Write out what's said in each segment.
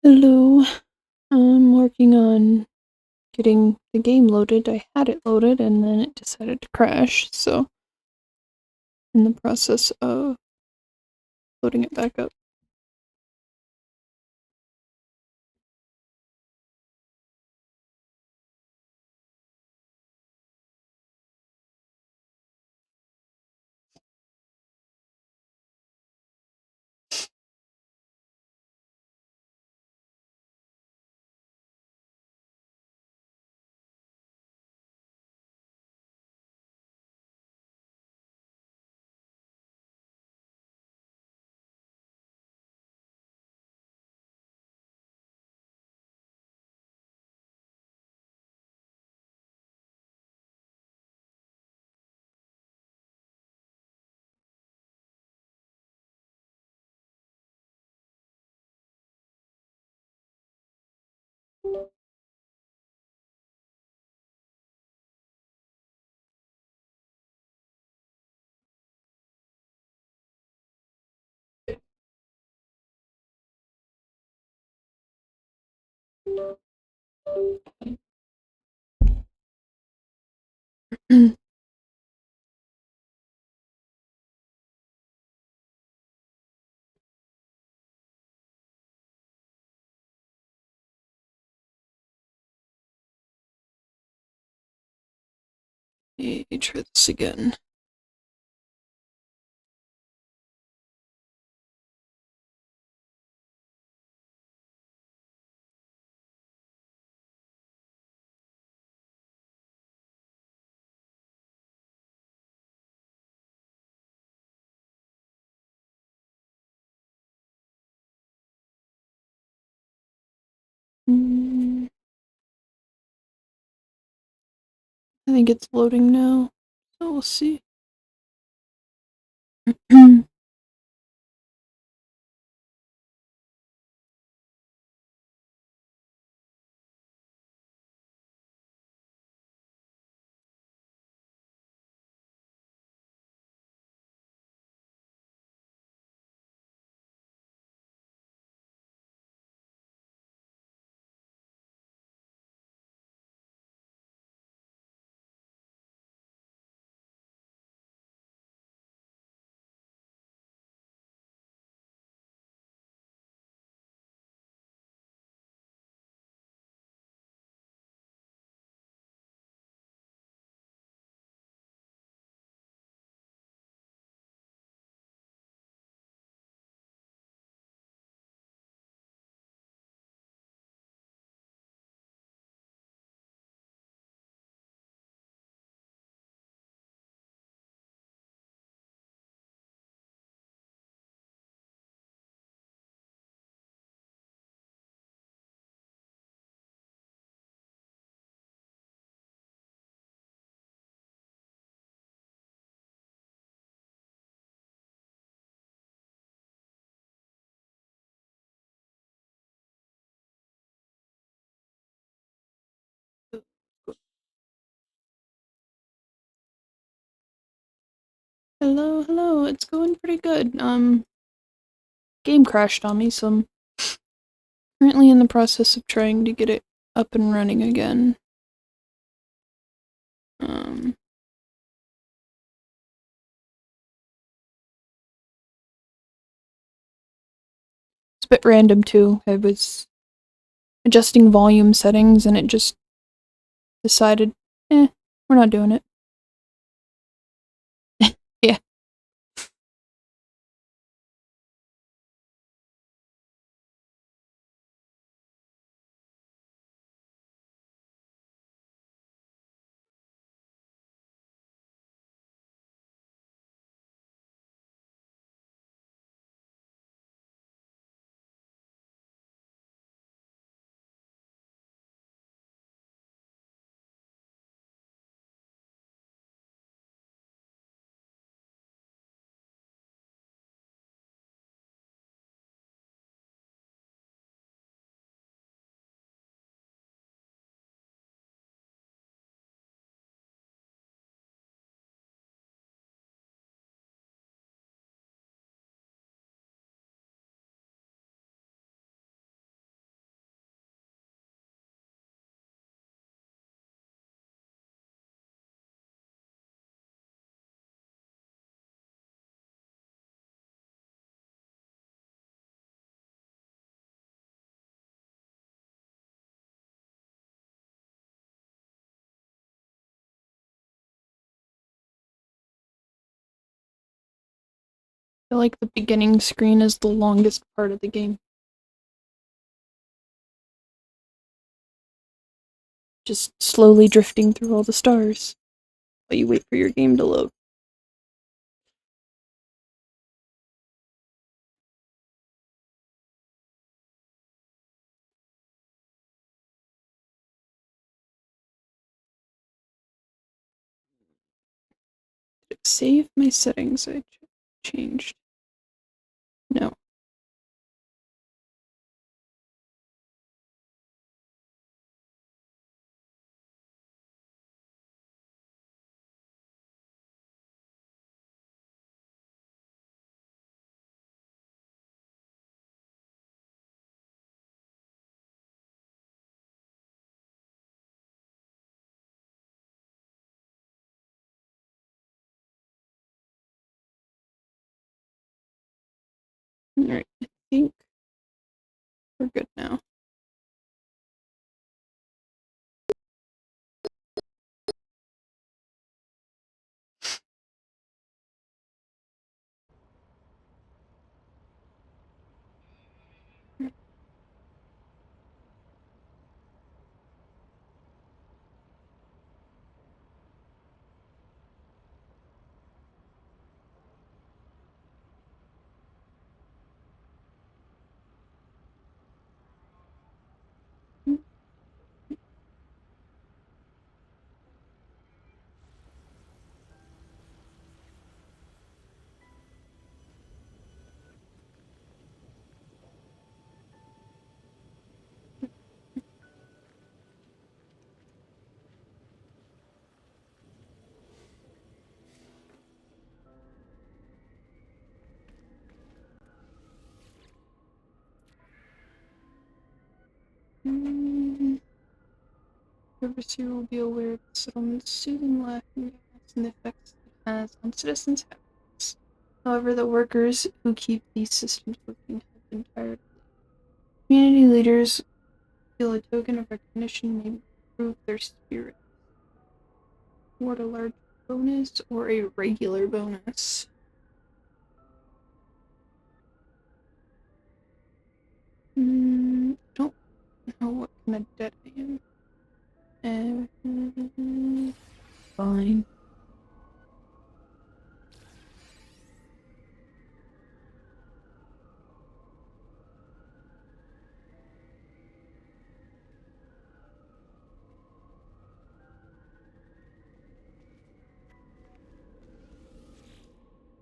Hello. I'm working on getting the game loaded. I had it loaded and then it decided to crash, so in the process of loading it back up. Let me try this again. I think it's loading now, so we'll see. Hello, hello. It's going pretty good. Game crashed on me, so I'm currently in the process of trying to get it up and running again. Um, it's a bit random too. I was adjusting volume settings and it just decided, we're not doing it. Yeah. feel like the beginning screen is the longest part of the game. Just slowly drifting through all the stars while you wait for your game to load. Did it save my settings I changed? No. Alright, I think we're good now. The overseer will be aware of the settlement's soothing laughing gas and the effects it has on citizens' happiness. However, the workers who keep these systems working have been tired of it. Community leaders feel a token of recognition may improve their spirit. Award a large bonus or a regular bonus. Don't know what kind of debt I am. Fine.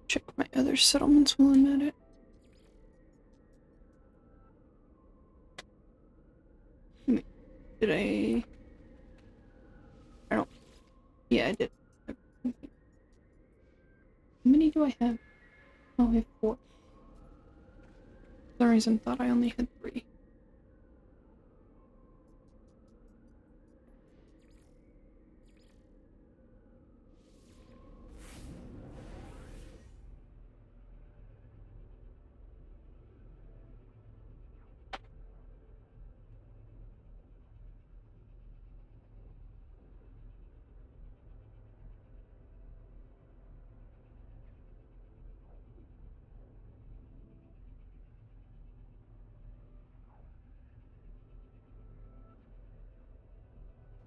Check my other settlements while I'm at it. Wait, did I don't. Yeah, I did. How many do I have? Oh, I have 4. For some reason, thought I only had 3.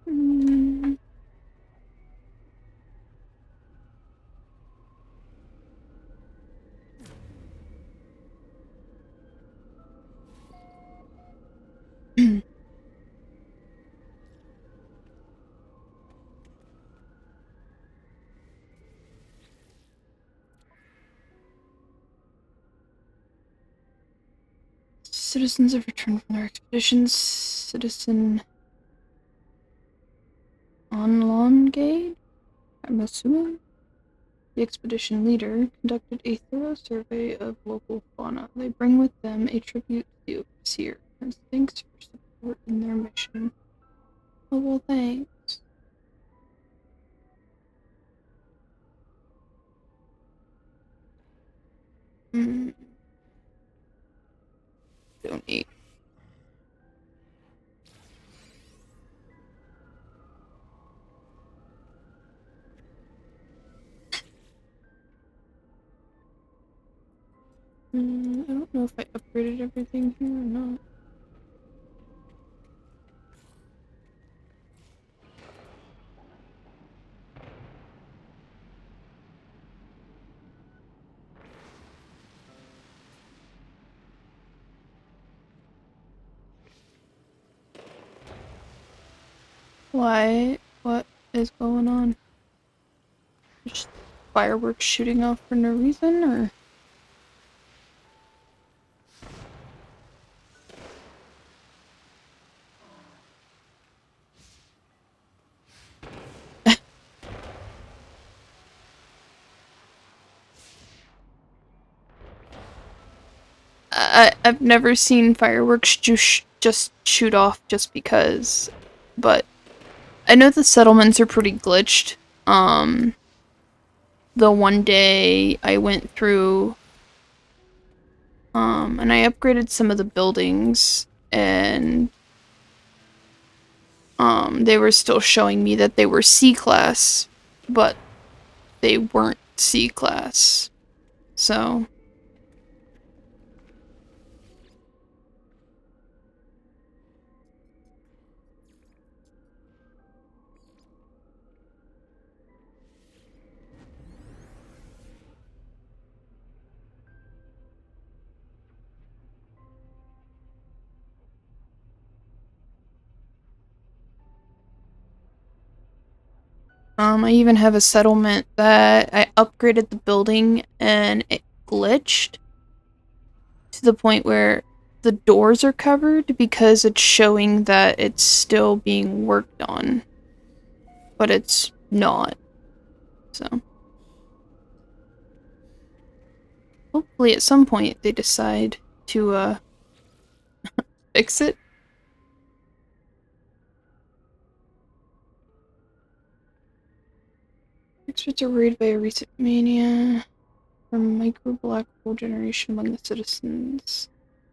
Mm. Citizens have returned from their expeditions. Citizen Onlongate, I'm assuming? The expedition leader conducted a thorough survey of local fauna. They bring with them a tribute to the overseer as thanks for support in their mission. Oh, well, thanks. Donate. know if I upgraded everything here or not. Why? What is going on? Just fireworks shooting off for no reason, or? I've never seen fireworks just shoot off just because, but I know the settlements are pretty glitched. The one day I went through, and I upgraded some of the buildings, and they were still showing me that they were C-class, but they weren't C-class. So I even have a settlement that I upgraded the building and it glitched to the point where the doors are covered because it's showing that it's still being worked on, but it's not. So hopefully at some point they decide to fix it. Experts are worried by a recent mania from micro black hole generation among the citizens.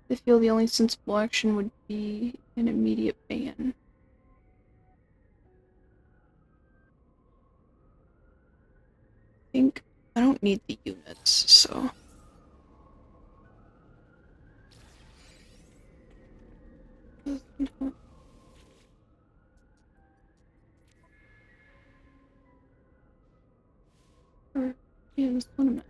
They feel the only sensible action would be an immediate ban. I think I don't need the units, so. Or, yeah, this one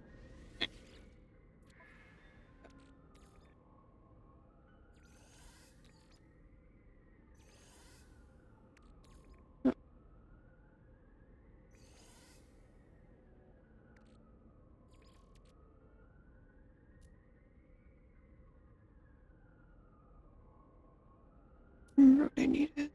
I'm remember what I needed.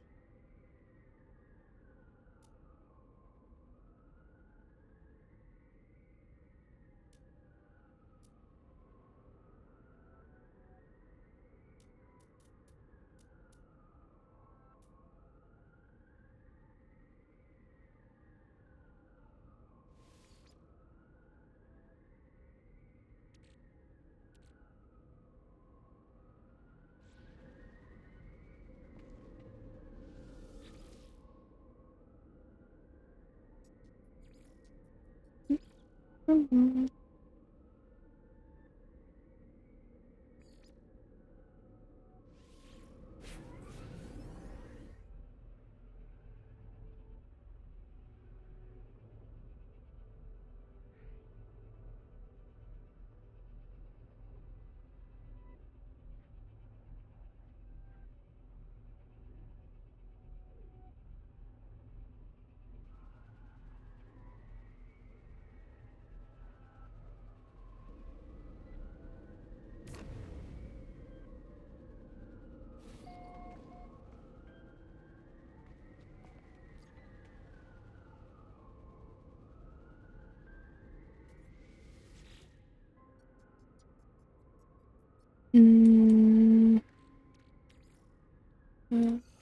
Mm-hmm.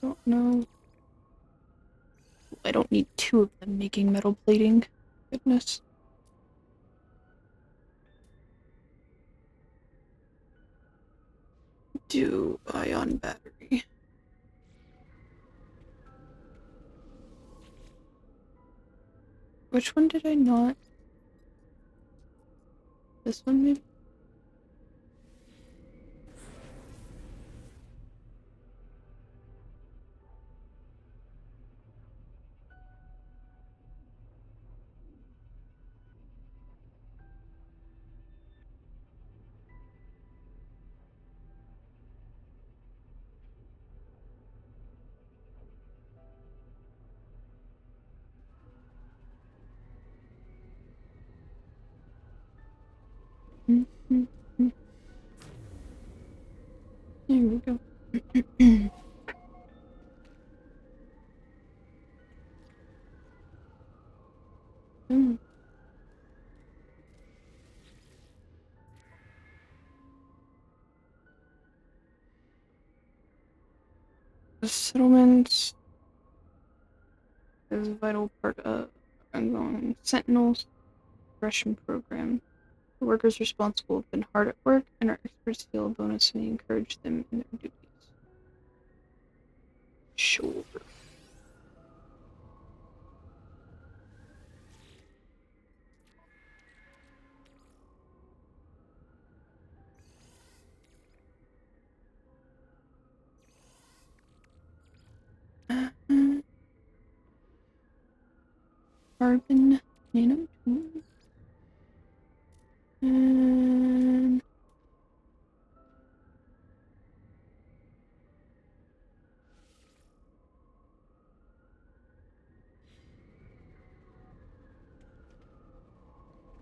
Don't know. I don't need two of them making metal plating. Goodness. Do ion battery. Which one did I not? This one maybe? There we go. The settlement is a vital part of ongoing Sentinel's progression program. The workers responsible have been hard at work, and our experts feel a bonus when we encourage them in their duties. Sure. Carbon nanotube. And I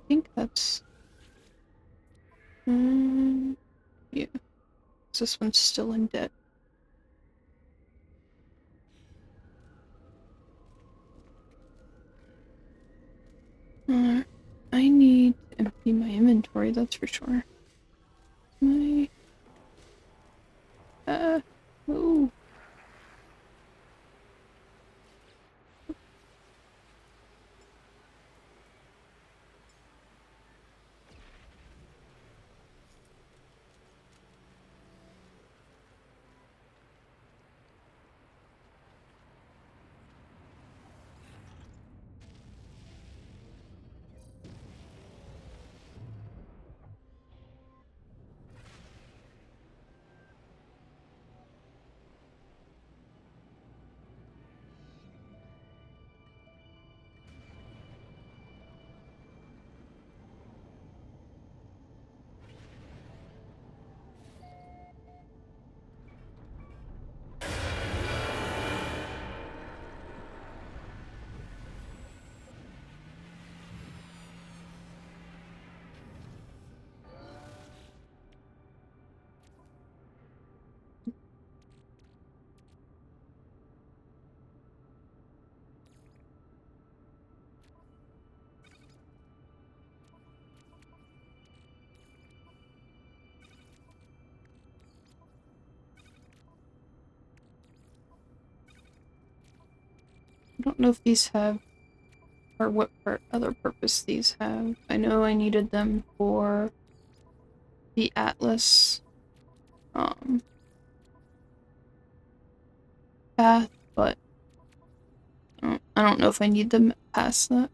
think that's yeah. This one's still in debt. I need to empty my inventory, that's for sure. My oh. I don't know if these have, or what other purpose these have. I know I needed them for the Atlas path, but I don't know if I need them past that.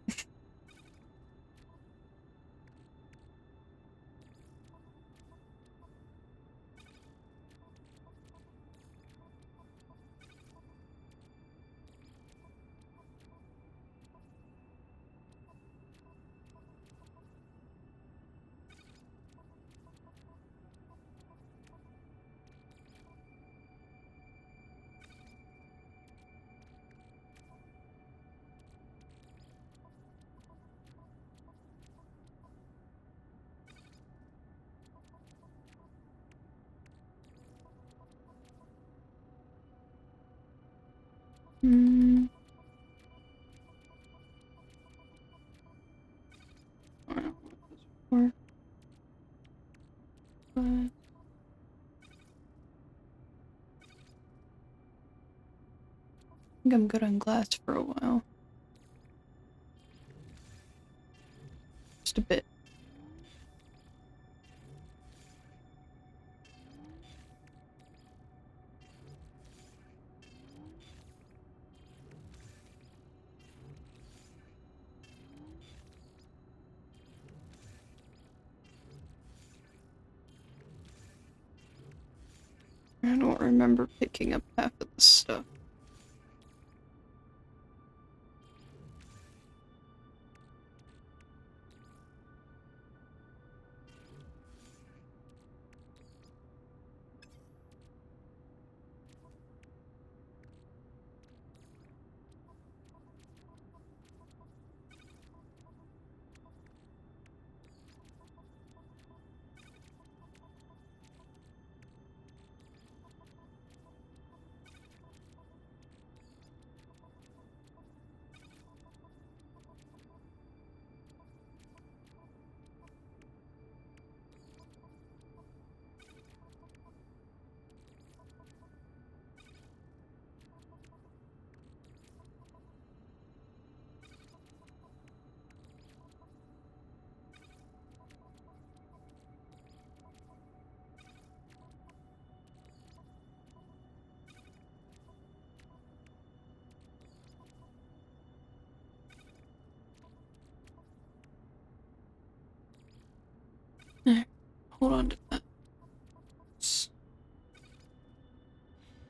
I don't know what those are for, but I think I'm good on glass for a while. Just a bit. I don't remember picking up half of this stuff.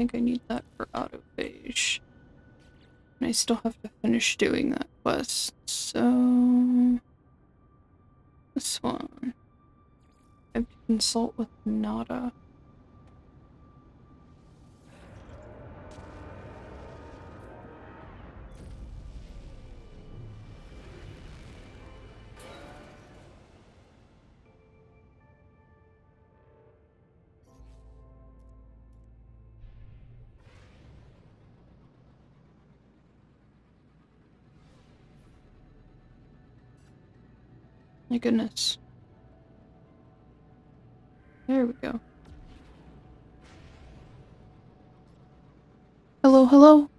think I need that for autophage. And I still have to finish doing that quest, so... This one. I have to consult with Nada. My goodness. There we go. Hello, hello?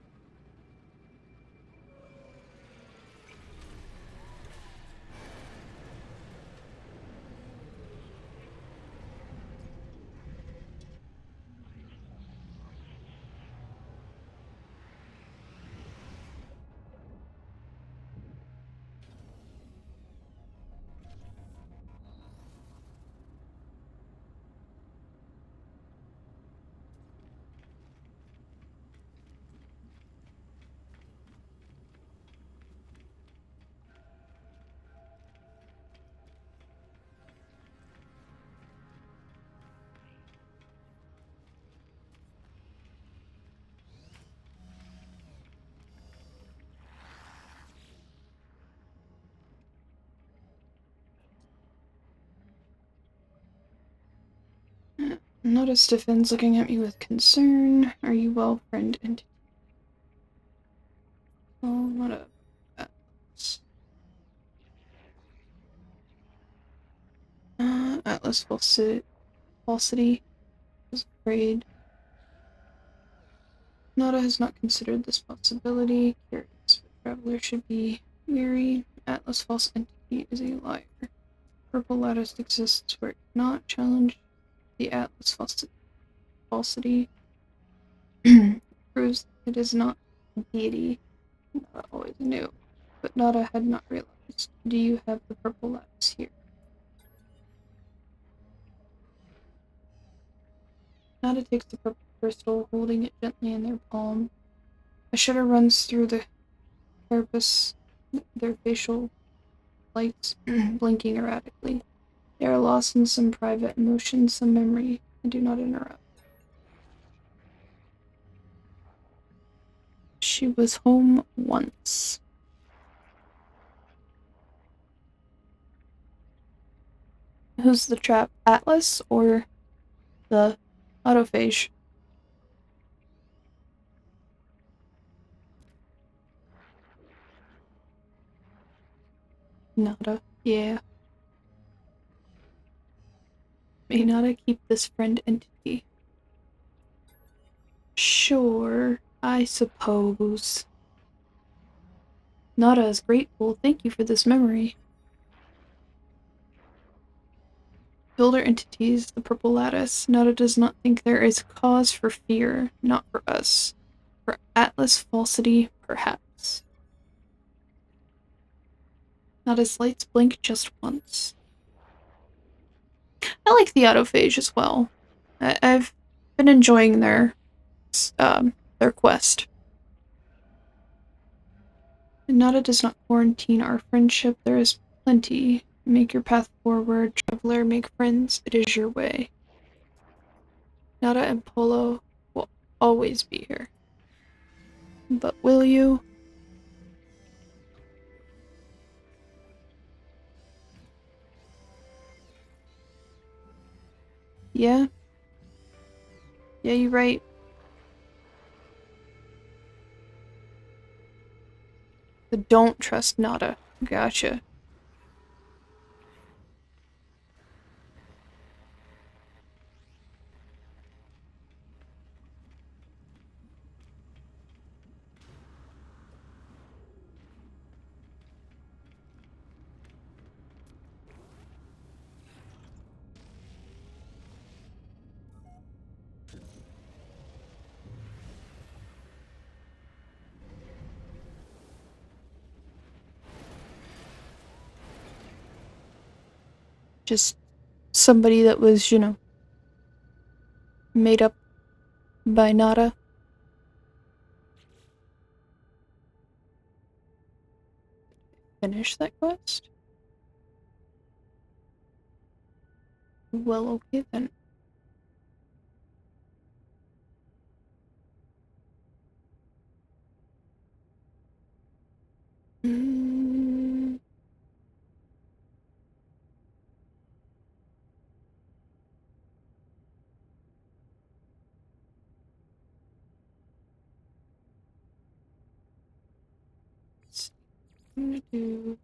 Nada stiffens, looking at me with concern. Are you well, friend? And oh, what a Atlas. Atlas falsity. I was afraid. Nada has not considered this possibility. Curious, but traveler should be weary. Atlas false entity is a liar. Purple lattice exists where it cannot challenge the Atlas falsity. Proves it is not a deity. Nada always knew, but Nada had not realized. Do you have the purple lattice here? Nada takes the purple crystal, holding it gently in their palm. A shudder runs through the carapace, their facial lights blinking erratically. They are lost in some private emotion, some memory. I do not interrupt. She was home once. Who's the trap? Atlas or the autophage? Nada. Yeah. May Nada keep this friend entity? Sure, I suppose. Nada is grateful. Thank you for this memory. Builder entities, the purple lattice. Nada does not think there is cause for fear, not for us. For Atlas falsity, perhaps. Nada's lights blink just once. I like the autophage as well. I've been enjoying their quest. Nada does not quarantine our friendship. There is plenty. Make your path forward, traveler, make friends. It is your way. Nada and Polo will always be here. But will you? Yeah? Yeah, you're right. But don't trust Nada. Gotcha. Just somebody that was, made up by Nada. finish that quest? Well, okay then. Mm. I'm gonna do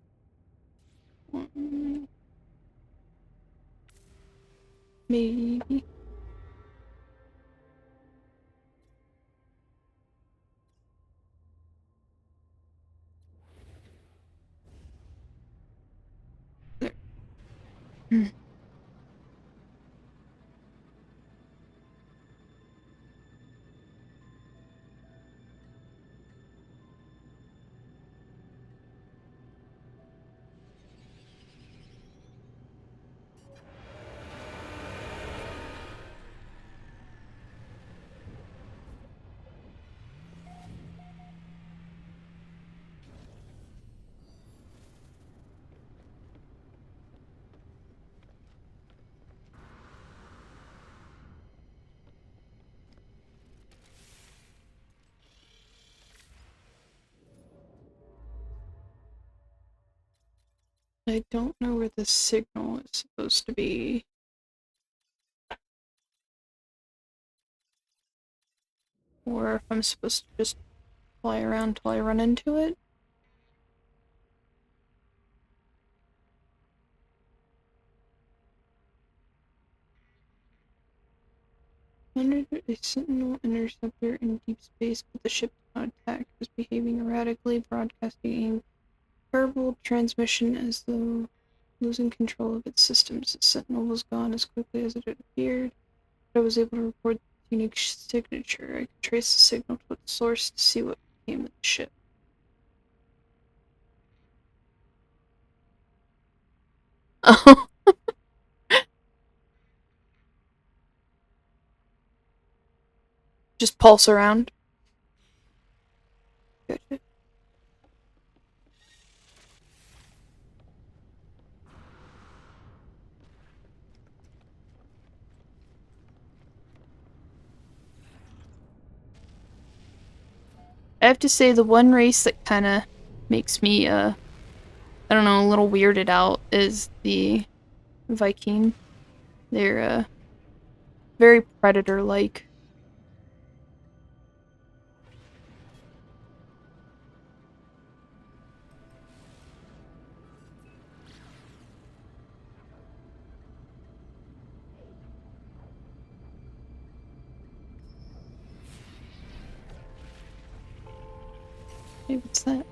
one, maybe. There. I don't know where the signal is supposed to be. Or if I'm supposed to just fly around till I run into it. Under a sentinel interceptor in deep space, but the ship did not attack. It was behaving erratically, broadcasting a garbled transmission as though losing control of its systems. The sentinel was gone as quickly as it had appeared, but I was able to record its unique signature. I could trace the signal to its source to see what became of the ship. Oh. Just pulse around. Gotcha. I have to say, the one race that kind of makes me, I don't know, a little weirded out is the Viking. They're, very predator-like. Hey, what's that?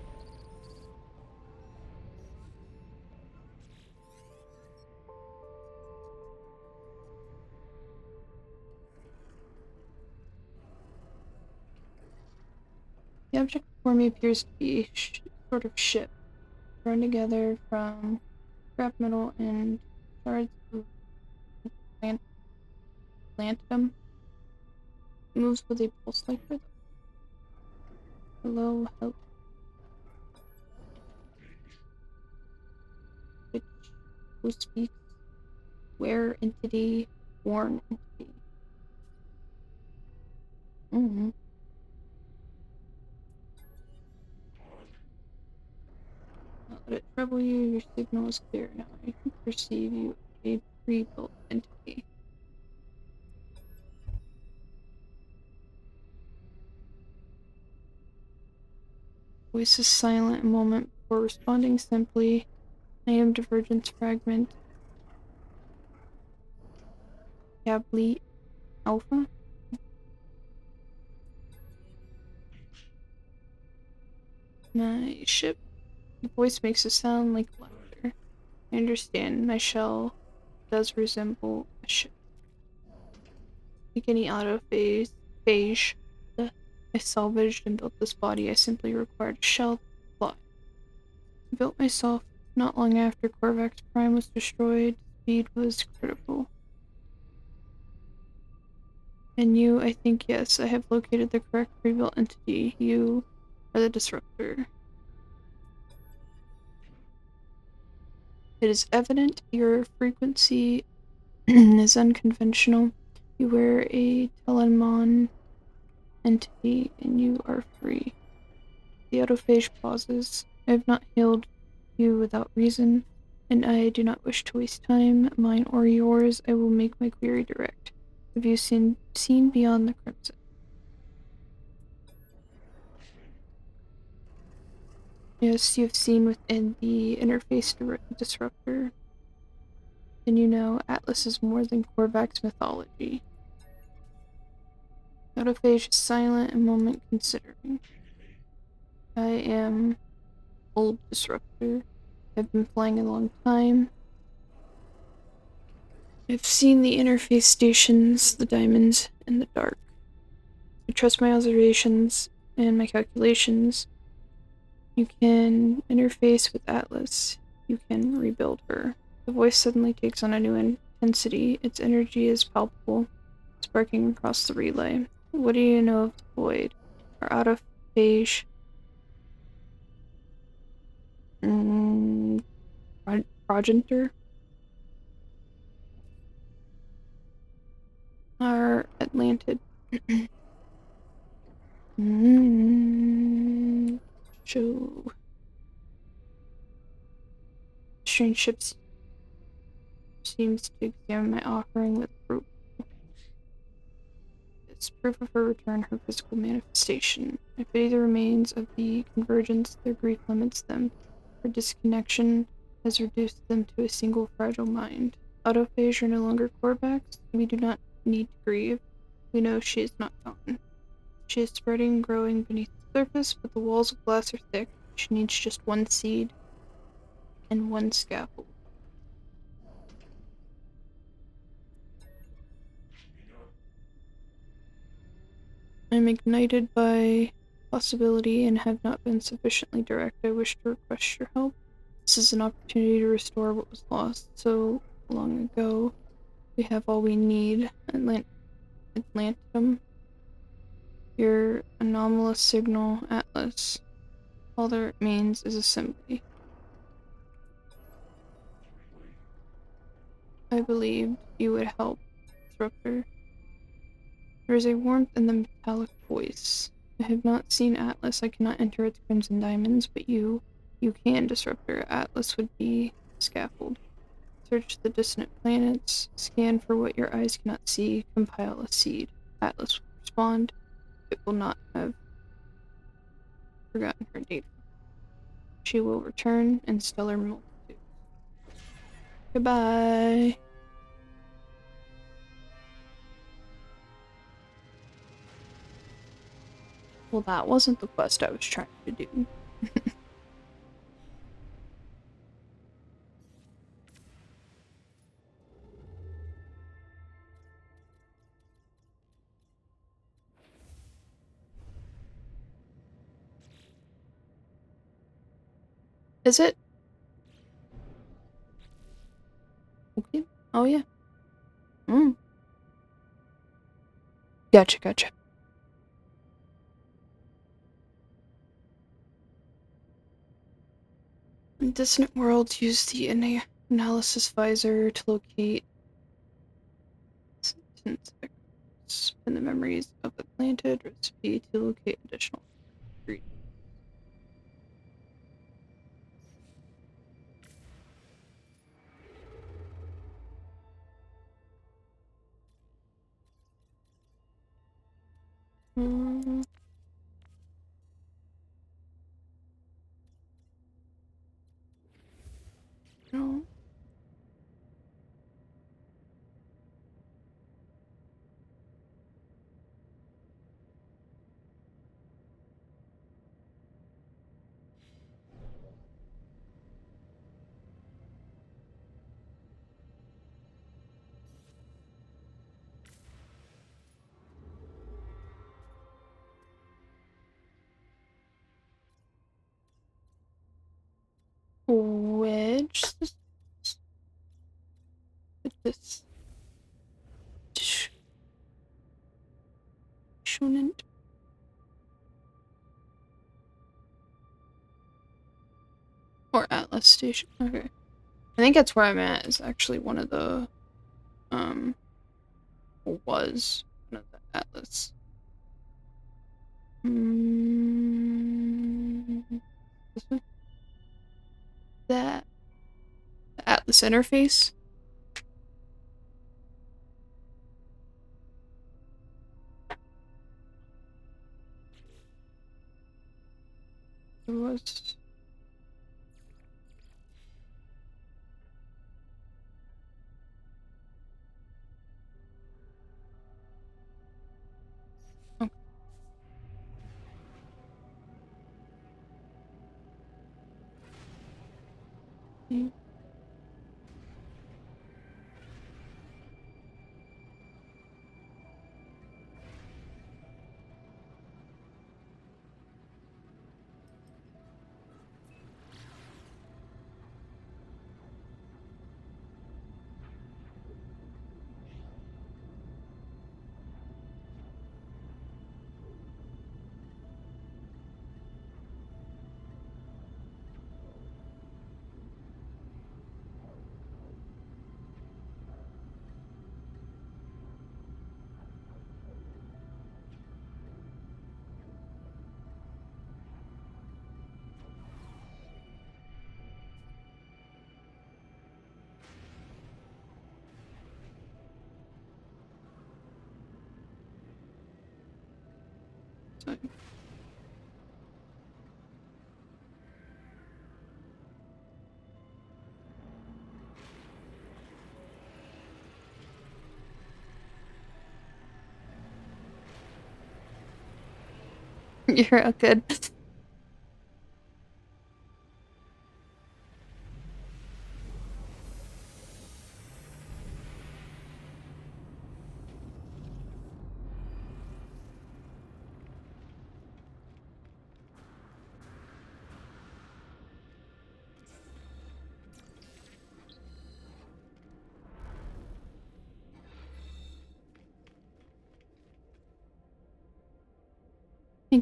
The object before me appears to be a sort of ship, thrown together from scrap metal and shards of platinum. It moves with a pulse-like rhythm. Hello, help. Which, who speaks? Where entity? Born entity. Mm-hmm. Not let it trouble you, your signal is clear now. I can perceive you, a pre-built entity. Voice is silent a moment before responding simply. I am Divergence Fragment. Cabli Alpha? My ship. The voice makes a sound like laughter. I understand. My shell does resemble a ship. Like any autophage, I salvaged and built this body. I simply required a shell to fly. I built myself not long after Korvax Prime was destroyed. Speed was critical. And you, I think, yes, I have located the correct pre-built entity. You are the disruptor. It is evident your frequency is unconventional. You wear a Telemon entity and you are free. The autophage pauses. I have not healed you without reason, and I do not wish to waste time, mine or yours. I will make my query direct. Have you seen beyond the crimson? Yes, you have seen within the interface disruptor. And you know Atlas is more than Korvax mythology. Autophage is silent, a moment considering. I am old disruptor. I've been flying a long time. I've seen the interface stations, the diamonds, and the dark. I trust my observations and my calculations. You can interface with Atlas. You can rebuild her. The voice suddenly takes on a new intensity. Its energy is palpable, sparking across the relay. What do you know of the void? Our autophage progenitor? Our Atlantid. Show. Strange ships seems to examine my offering with proof. It's proof of her return, her physical manifestation. I pity the remains of the convergence, their grief limits them. Her disconnection has reduced them to a single fragile mind. Autophage are no longer Korvax. We do not need to grieve. We know she is not gone. She is spreading and growing beneath the surface, but the walls of glass are thick. She needs just one seed and one scaffold. I am ignited by possibility and have not been sufficiently direct. I wish to request your help. This is an opportunity to restore what was lost so long ago. We have all we need. Atlantium. Your anomalous signal, Atlas. All that remains is assembly. I believed you would help, Disruptor. There is a warmth in the metallic voice. I have not seen Atlas. I cannot enter its crimson diamonds, but you can, Disruptor. Atlas would be scaffold. Search the dissonant planets. Scan for what your eyes cannot see. Compile a seed. Atlas will respond. It will not have forgotten her data. She will return in stellar multitudes. Goodbye. Well, that wasn't the quest I was trying to do. Is it? Okay. Oh, yeah. Gotcha. Dissonant worlds use the analysis visor to locate sentence echoes in the memories of the planted recipe to locate additional ingredients. No. Wedge. This. Shonen. Or Atlas Station. Okay. I think that's where I'm at, is actually one of the, was one of the Atlas. This one? That. The Atlas interface? It was. Okay. So, you're all good.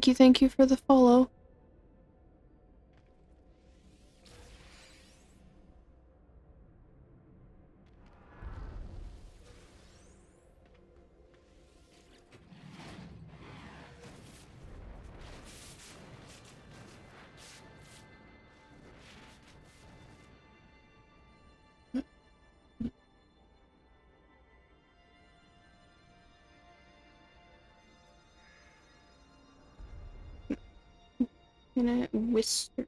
Thank you for the follow. Unit Whisker.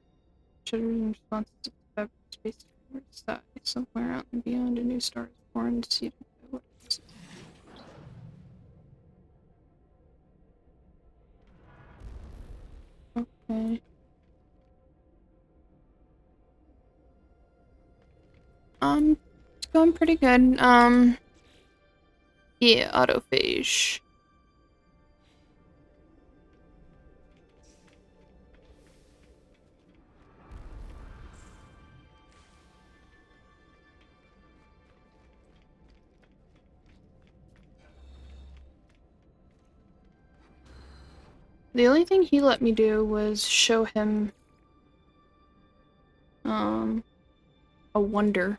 Children responses to cyberspace sky. Somewhere out and beyond, a new star is born, seeded by what is. Okay. It's going pretty good. Yeah, autophage. The only thing he let me do was show him, a wonder.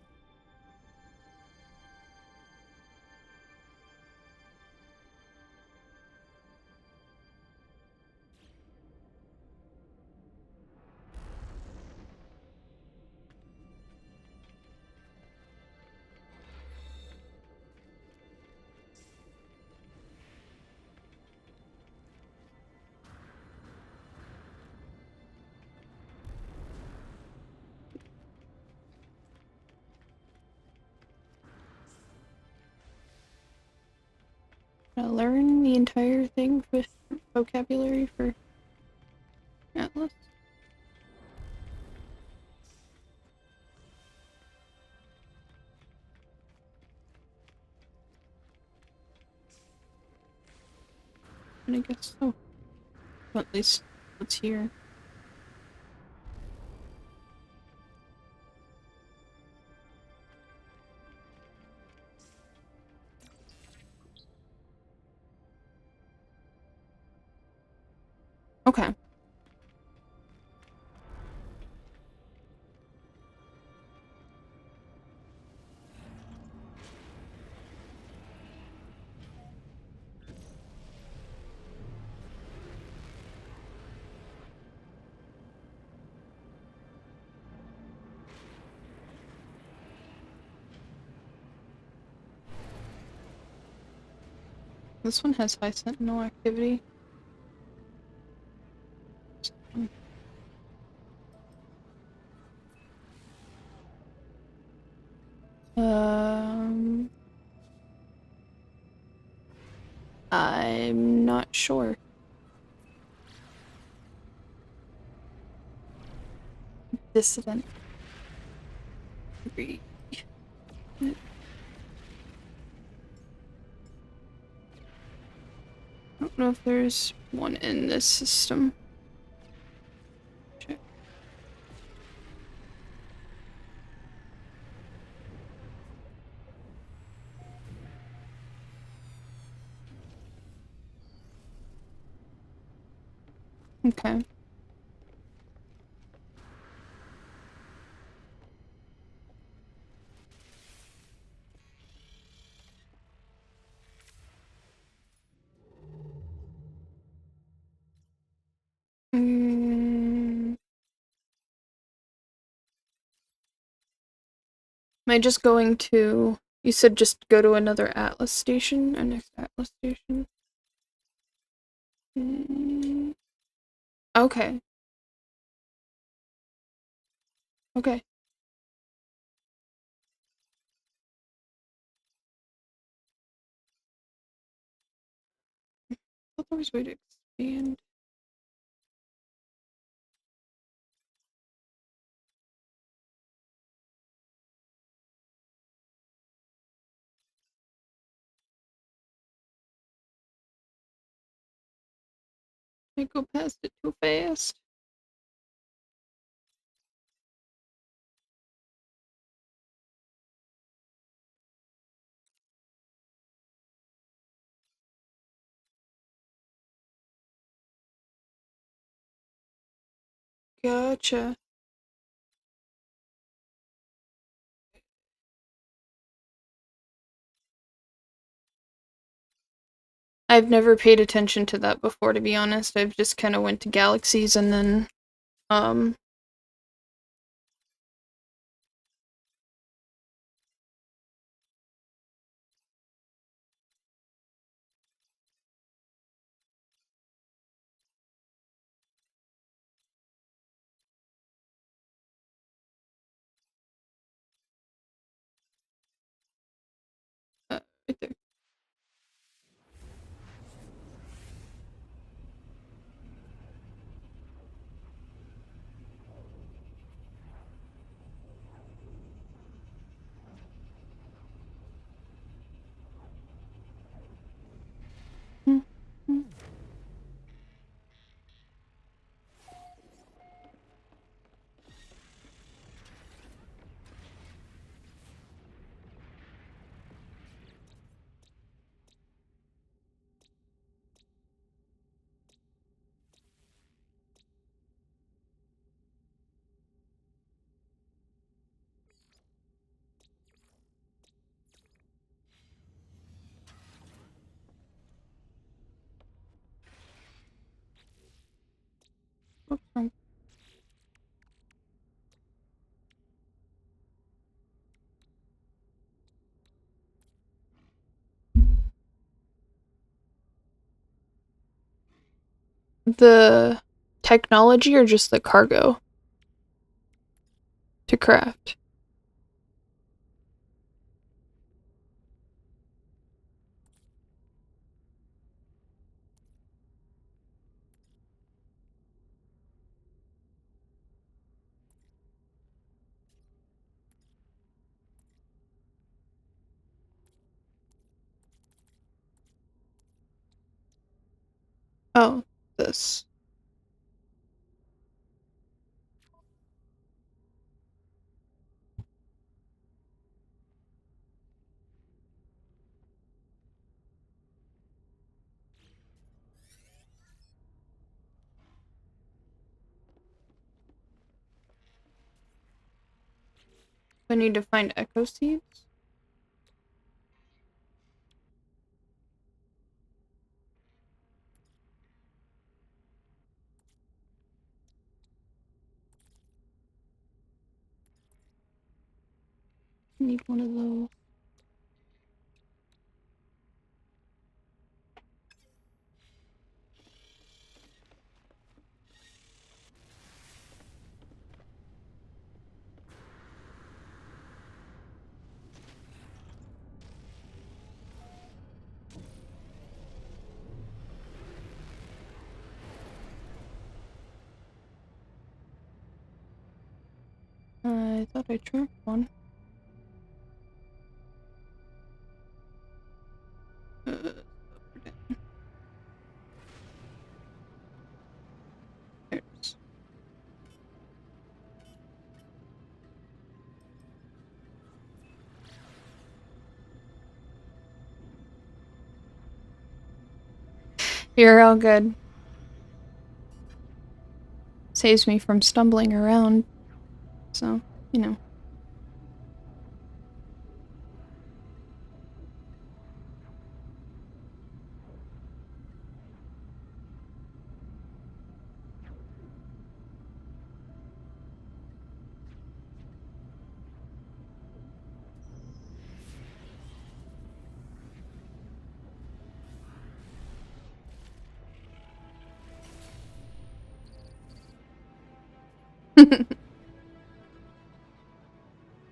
Learn the entire thing with vocabulary for Atlas. And I guess so. Well, at least let's hear. Okay. This one has high sentinel activity. Um, I'm not sure. Dissident. I don't know if there's one in this system. Check. Okay. Am I just going to... You said just go to another Atlas station? Our next Atlas station? Okay. Okay. I thought there was a way to expand. I go past it too fast. Gotcha. I've never paid attention to that before, to be honest. I've just kind of went to galaxies and then, um... right there. Oops, the technology or just the cargo to craft? Oh, this. I need to find echo seeds. I need one of those. I thought I tracked one. There it is. You're all good. Saves me from stumbling around, so, you know.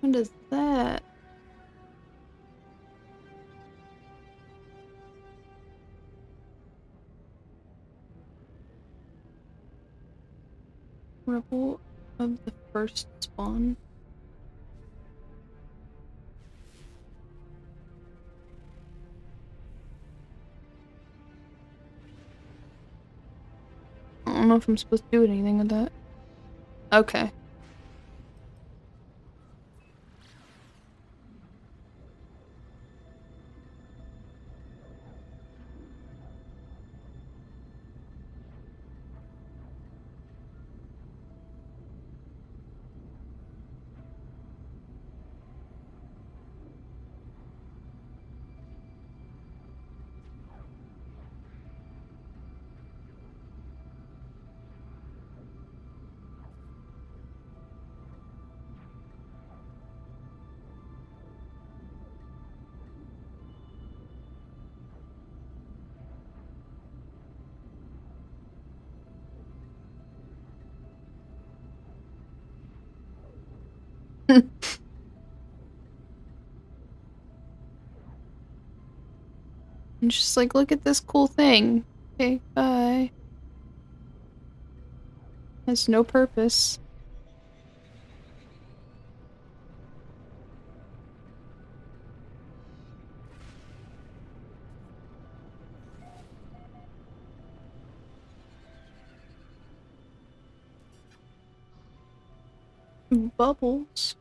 What is that? Rebel of the first spawn? I don't know if I'm supposed to do anything with that. Okay. And just like, look at this cool thing. Okay, bye. Has no purpose. Bubbles.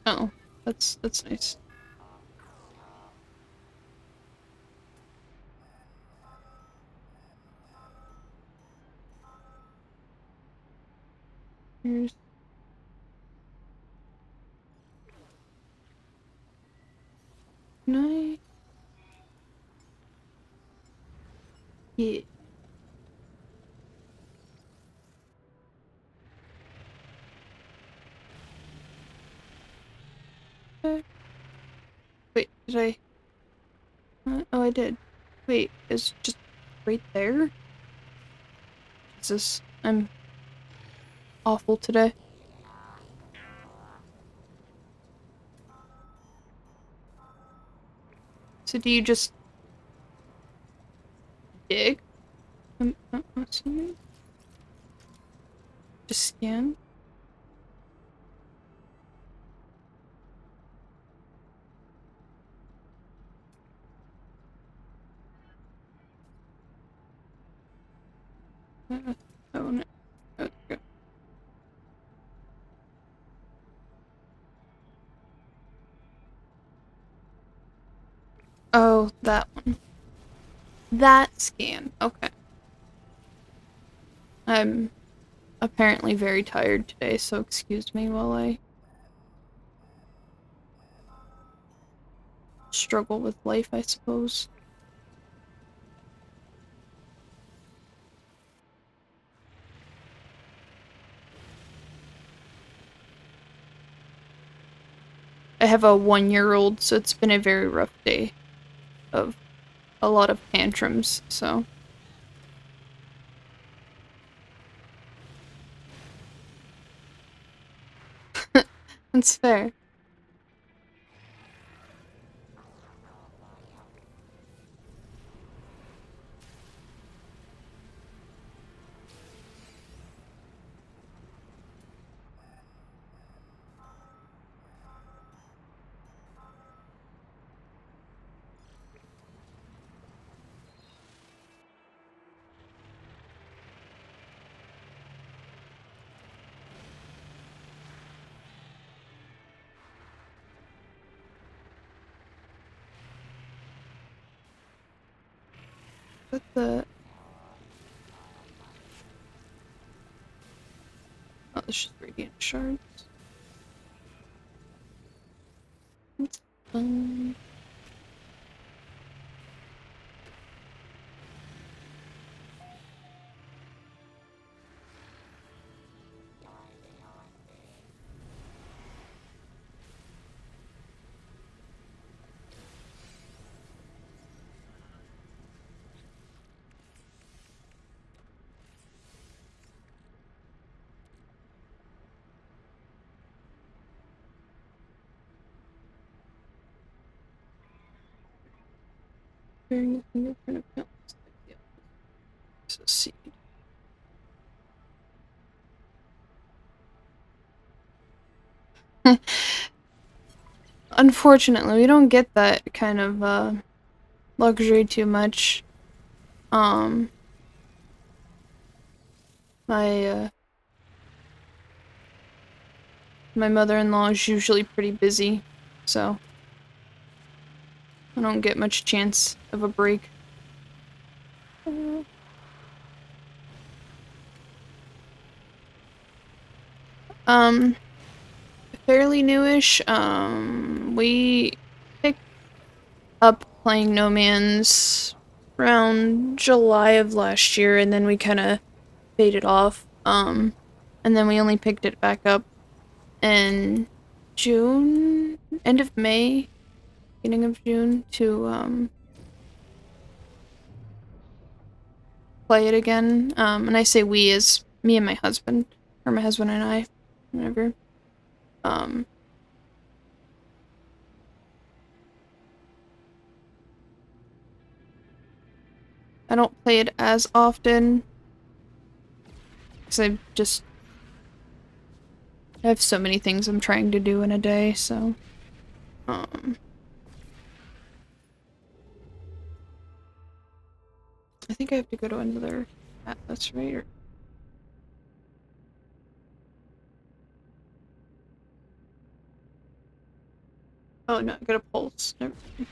Oh, that's nice. Here's nice. Yeah. Wait, did I? Oh, I did. Wait, it's just right there? Jesus, I'm awful today. So do you just dig? I'm assuming? Just scan? Oh, no. Okay. Oh, that one. That scan. Okay. I'm apparently very tired today, so excuse me while I struggle with life, I suppose. I have a 1-year-old, so it's been a very rough day of a lot of tantrums, so. That's fair. But the it's just radiant shards. It's fun. Bearing the fingerprint of countless ideas. It's a seed. Unfortunately, we don't get that kind of luxury too much. My my mother-in-law is usually pretty busy, so I don't get much chance of a break. Um, Fairly newish. We picked up playing No Man's around July of last year, and then we kind of faded off. And then we only picked it back up in June, end of May, beginning of June, to play it again. And I say we as me and my husband, or my husband and I, whatever. I don't play it as often because I have so many things I'm trying to do in a day, so I think I have to go to another Atlas, right? Or... Oh no, I got a pulse. Never mind.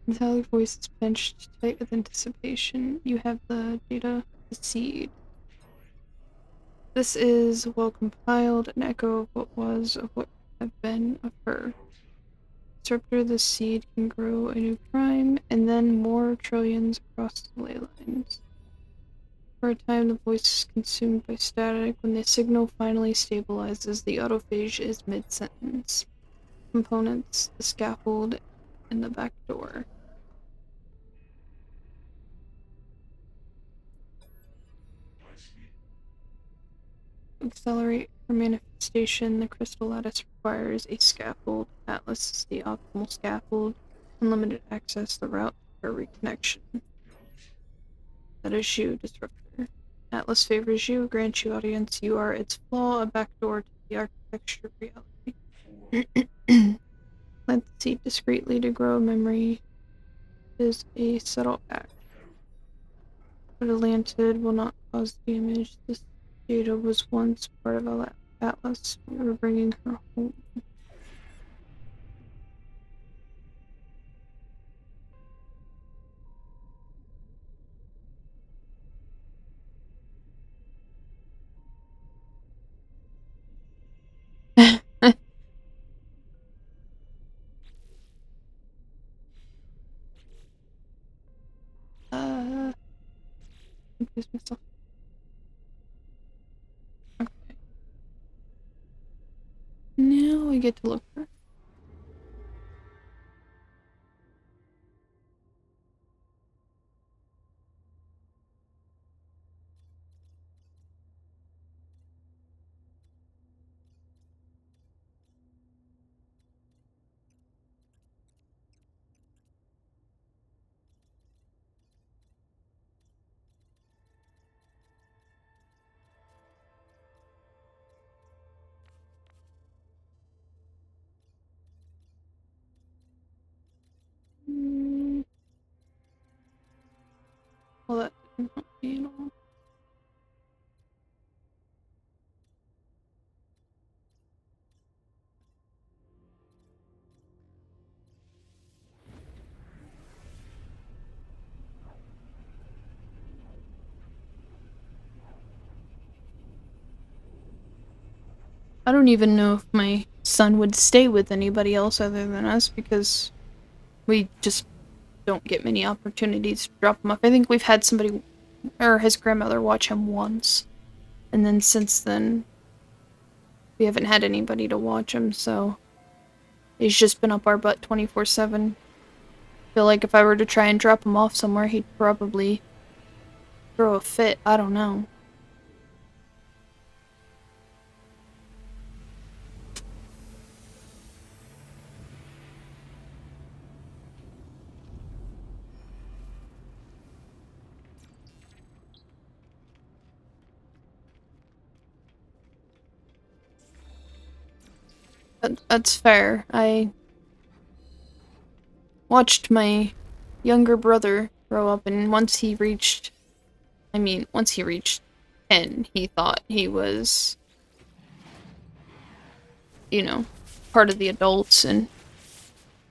Metallic voice is pinched tight with anticipation. You have the data, the seed. This is well compiled, an echo of what was, of what have been, of her. Disruptor, the seed can grow a new prime, and then more trillions across the ley lines. For a time, the voice is consumed by static. When the signal finally stabilizes, the autophage is mid-sentence. Components, the scaffold, and the back door. To accelerate her manifestation, the crystal lattice requires a scaffold. Atlas is the optimal scaffold. Unlimited access, the route to her reconnection. That is you, Disruptor. Atlas favors you, grants you audience. You are its flaw, a backdoor to the architecture of reality. Plant the seed discreetly to grow memory is a subtle act. But a lantid will not cause damage. This data was once part of Atlas. We were bringing her home. Confuse myself. Okay. Now we get to look for her. I don't even know if my son would stay with anybody else other than us because we just don't get many opportunities to drop him off. I think we've had somebody, or his grandmother, watch him once. And then since then, we haven't had anybody to watch him, so he's just been up our butt 24/7. Feel like if I were to try and drop him off somewhere, he'd probably throw a fit. I don't know. That's fair. I watched my younger brother grow up, and once he reached 10, he thought he was, you know, part of the adults and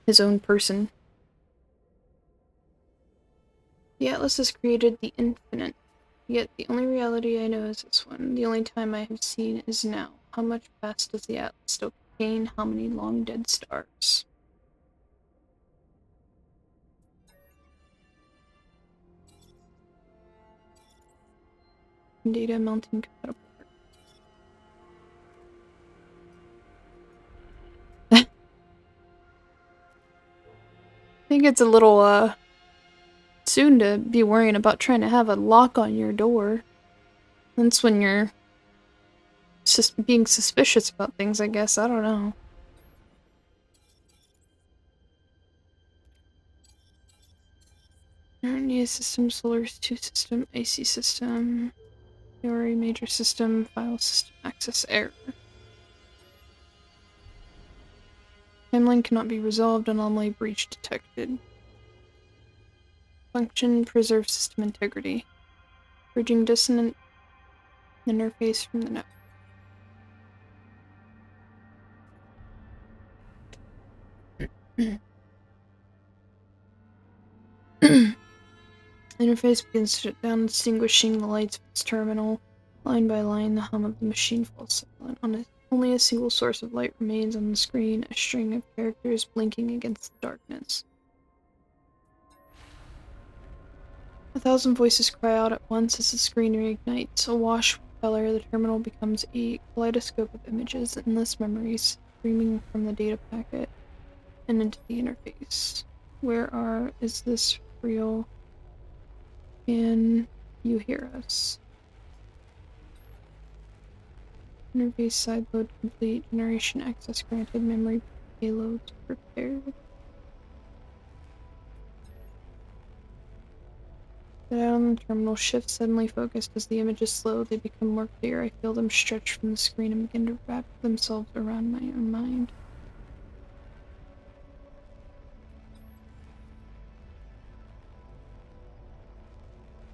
his own person. The Atlas has created the infinite, yet the only reality I know is this one. The only time I have seen is now. How much past does the Atlas still contain? How many long dead stars? Data mounting compatible. I think it's a little, soon to be worrying about trying to have a lock on your door. That's when you're being suspicious about things, I guess. I don't know. RNA system, solar 2 system, AC system, theory, major system, file system, access error. Timeline cannot be resolved, anomaly breach detected. Function, preserve system integrity. Bridging dissonant interface from the network. Interface begins to shut down, extinguishing the lights of its terminal. Line by line, the hum of the machine falls silent. Only a single source of light remains on the screen, a string of characters blinking against the darkness. 1,000 voices cry out at once as the screen reignites. Awash with color, the terminal becomes a kaleidoscope of images, endless memories streaming from the data packet and into the interface. Is this real? Can you hear us? Interface sideload complete. Generation access granted. Memory payload prepared. The data on the terminal shifts, suddenly focused. As the images slow, they become more clear. I feel them stretch from the screen and begin to wrap themselves around my own mind.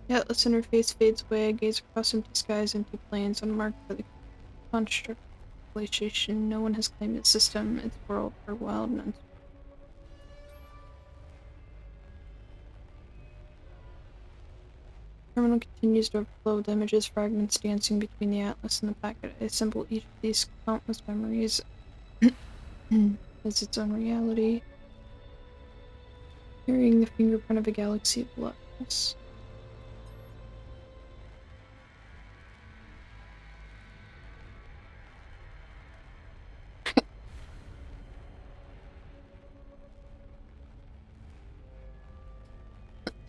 The Atlas interface fades away. I gaze across empty skies, empty plains, unmarked by the construct of glaciation. No one has claimed its system, its world, are wild and unspoiled. The terminal continues to overflow with images, fragments dancing between the Atlas and the packet. I assemble each of these countless memories as its own reality, carrying the fingerprint of a galaxy of lives.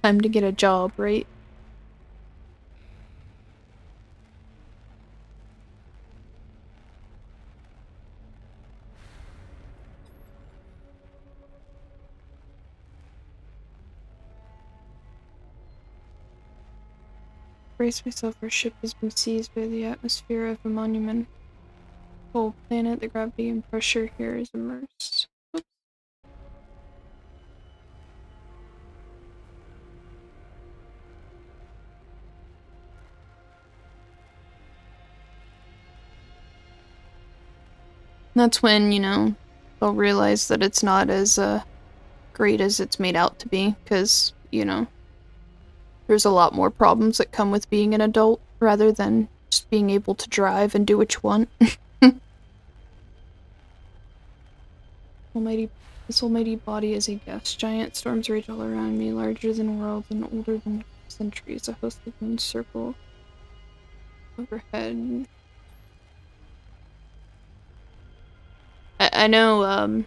Time to get a job, right? Brace myself, our ship has been seized by the atmosphere of a monument. Whole planet, the gravity and pressure here is immersed. Oops. That's when, you know, they'll realize that it's not as great as it's made out to be, because, you know, there's a lot more problems that come with being an adult rather than just being able to drive and do what you want. This almighty body is a gas giant. Storms rage all around me, larger than worlds and older than centuries. A host of moons circle overhead. I know,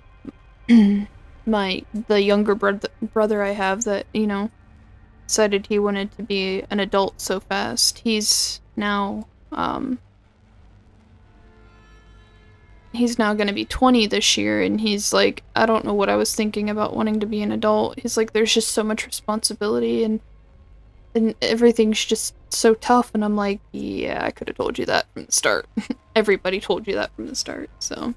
the younger brother I have that, you know, decided he wanted to be an adult so fast. He's now gonna be 20 this year, and he's like, I don't know what I was thinking about wanting to be an adult. He's like, there's just so much responsibility and everything's just so tough, and I'm like, yeah, I could have told you that from the start. Everybody told you that from the start, so.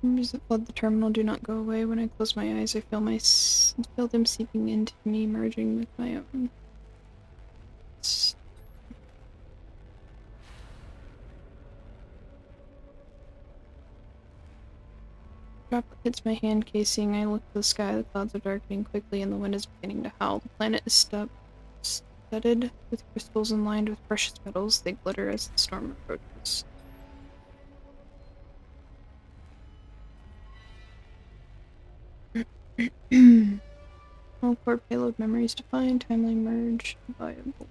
Memories that flood the terminal do not go away. When I close my eyes, I feel them seeping into me, merging with my own. Drop hits my hand casing. I look at the sky. The clouds are darkening quickly, and the wind is beginning to howl. The planet is studded with crystals and lined with precious metals. They glitter as the storm approaches. All core payload memories defined. Timely merge. Viable.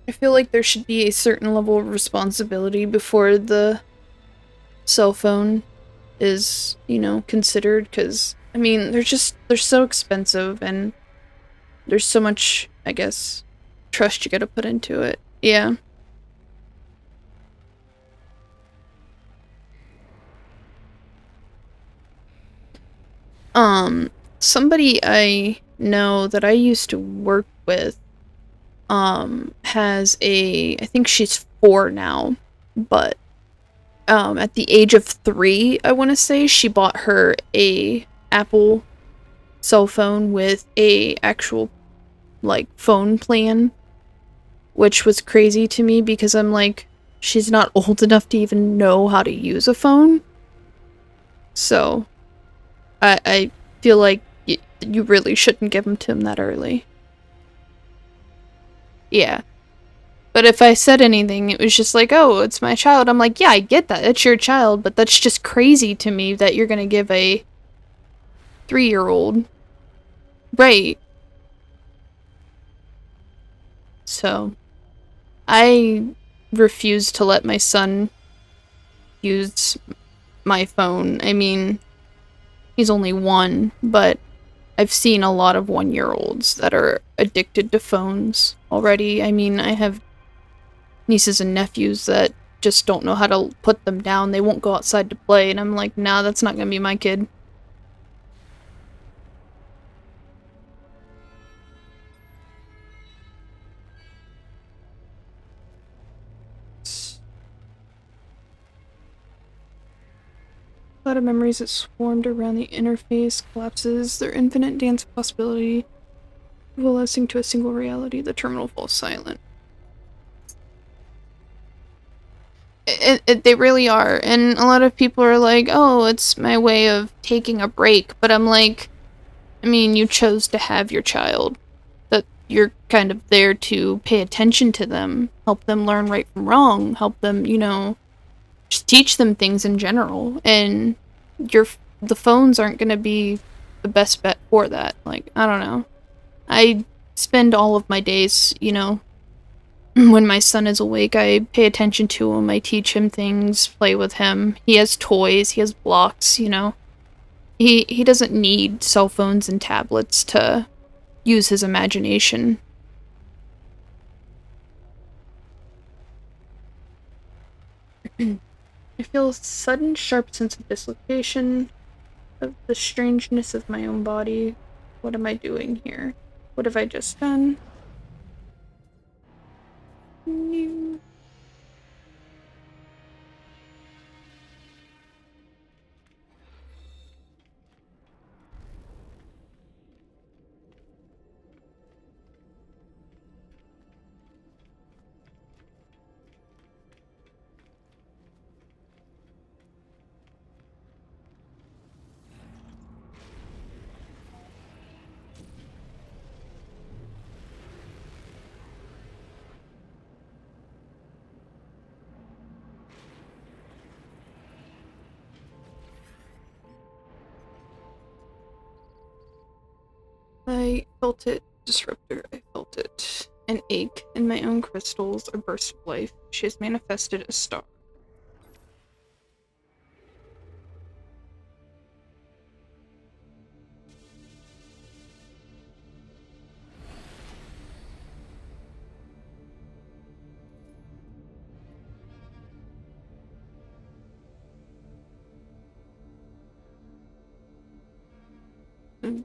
I feel like there should be a certain level of responsibility before the cell phone is, you know, considered, because, I mean, they're so expensive, and there's so much, I guess, trust you gotta put into it. Yeah. Somebody I know that I used to work with, has I think she's 4 now, but, at the age of 3, I want to say, she bought her a Apple cell phone with a actual, like, phone plan, which was crazy to me because I'm like, she's not old enough to even know how to use a phone. So, I feel like you really shouldn't give them to him that early. Yeah. But if I said anything, it was just like, oh, it's my child. I'm like, yeah, I get that. It's your child, but that's just crazy to me that you're gonna give a 3-year-old. Right. So, I refuse to let my son use my phone. I mean, he's only 1, but I've seen a lot of 1-year-olds that are addicted to phones already. I mean, I have nieces and nephews that just don't know how to put them down. They won't go outside to play, and I'm like, nah, that's not gonna be my kid. A lot of memories that swarmed around the interface collapses. Their infinite dance of possibility, coalescing to a single reality. The terminal falls silent. They really are, and a lot of people are like, oh, it's my way of taking a break, but I'm like, I mean, you chose to have your child. That you're kind of there to pay attention to them, help them learn right from wrong, help them, you know, just teach them things in general, and the phones aren't gonna be the best bet for that. Like, I don't know. I spend all of my days, you know, when my son is awake, I pay attention to him, I teach him things, play with him. He has toys, he has blocks, you know. He doesn't need cell phones and tablets to use his imagination. I feel a sudden sharp sense of dislocation, of the strangeness of my own body. What am I doing here? What have I just done? No. I felt it, Disruptor. I felt it. An ache in my own crystals, a burst of life. She has manifested a star.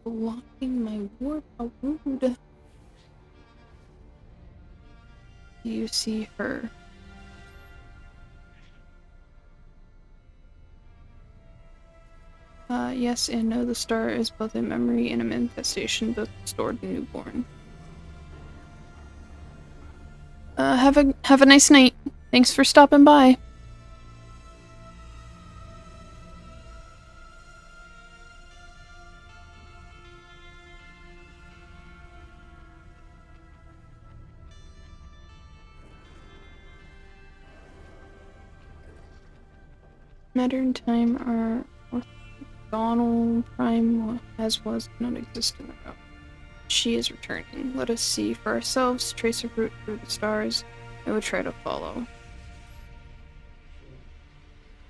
Blocking my warp. How rude. Do you see her? Yes and no. The star is both a memory and a manifestation, both stored in Newborn. Have a nice night. Thanks for stopping by. Matter and time are orthogonal. Prime as was not exist in the route. She is returning. Let us see for ourselves. Trace a route through the stars. I would try to follow.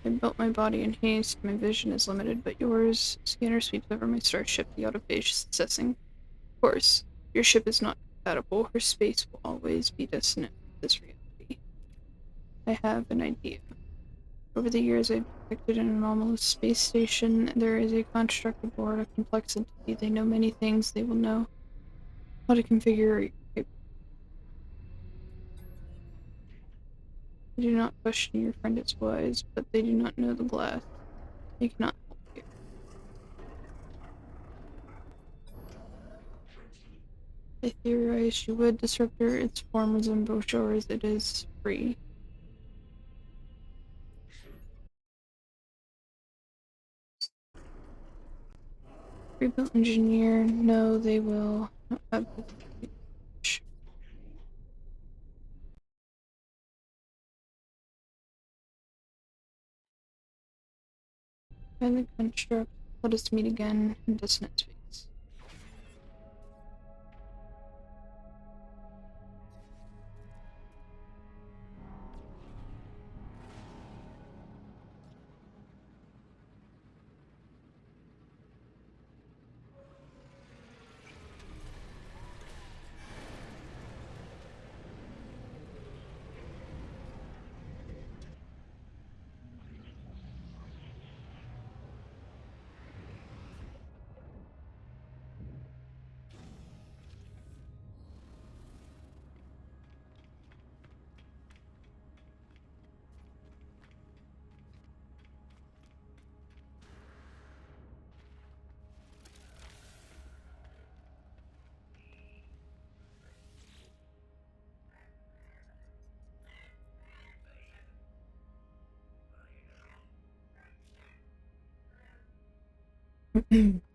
I built my body in haste. My vision is limited, but yours. Scanner sweeps over my starship, the autophagy assessing. Of course, your ship is not compatible. Her space will always be dissonant with this reality. I have an idea. Over the years, I've detected an anomalous space station. There is a construct aboard, a complex entity. They know many things. They will know how to configure. They do not question your friend is wise, but they do not know the glass. They cannot help you. I theorized you would. Disruptor, its form resembles yours. It is free. Rebuilt engineer, no, they will not have the find the construct. Let us meet again in dissonant space.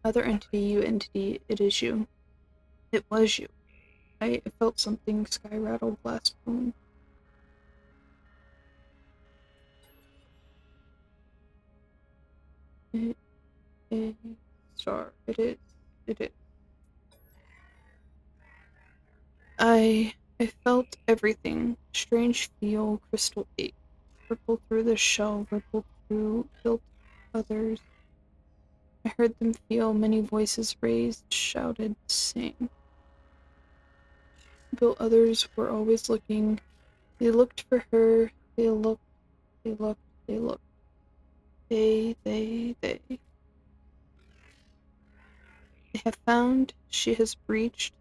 Other entity, you entity, it is you. It was you. I felt something sky rattle, blast boom. It is star. It is. It is. I felt everything. Strange feel, crystal ache. Ripple through the shell, ripple through, built others. I heard them feel, many voices raised, shouted, sing. Built others were always looking. They looked for her, they looked, they looked, they looked. They have found she has breached.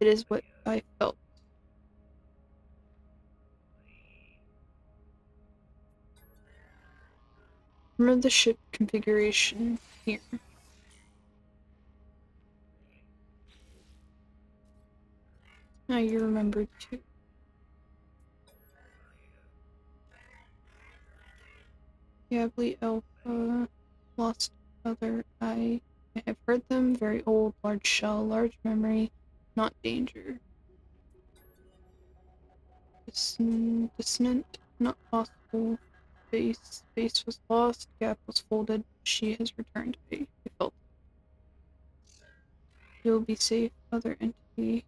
It is what I felt. Remember the ship configuration here. Now you remember too. Diablo Alpha, Lost Other Eye. I have heard them. Very old, large shell, large memory, not danger. Dissonant, not possible. Space was lost, gap was folded. She has returned. I felt. You'll be safe. Other entity.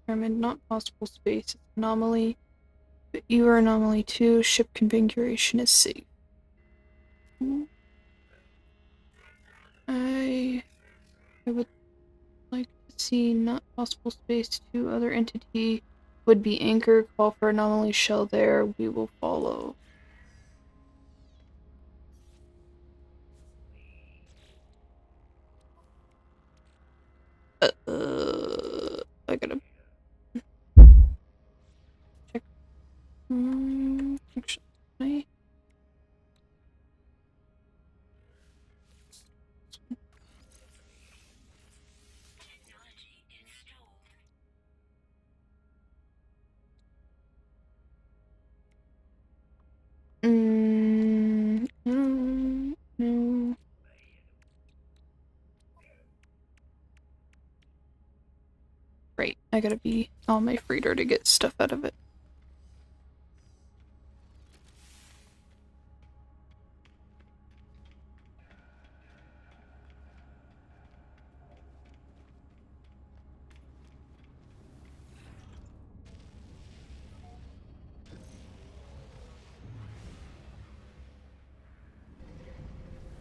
Determined, not possible space. It's anomaly. But you are anomaly too. Ship configuration is safe. I would like to see not possible space to other entity would be anchor. Call for anomaly shell there. We will follow. I gotta check. Actually, can I? No. Right, I gotta be on my freighter to get stuff out of it.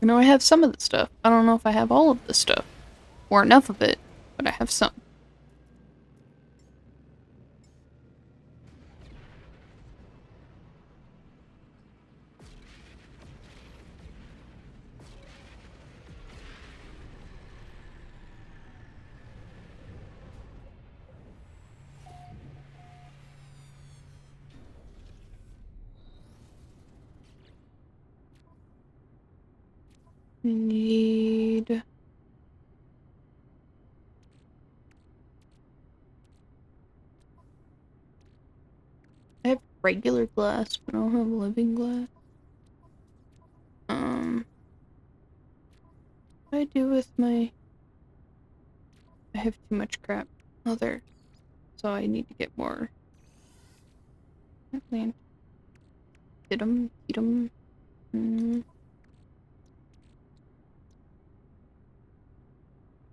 I know I have some of the stuff. I don't know if I have all of the stuff. Or enough of it, but I have some. Need... I have regular glass, but I don't have living glass. What do I do with my... I have too much crap. Oh, there. So I need to get more. Plant. Hit 'em. Eat 'em.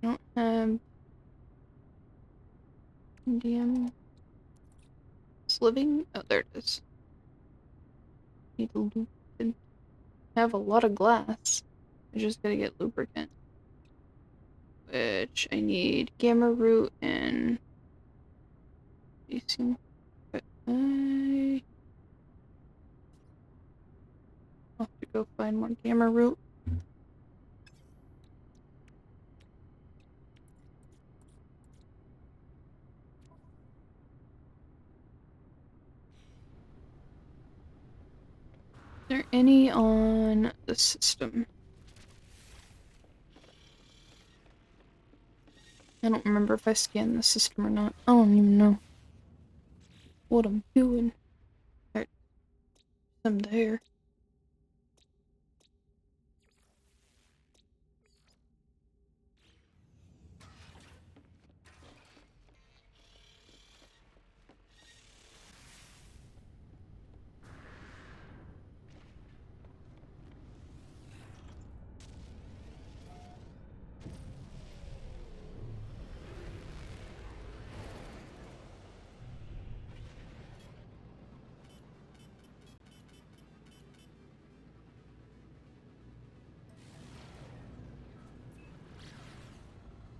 I don't have... Indium. It's living? Oh, there it is. Need lubricant. I have a lot of glass. I just gotta get lubricant. Which I need gamma root and... I'll have to go find more gamma root. Is there any on the system? I don't remember if I scanned the system or not. I don't even know what I'm doing. There's some there.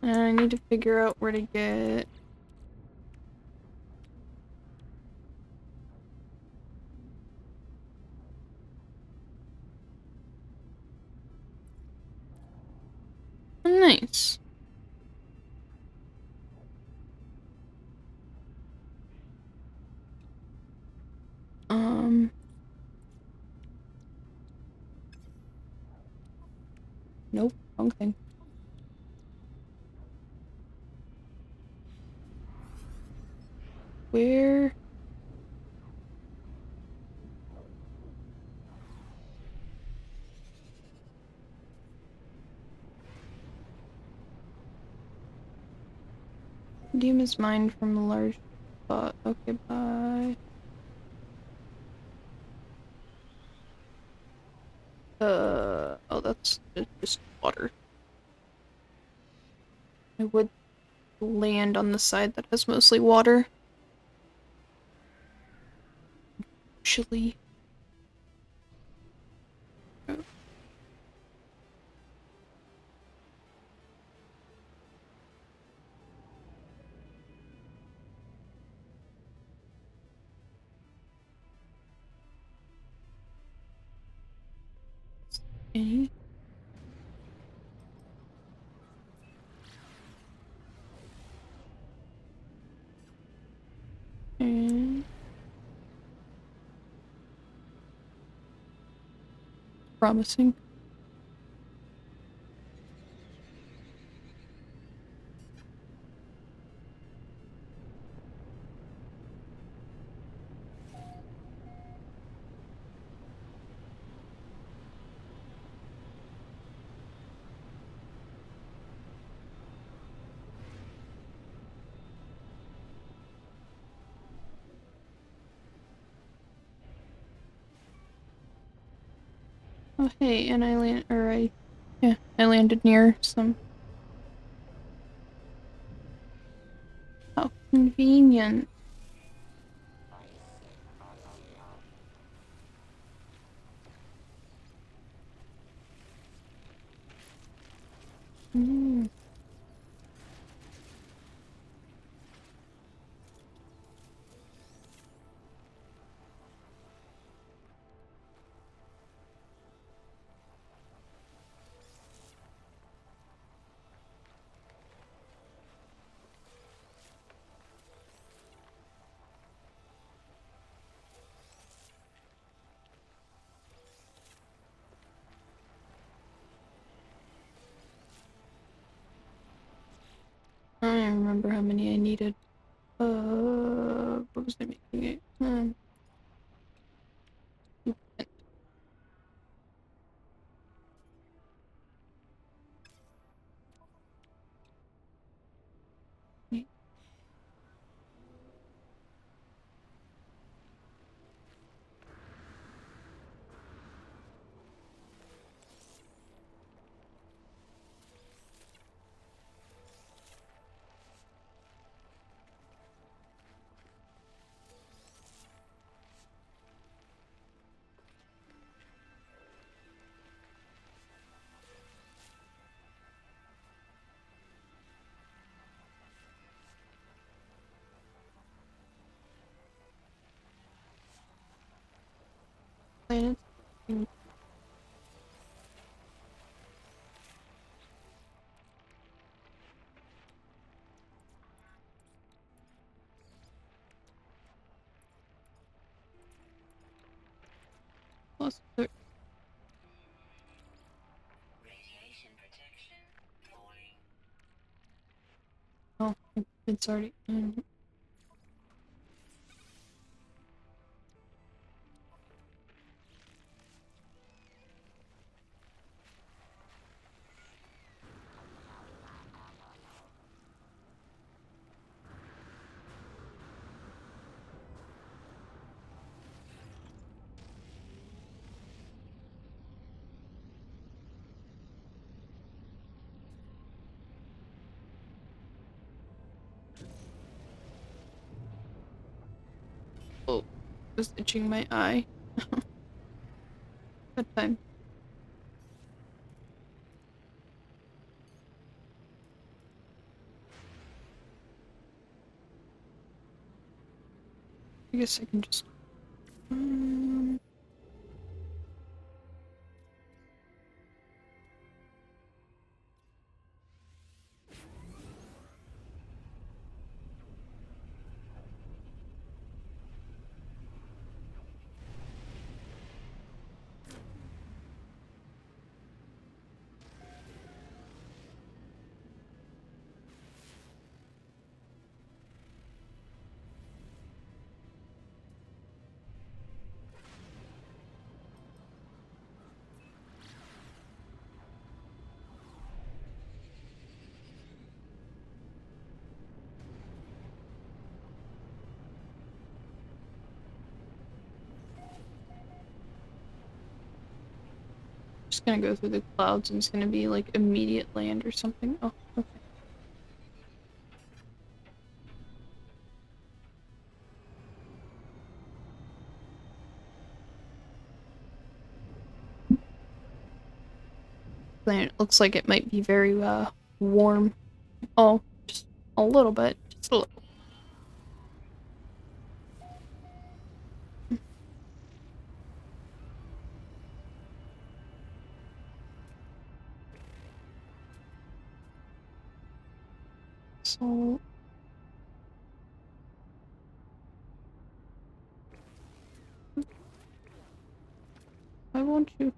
And I need to figure out where to get... Nice. Nope, wrong thing. Where? Demon's mined from a large spot. Okay, bye. Oh, that's just water. I would land on the side that has mostly water. Actually. Okay. And promising. Oh hey, and I landed near some. How convenient. Mm. I don't remember how many I needed. What was I making it? Planets. Plus 30. Oh, it's already. Oh, I was itching my eye. Good time. I guess I can just. Just gonna go through the clouds and it's gonna be like immediate land or something. Oh, okay. Planet looks like it might be very warm. Oh, just a little bit. Just a little. So I want you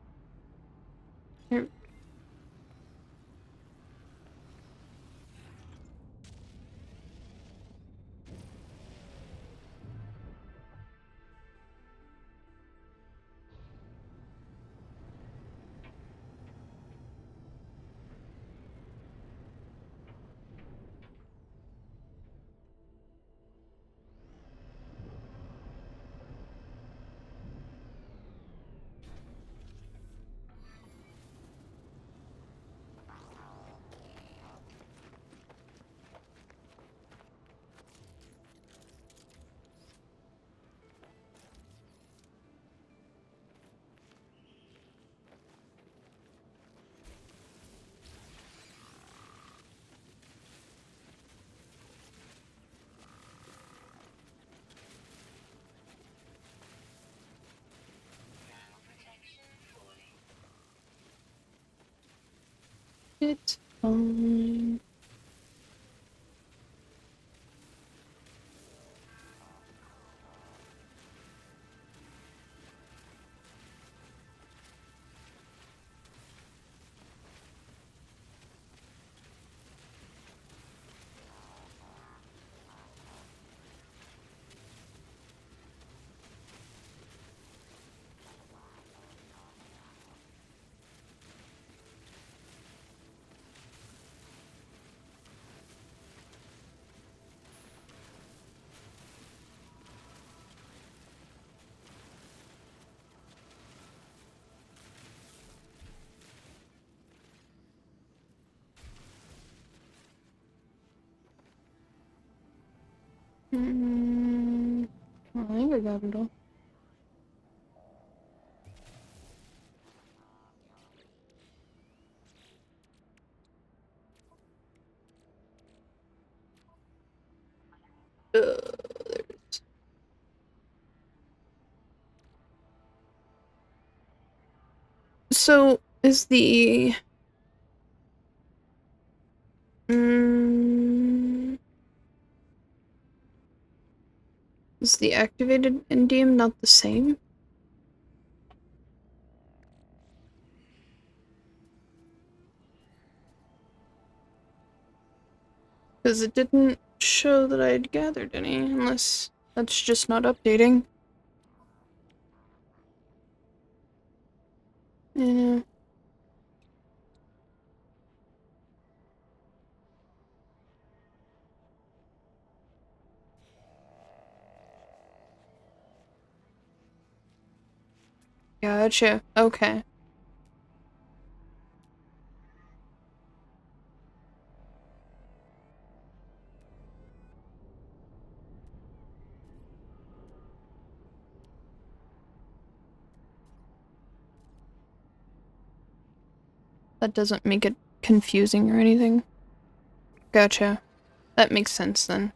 here. It's fine. Mm, I think I got it all. There's... So, is the... is the activated indium not the same? Because it didn't show that I had gathered any, unless that's just not updating. Yeah. Gotcha. Okay. That doesn't make it confusing or anything. Gotcha. That makes sense then.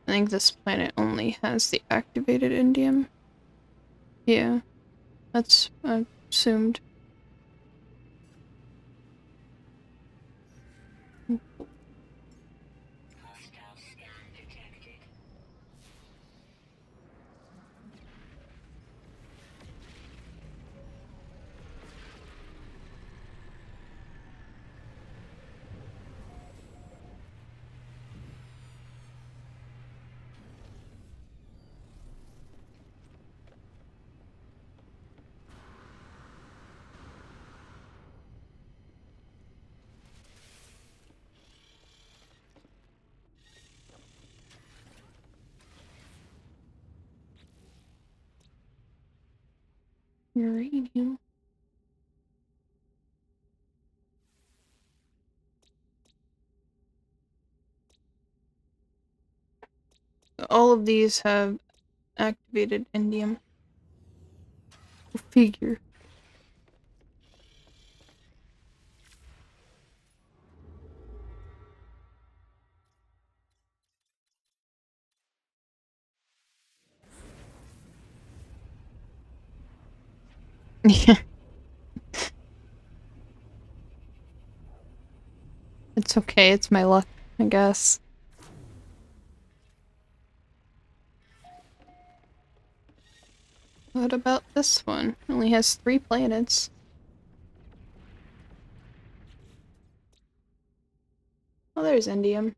I think this planet only has the activated indium. Yeah, that's assumed. Uranium. All of these have activated indium. Figure. Yeah. It's okay, it's my luck, I guess. What about this one? It only has 3 planets. Oh, there's indium.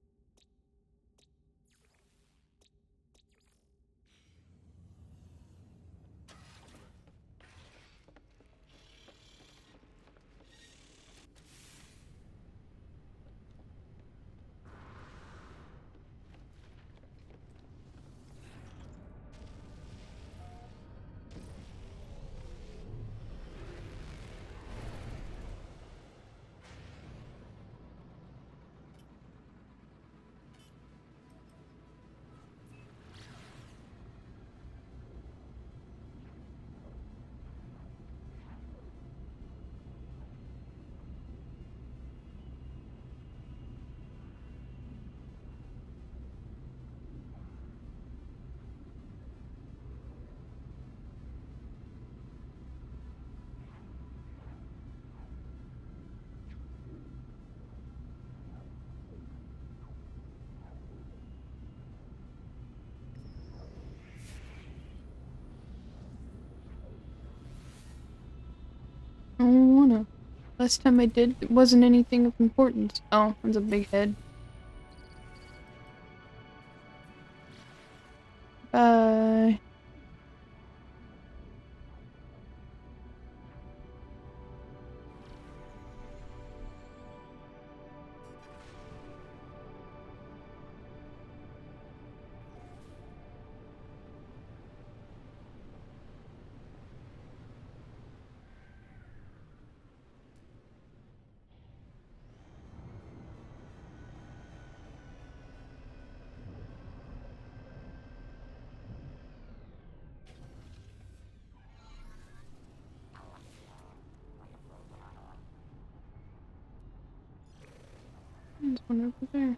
I don't wanna. Last time I did, it wasn't anything of importance. Oh, it's a big head. Bye. There's one over there.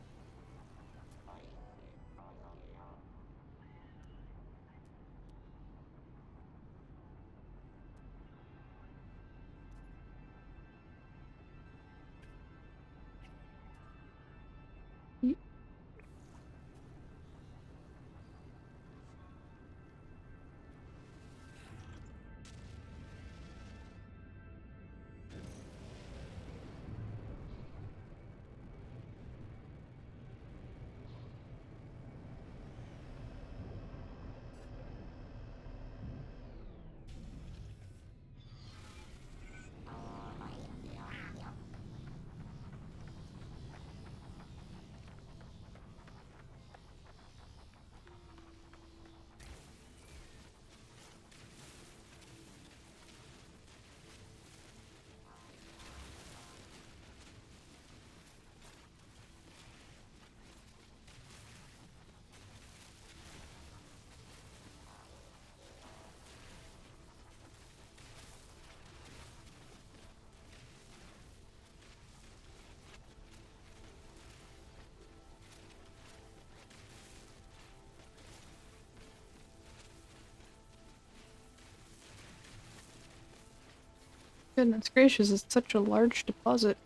Goodness gracious, it's such a large deposit.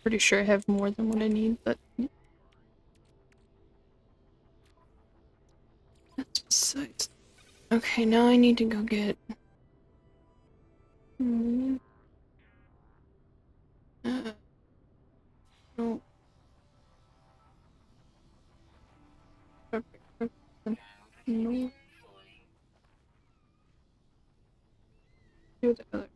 Pretty sure I have more than what I need, but that's besides. Okay, now I need to go get. No. No. Do the other.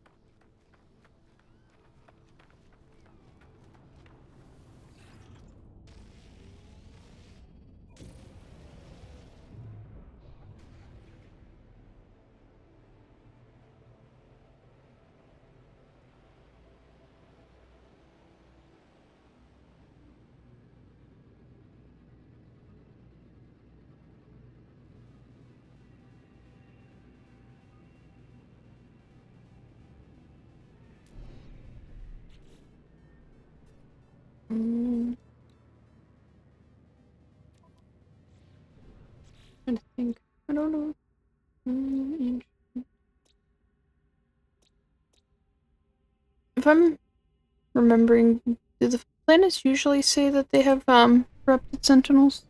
Trying to think. I don't know. If I'm remembering, do the planets usually say that they have corrupted sentinels?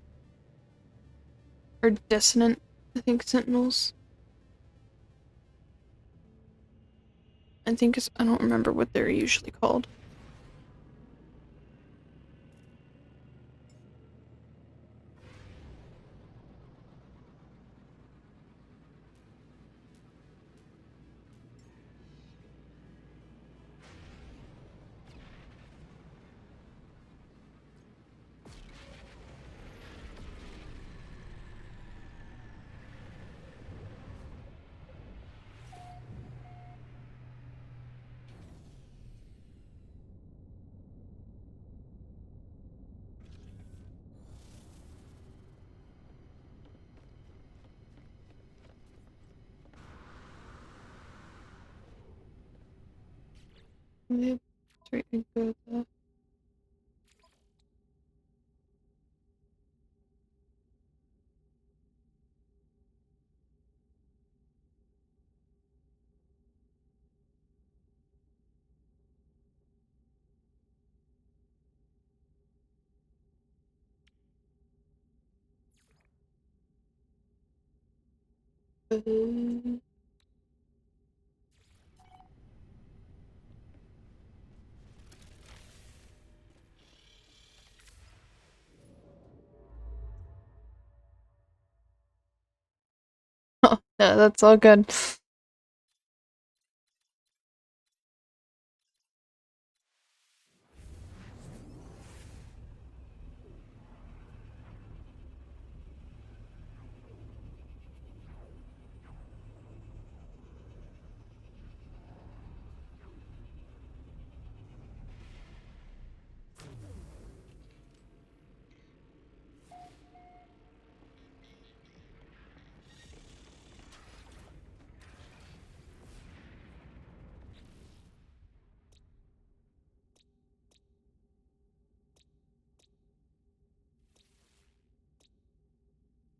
Or dissonant, I think, sentinels. I think it's, I don't remember what they're usually called. Yep, that's right, I go with that. Oh, yeah, that's all good.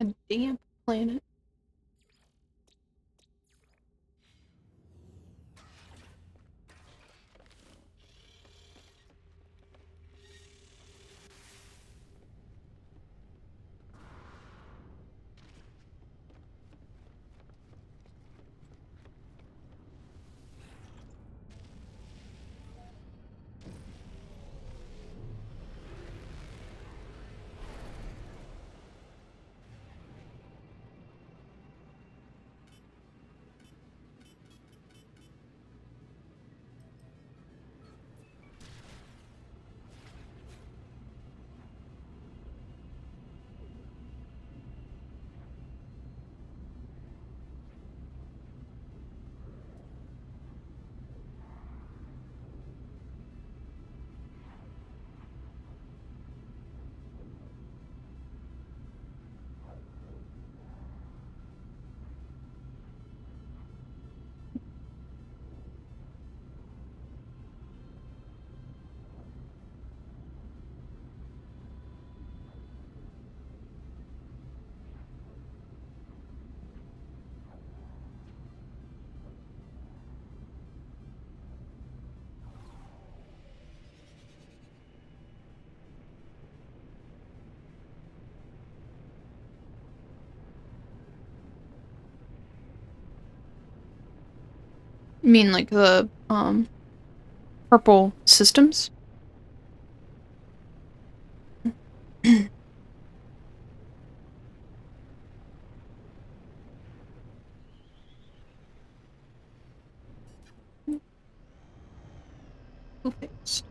A damp planet. You mean like the purple systems? Who fixed?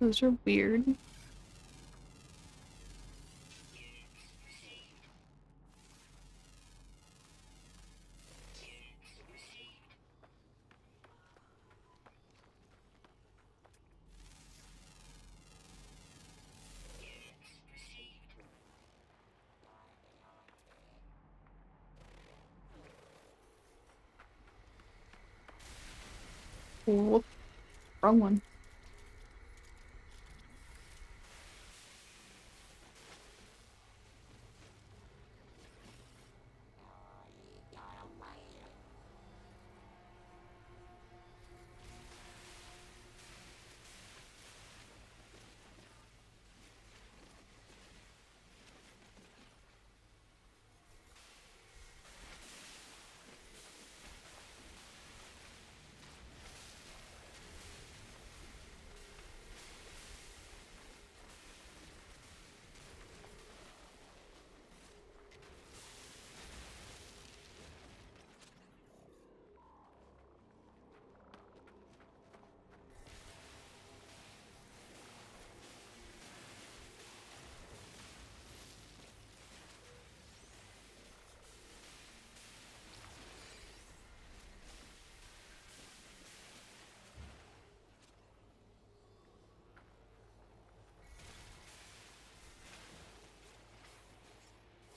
Those are weird. Whoop, wrong one.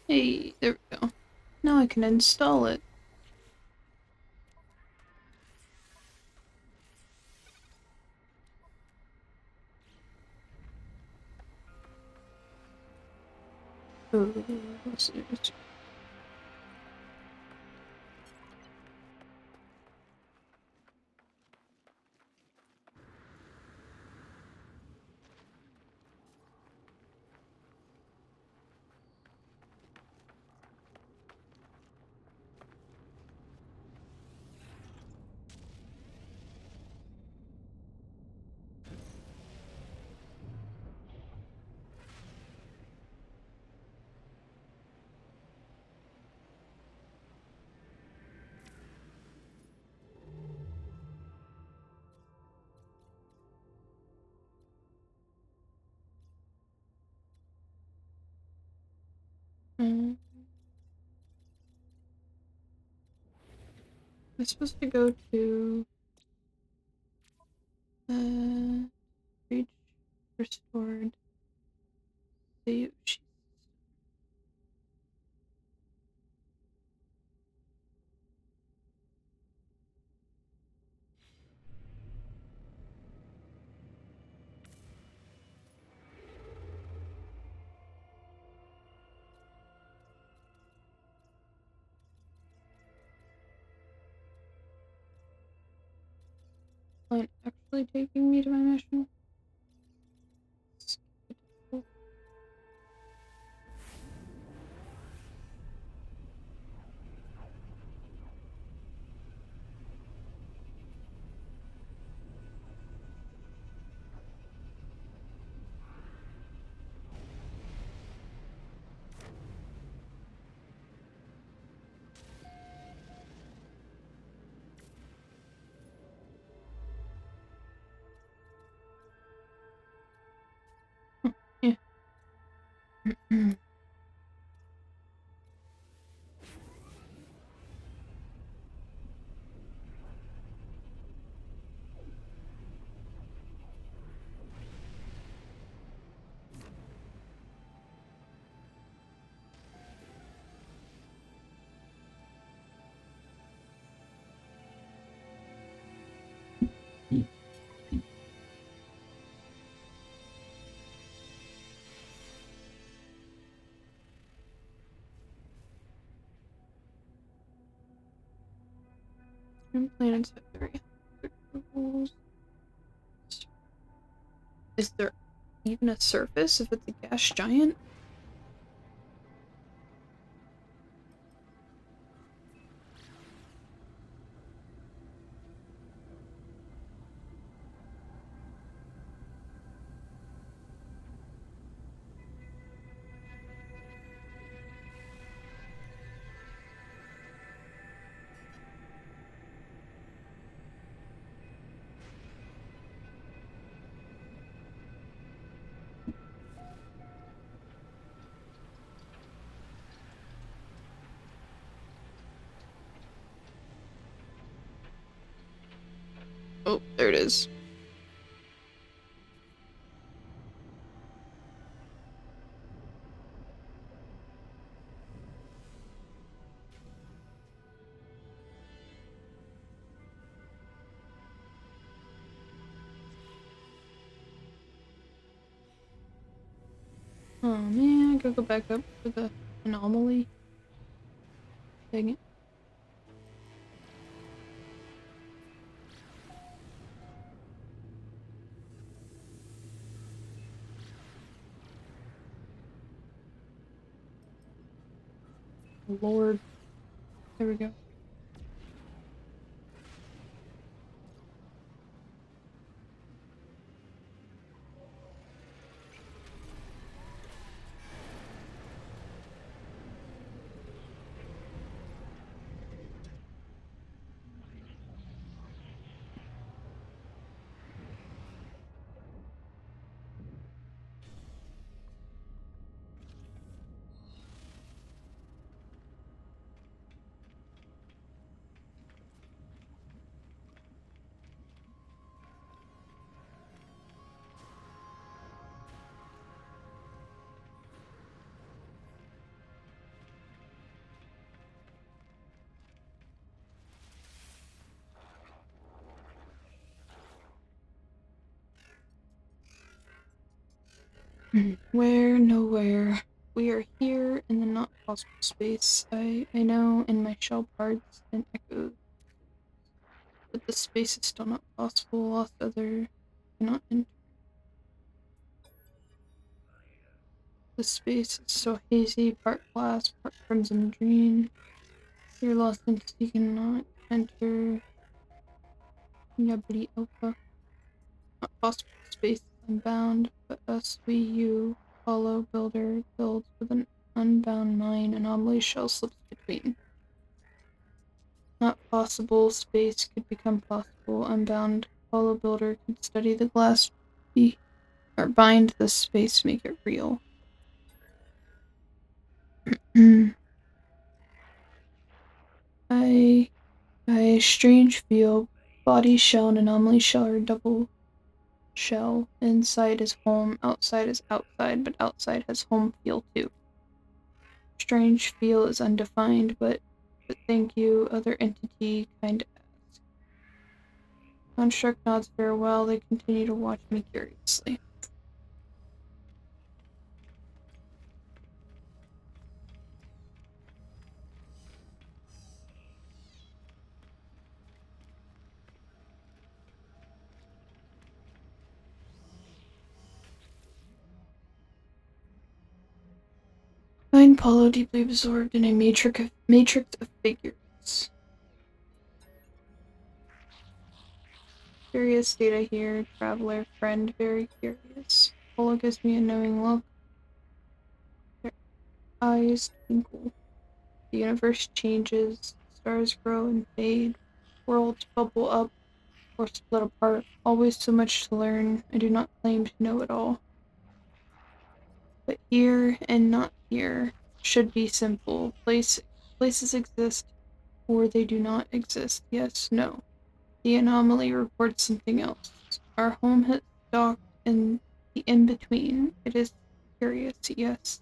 Hey, there we go. Now I can install it. Let's see. I'm supposed to go to reach restored save. Aren't actually taking me to my mission. Yeah. Planets have very rules. Is there even a surface if it's a gas giant? Oh, there it is. Oh man, I gotta go back up for the anomaly. Dang it. Lord. There we go. Where, nowhere. We are here in the not possible space. I know in my shell parts and echoes, but the space is still not possible. Lost other cannot enter. The space is so hazy, part glass, part crimson dream. Your lost entity cannot enter. Yabri Alpha. Not possible space is unbound, but us, we, you, follow, builder, builds with an unbound mind, anomaly shell slips between. Not possible space could become possible, unbound, follow, builder could study the glass, be, or bind the space, make it real. I strange feel, body shell and anomaly shell are double shell. Inside is home, outside is outside, but outside has home feel too. Strange feel is undefined, but thank you, other entity, kind ask. Construct nods farewell, they continue to watch me curiously. Find Paulo deeply absorbed in a matrix of figures. Curious data here, traveler, friend, very curious. Paulo gives me a knowing look. Their eyes twinkle. The universe changes, stars grow and fade, worlds bubble up or split apart. Always so much to learn. I do not claim to know it all. But here and not here should be simple. Places exist or they do not exist. Yes, no. The anomaly reports something else. Our home has docked in the in-between. It is curious, yes.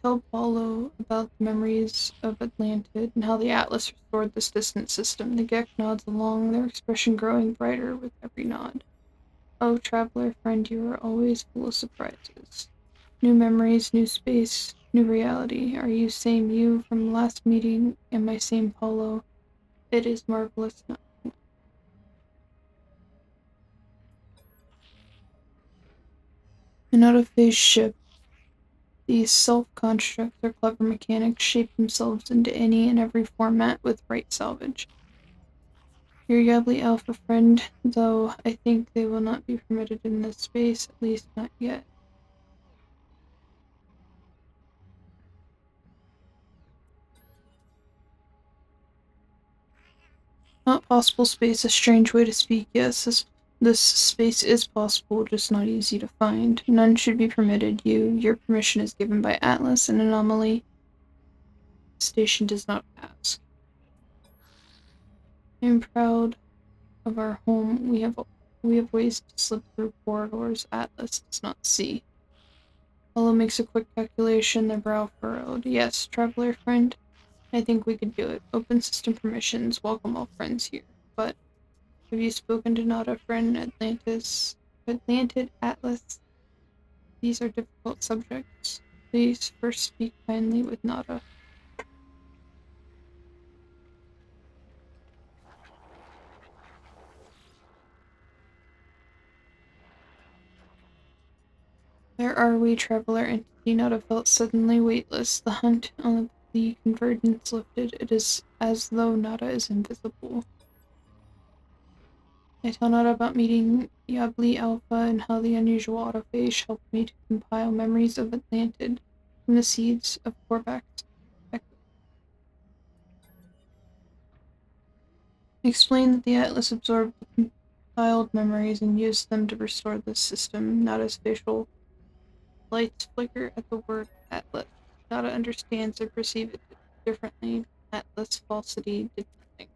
Tell Paulo about the memories of Atlantid and how the Atlas restored this distant system. The Gek nods along, their expression growing brighter with every nod. Oh, traveler friend, you are always full of surprises. New memories, new space, new reality. Are you same you from last meeting? Am I same Paulo? It is marvelous. An out-of-phase ship. These self-constructs or clever mechanics shape themselves into any and every format with right salvage. Your Yabli Alpha friend, though I think they will not be permitted in this space, at least not yet. Not possible space, a strange way to speak. Yes, this space is possible, just not easy to find. None should be permitted. Your permission is given by Atlas, and anomaly station does not ask. I'm proud of our home. We have ways to slip through corridors Atlas does not see. Hello makes a quick calculation, their brow furrowed. Yes, traveler friend, I think we could do it. Open system permissions, welcome all friends here. But have you spoken to Nada, friend? Atlantid, Atlas? These are difficult subjects. Please first speak kindly with Nada. Where are we, traveler? Entity Nada felt suddenly weightless. The hunt on the convergence lifted. It is as though Nada is invisible. I tell Nada about meeting Yabli Alpha and how the unusual autophage helped me to compile memories of Atlantid from the seeds of Korvax. Explain that the Atlas absorbed the compiled memories and used them to restore the system. Nada's facial lights flicker at the word Atlas. Nada understands or perceives it differently. Atlas falsity did nothing.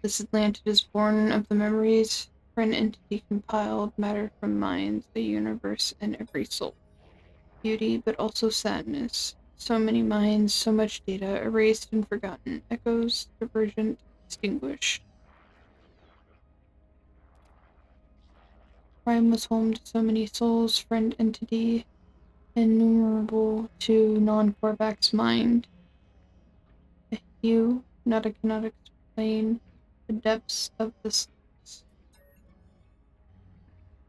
This Atlantid is born of the memories for an entity compiled matter from minds, a universe, and every soul. Beauty, but also sadness. So many minds, so much data, erased and forgotten, echoes, divergent, extinguished. Prime was home to so many souls, friend entity, innumerable to non-Korvax mind. You, Nada cannot explain the depths of this.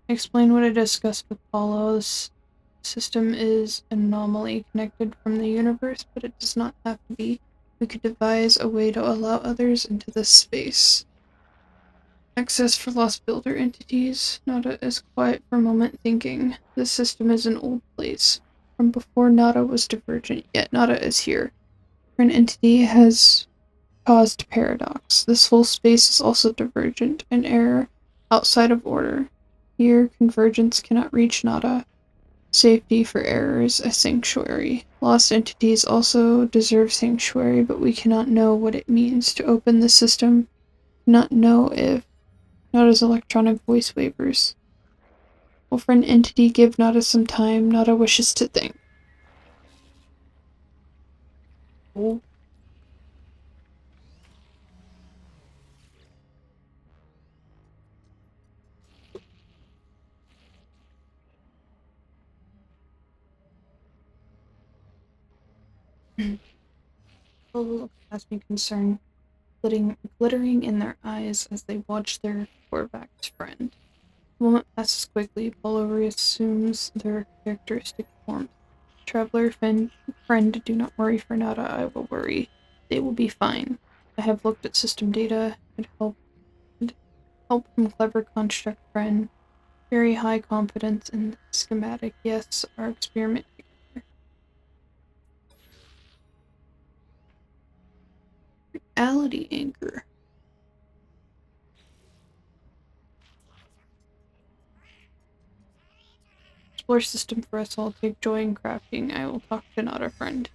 Explain what I discussed with Paulo. This system is an anomaly connected from the universe, but it does not have to be. We could devise a way to allow others into this space. Access for lost builder entities. Nada is quiet for a moment, thinking. This system is an old place. From before Nada was divergent, yet Nada is here. An entity has caused paradox. This whole space is also divergent, an error outside of order. Here, convergence cannot reach Nada. Safety for errors, a sanctuary. Lost entities also deserve sanctuary, but we cannot know what it means to open the system. Not know if Nada's electronic voice wavers. Will for an entity give Nada some time? Nada wishes to think. Oh. Look past me concern, glittering in their eyes as they watch their Korvax friend. The moment passes quickly. Paulo reassumes their characteristic form. Traveler friend, do not worry for Nada. I will worry. They will be fine. I have looked at system data. Help from clever construct friend. Very high confidence in the schematic. Yes, our experiment together. Reality anchor. Explore system for us all. Take joy in crafting. I will talk to Nada friend.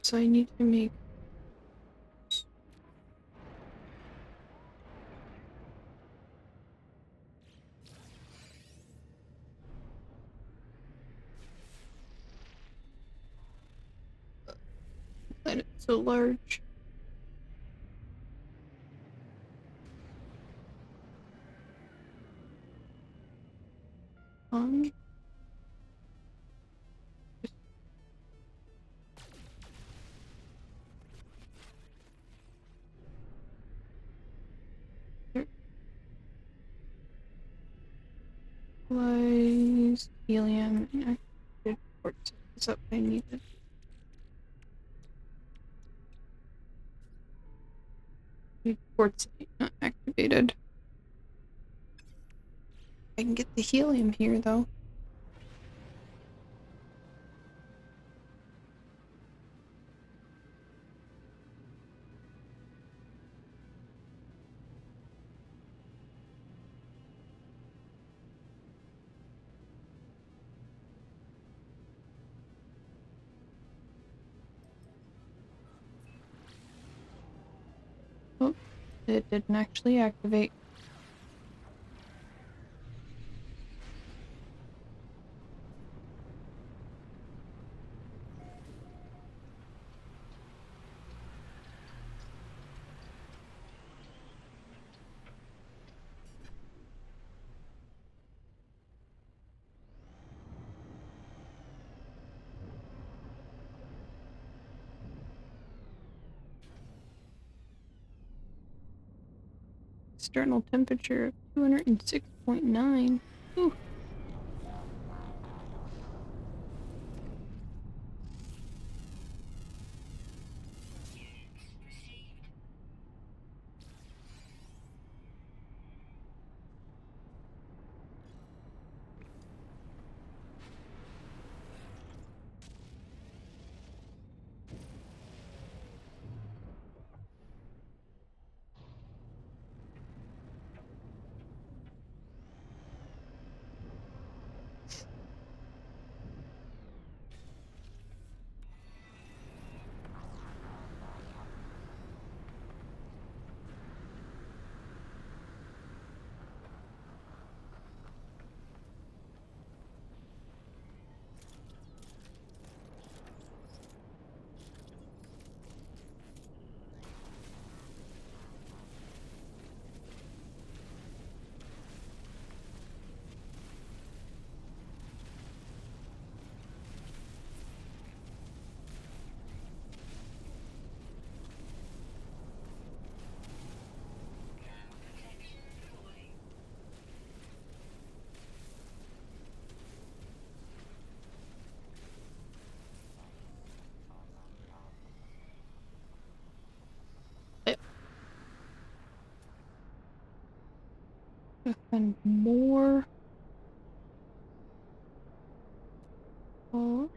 So I need to make planet so large. Um, Stabilized helium and activated quartz. Is that what I needed? Quartzite, not activated. I can get the helium here though. Oh, it didn't actually activate. External temperature of 206.9. Ooh. And more. Oh,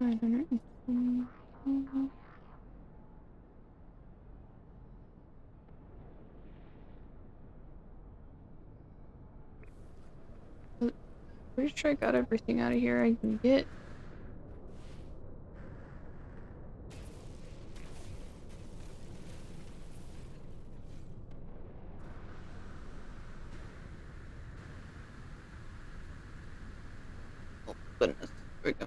920. Pretty sure I got everything out of here I can get. Oh, goodness. There we go.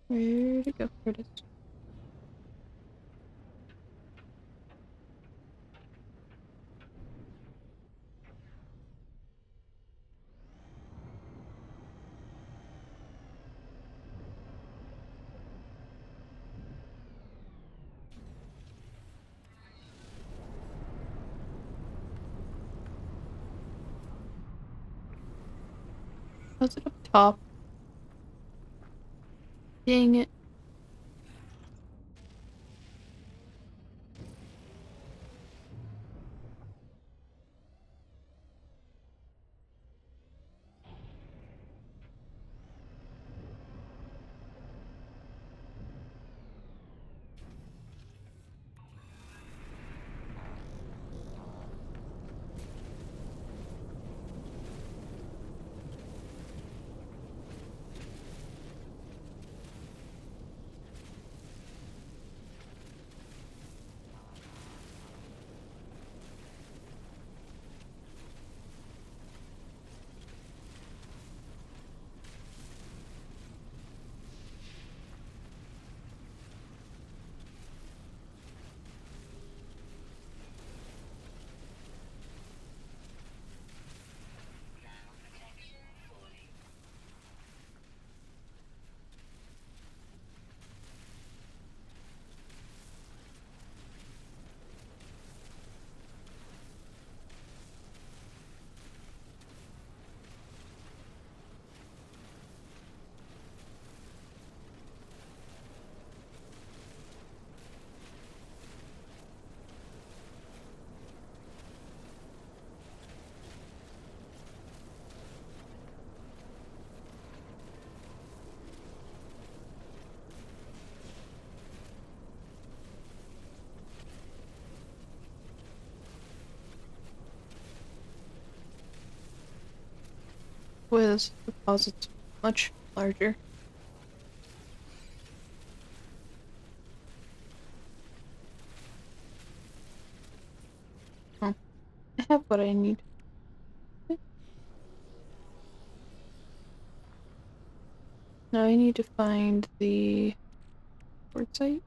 Where'd it go? Here it is. Was it up top? Dang it. Boy, this deposit's much larger. Oh, I have what I need. Now I need to find the quartzite.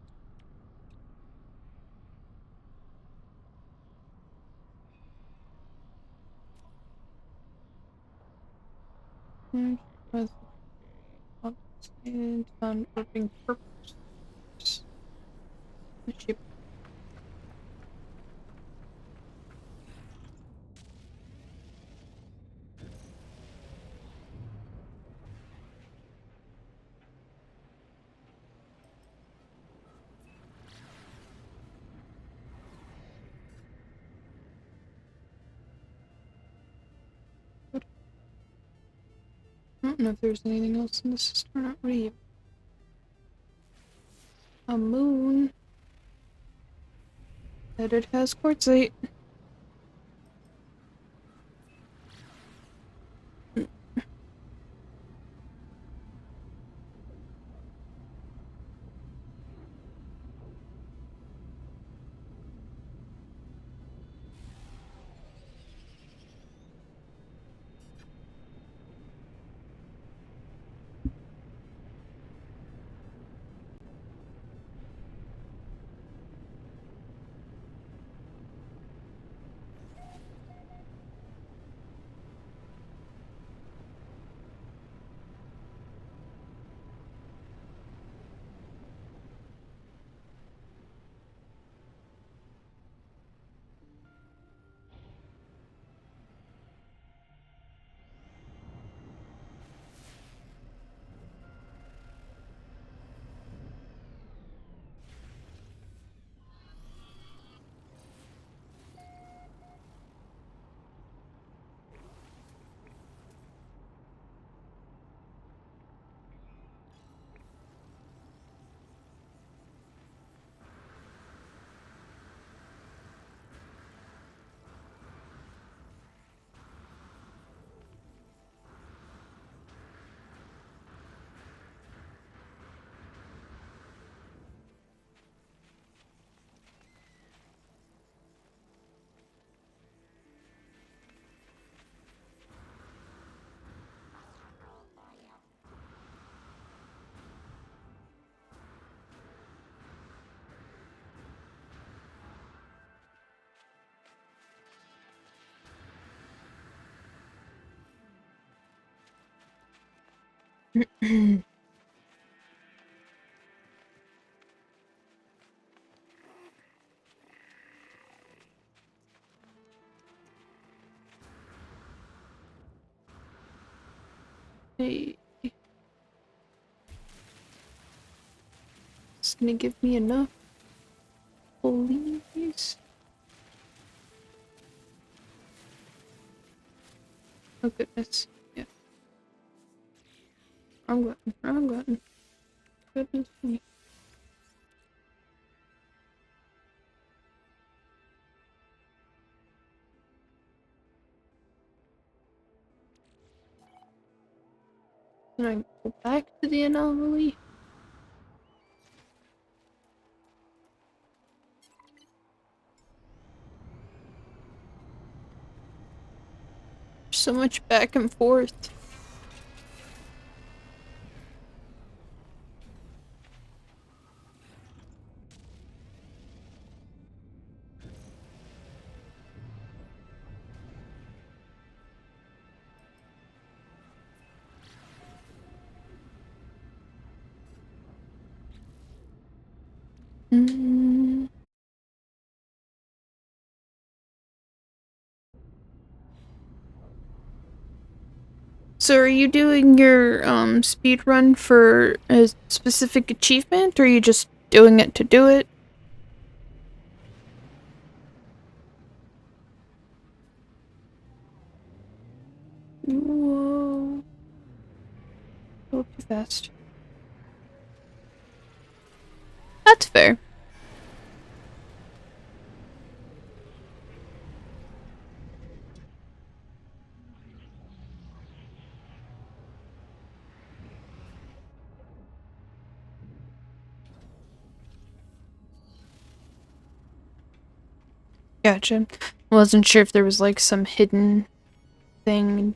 Which was opposite on urban purpose. Ship. I don't know if there's anything else in the system. Not really. A moon. That it has quartzite. Hey, it's gonna give me enough. Please. Oh goodness. Yeah. Wrong button. Wrong button. Goodness me. Can I go back to the anomaly? So much back and forth. Mm. So are you doing your speed run for a specific achievement, or are you just doing it to do it? Whoa. Go too fast. That's fair. Gotcha. Wasn't sure if there was like some hidden thing.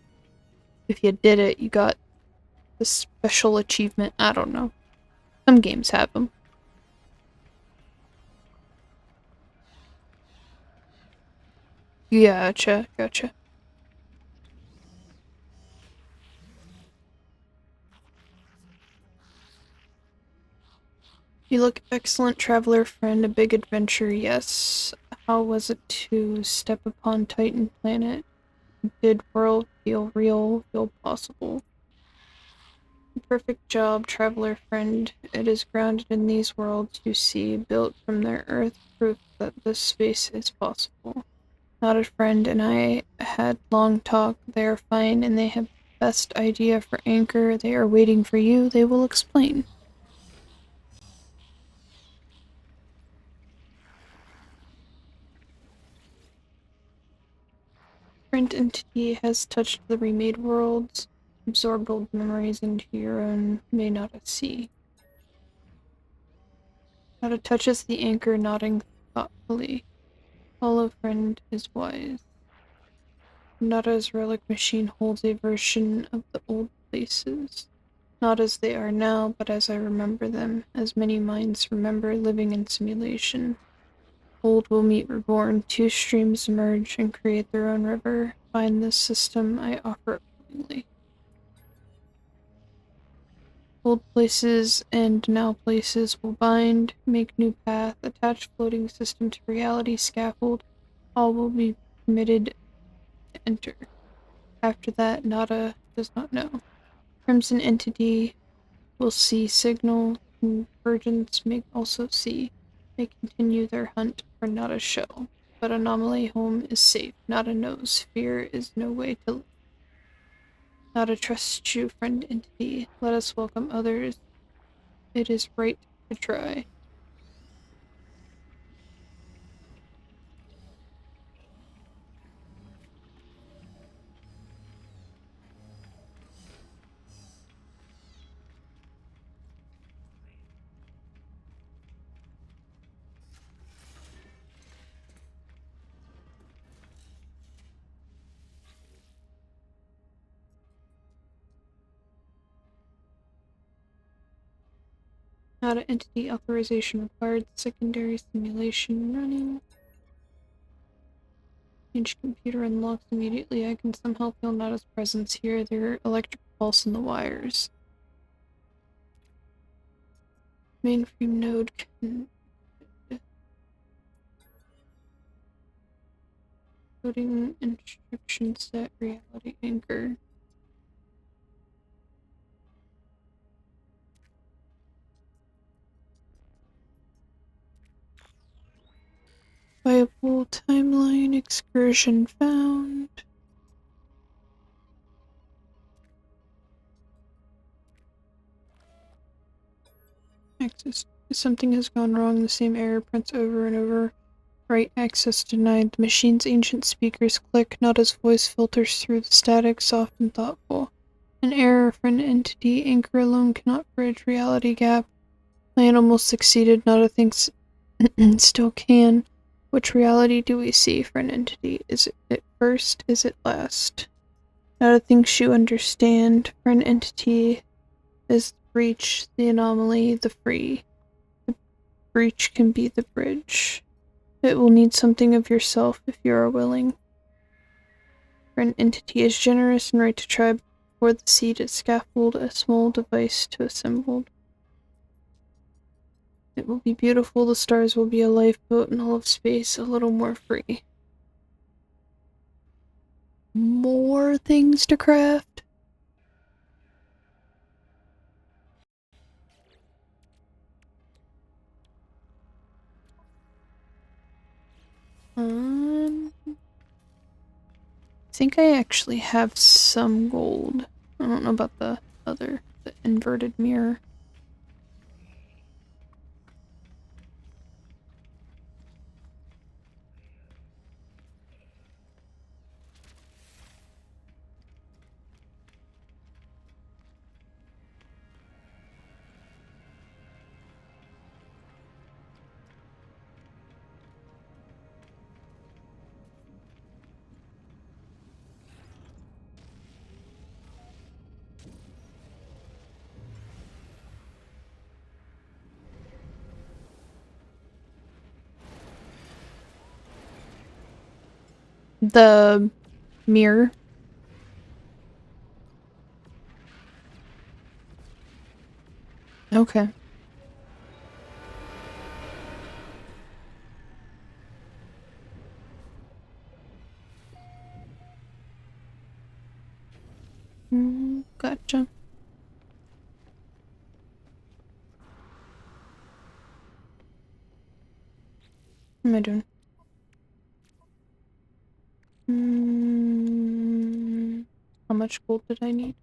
If you did it, you got the special achievement. I don't know. Some games have them. Gotcha, gotcha. You look excellent, traveler friend. A big adventure, yes. How was it to step upon Titan planet? Did world feel real, feel possible? Perfect job, traveler friend. It is grounded in these worlds you see, built from their earth, proof that this space is possible. Not a friend and I had long talk. They are fine and they have best idea for anchor. They are waiting for you. They will explain. Print entity has touched the remade worlds, absorbed old memories into your own, may not see. Nada touches the anchor, nodding thoughtfully. Hollow friend is wise. Nada's relic machine holds a version of the old places. Not as they are now, but as I remember them, as many minds remember living in simulation. Old will meet reborn, two streams merge and create their own river. Find this system, I offer it willingly. Old places and now places will bind, make new path, attach floating system to reality scaffold. All will be permitted to enter. After that, Nada does not know. Crimson entity will see signal, convergence may also see. They continue their hunt for Nada shell. But anomaly home is safe. Nada knows. Fear is no way to live. Nada trusts you, friend entity. Let us welcome others. It is right to try. Nada entity authorization required. Secondary simulation running. Each computer unlocks immediately. I can somehow feel Nada's presence here. Their electric pulse in the wires. Mainframe node can coding instruction set reality anchor. Viable timeline excursion found. Access. Something has gone wrong. The same error prints over and over. Right access denied. The machine's ancient speakers click. Nada's voice filters through the static, soft and thoughtful. An error for an entity. Anchor alone cannot bridge reality gap. Plan almost succeeded. Nada thinks still can. Which reality do we see for an entity? Is it first? Is it last? Nada thinks you understand. For an entity is the breach, the anomaly, the free. The breach can be the bridge. It will need something of yourself if you are willing. For an entity is generous and right to try before the seed is scaffold, a small device to assemble. It will be beautiful, the stars will be a lifeboat and all of space a little more free. More things to craft? I think I actually have some gold. I don't know about the inverted mirror. The mirror. Okay. Gotcha. What am I doing? How much gold did I need?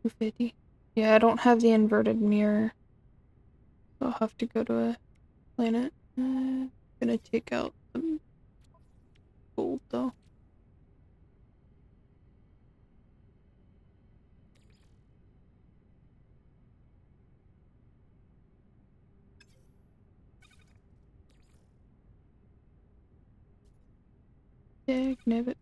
250. Yeah, I don't have the inverted mirror. So I'll have to go to a planet. Gonna take out some gold though. Yeah, can have it.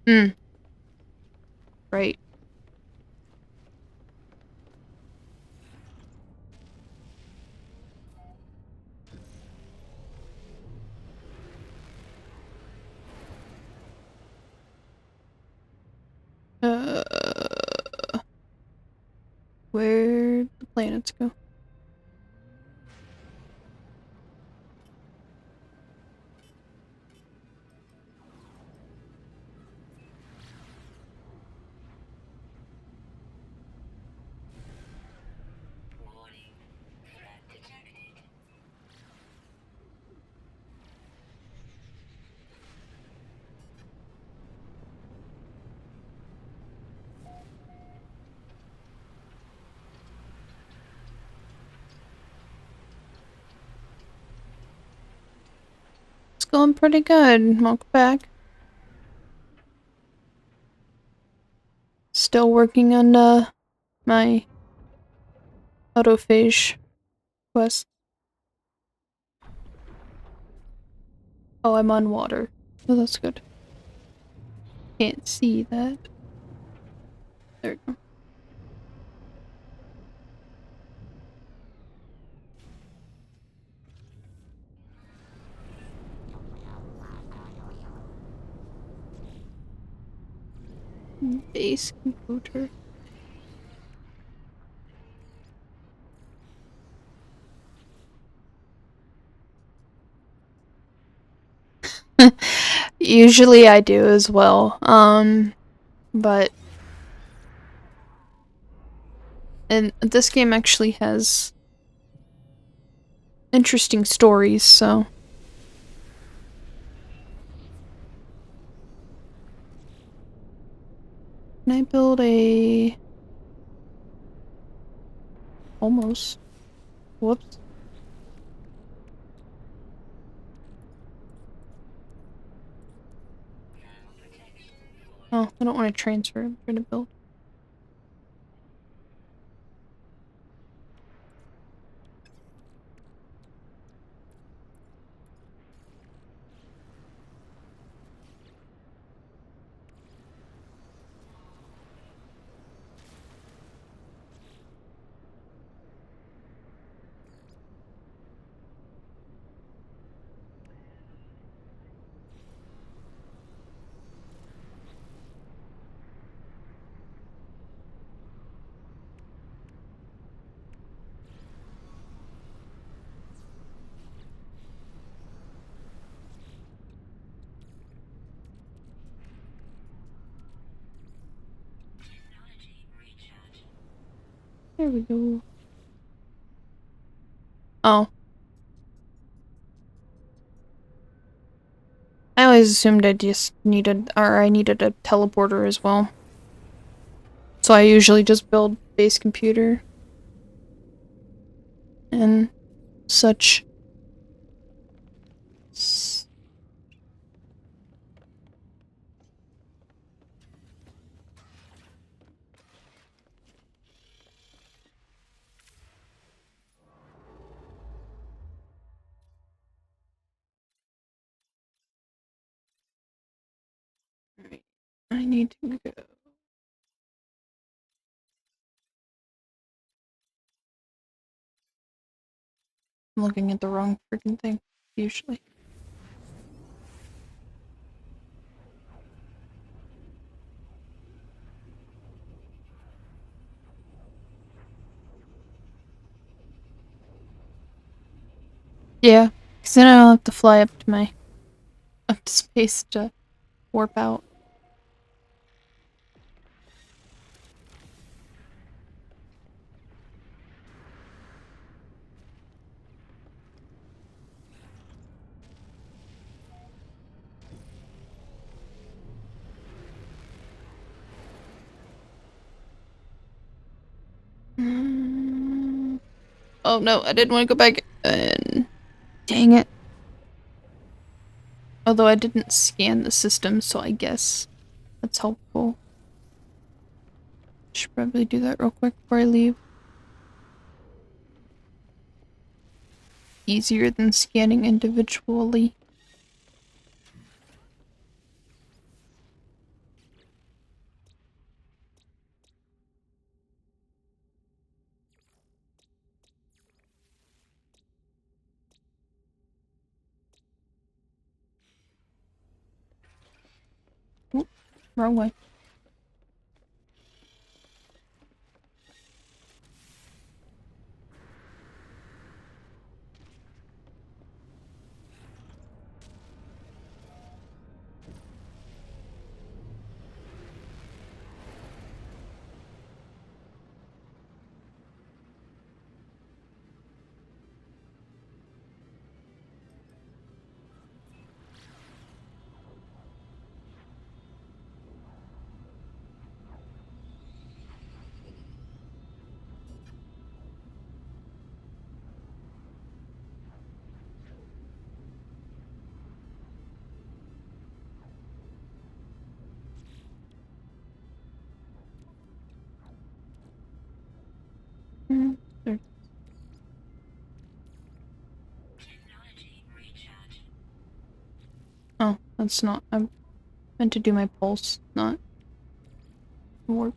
Hmm. Right. Where'd the planets go? It's going pretty good. Welcome back. Still working on my autophage quest. Oh, I'm on water. Oh, that's good. Can't see that. There we go. Base computer. Usually I do as well. But and this game actually has interesting stories, so can I build a almost whoops. Oh, I don't want to transfer, I'm trying to build. There we go. Oh. I always assumed I just needed, or I needed a teleporter as well. So I usually just build base computer and such. need to go. I'm looking at the wrong freaking thing, usually. Yeah, because then I'll have to fly up to space to warp out. Oh no, I didn't want to go back in. Dang it. Although I didn't scan the system, so I guess that's helpful. Should probably do that real quick before I leave. Easier than scanning individually. Oop, wrong way. There. Oh, that's not. I meant to do my pulse, not warp.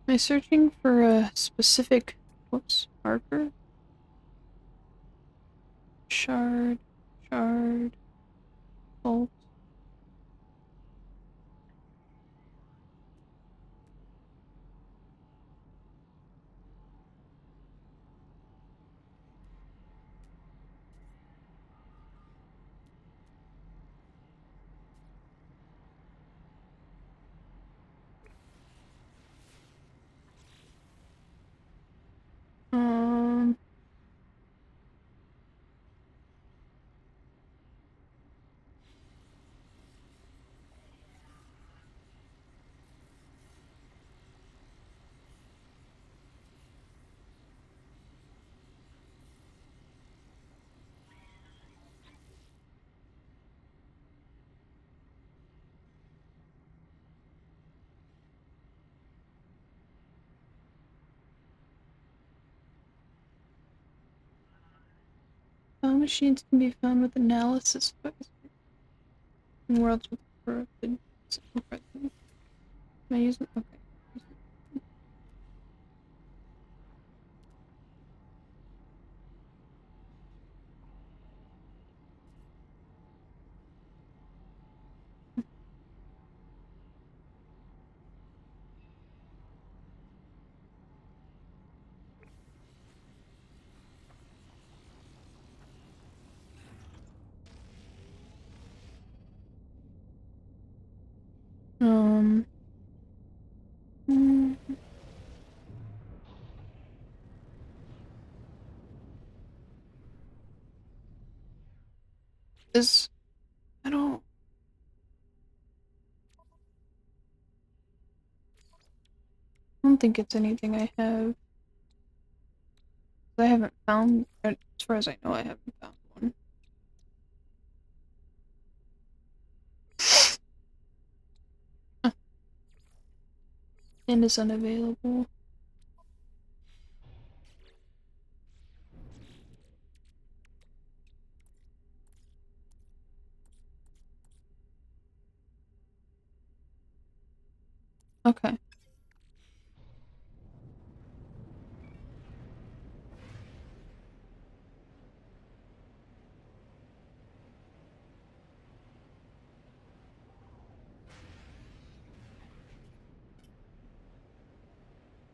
Am I searching for a specific, whoops, marker? Shard, bolt. machines can be found with analysis devices in worlds with corrupted system presence. Am I using? Okay. Mm, this I don't think it's anything I have. I haven't found, as far as I know, I haven't found one. And is unavailable. Okay.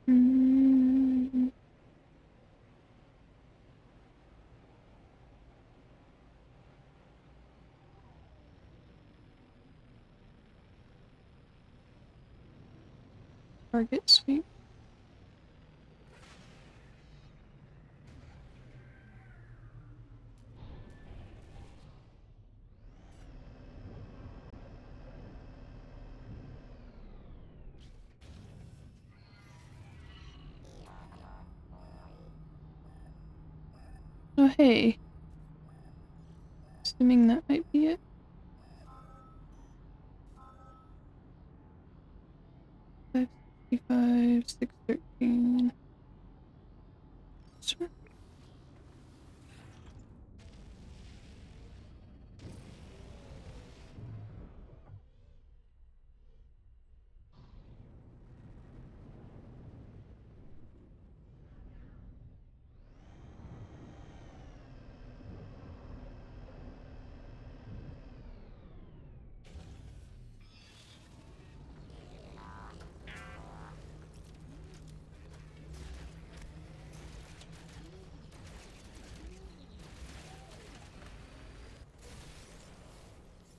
Mm, target sweep. Oh, hey. Assuming that might be it. 565, 613. Sure.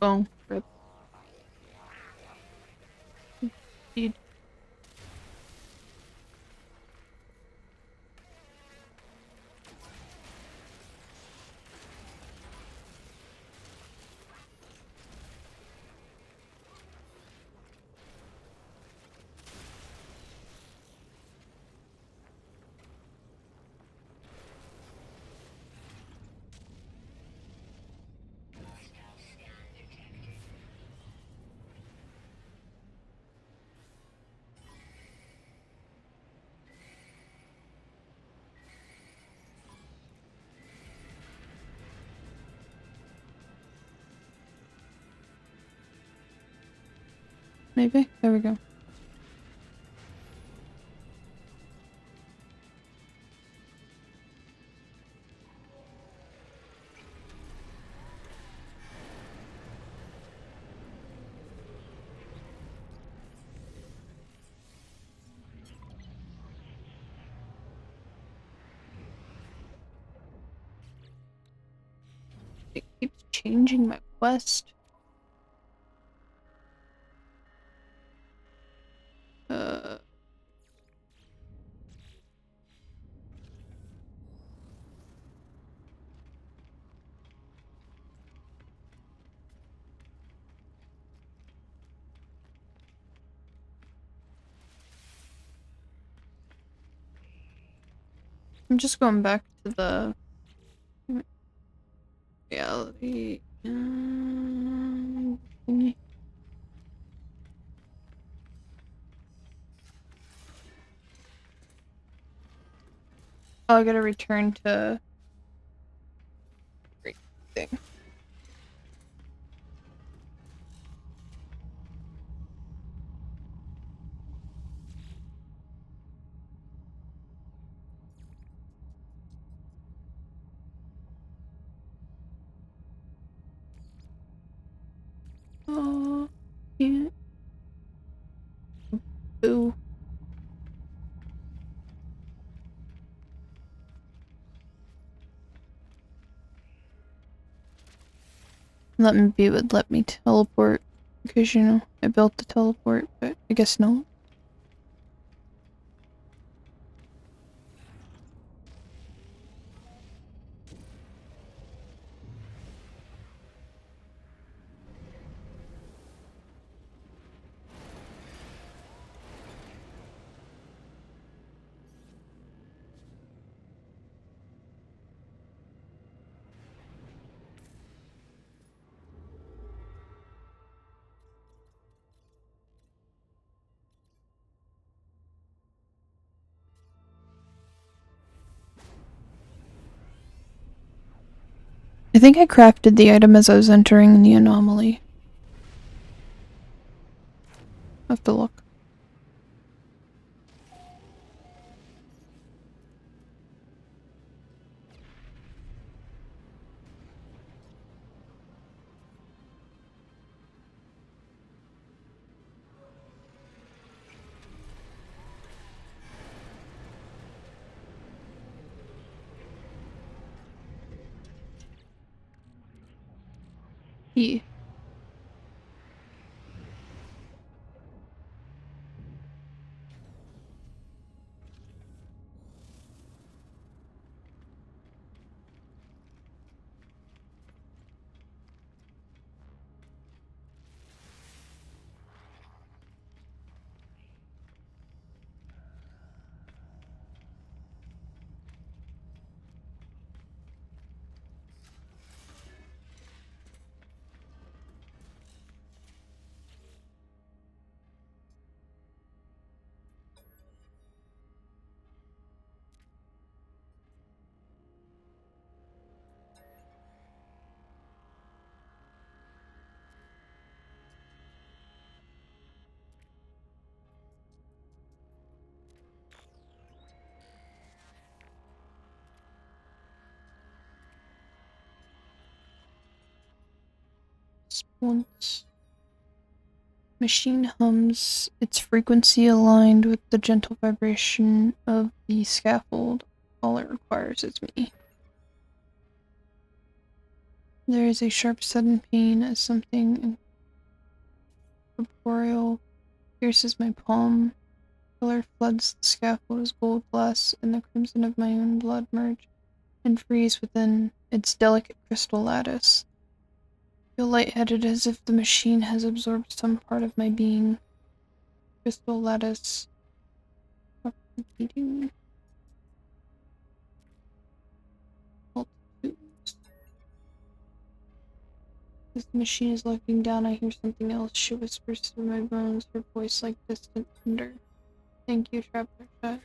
Oh, rip. Indeed. Maybe? There we go. It keeps changing my quest. Uh... I'm just going back to the reality. Thingy. Oh, I gotta return to thing. Oh, yeah. Boo. It would let me teleport, because, you know, I built the teleport, but I guess not. I think I crafted the item as I was entering the anomaly. I have to look. Yeah. Once machine hums, its frequency aligned with the gentle vibration of the scaffold. All it requires is me. There is a sharp sudden pain as something incorporeal pierces my palm. Color floods the scaffold as gold glass, and the crimson of my own blood merge and freeze within its delicate crystal lattice. I feel lightheaded as if the machine has absorbed some part of my being. Crystal lattice beating multitudes. As the machine is looking down, I hear something else. She whispers through my bones, her voice like distant thunder. Thank you, Traveler Chat.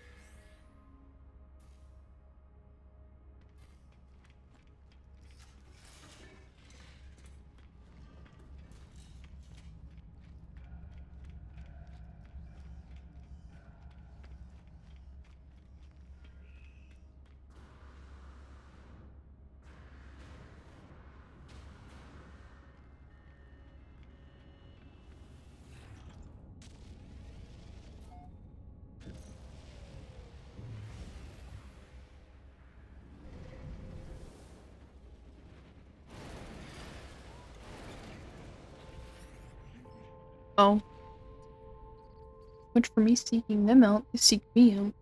Oh. Which for me seeking them out, they seek me out.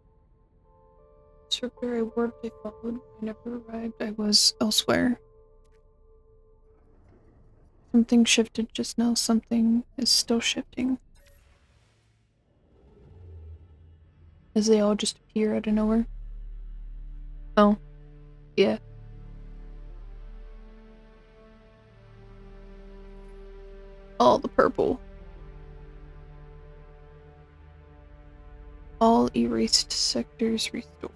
Circular I warped, I followed. I never arrived. I was elsewhere. Something shifted just now. Something is still shifting. As they all just appear out of nowhere. Oh. Yeah. All the purple. All erased sectors restored.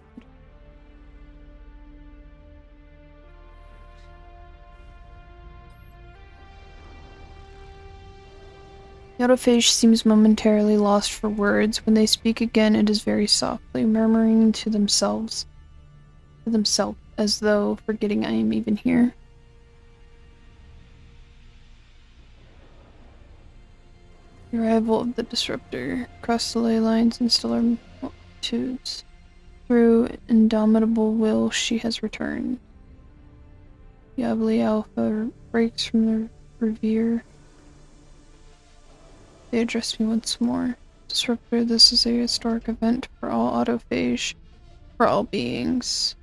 The autophage seems momentarily lost for words. When they speak again, it is very softly, murmuring to themselves, as though forgetting I am even here. The arrival of the disruptor across the ley lines and stellar multitudes. Through indomitable will, she has returned. Diabli Alpha breaks from the revere. They address me once more. Disruptor, this is a historic event for all autophage, for all beings.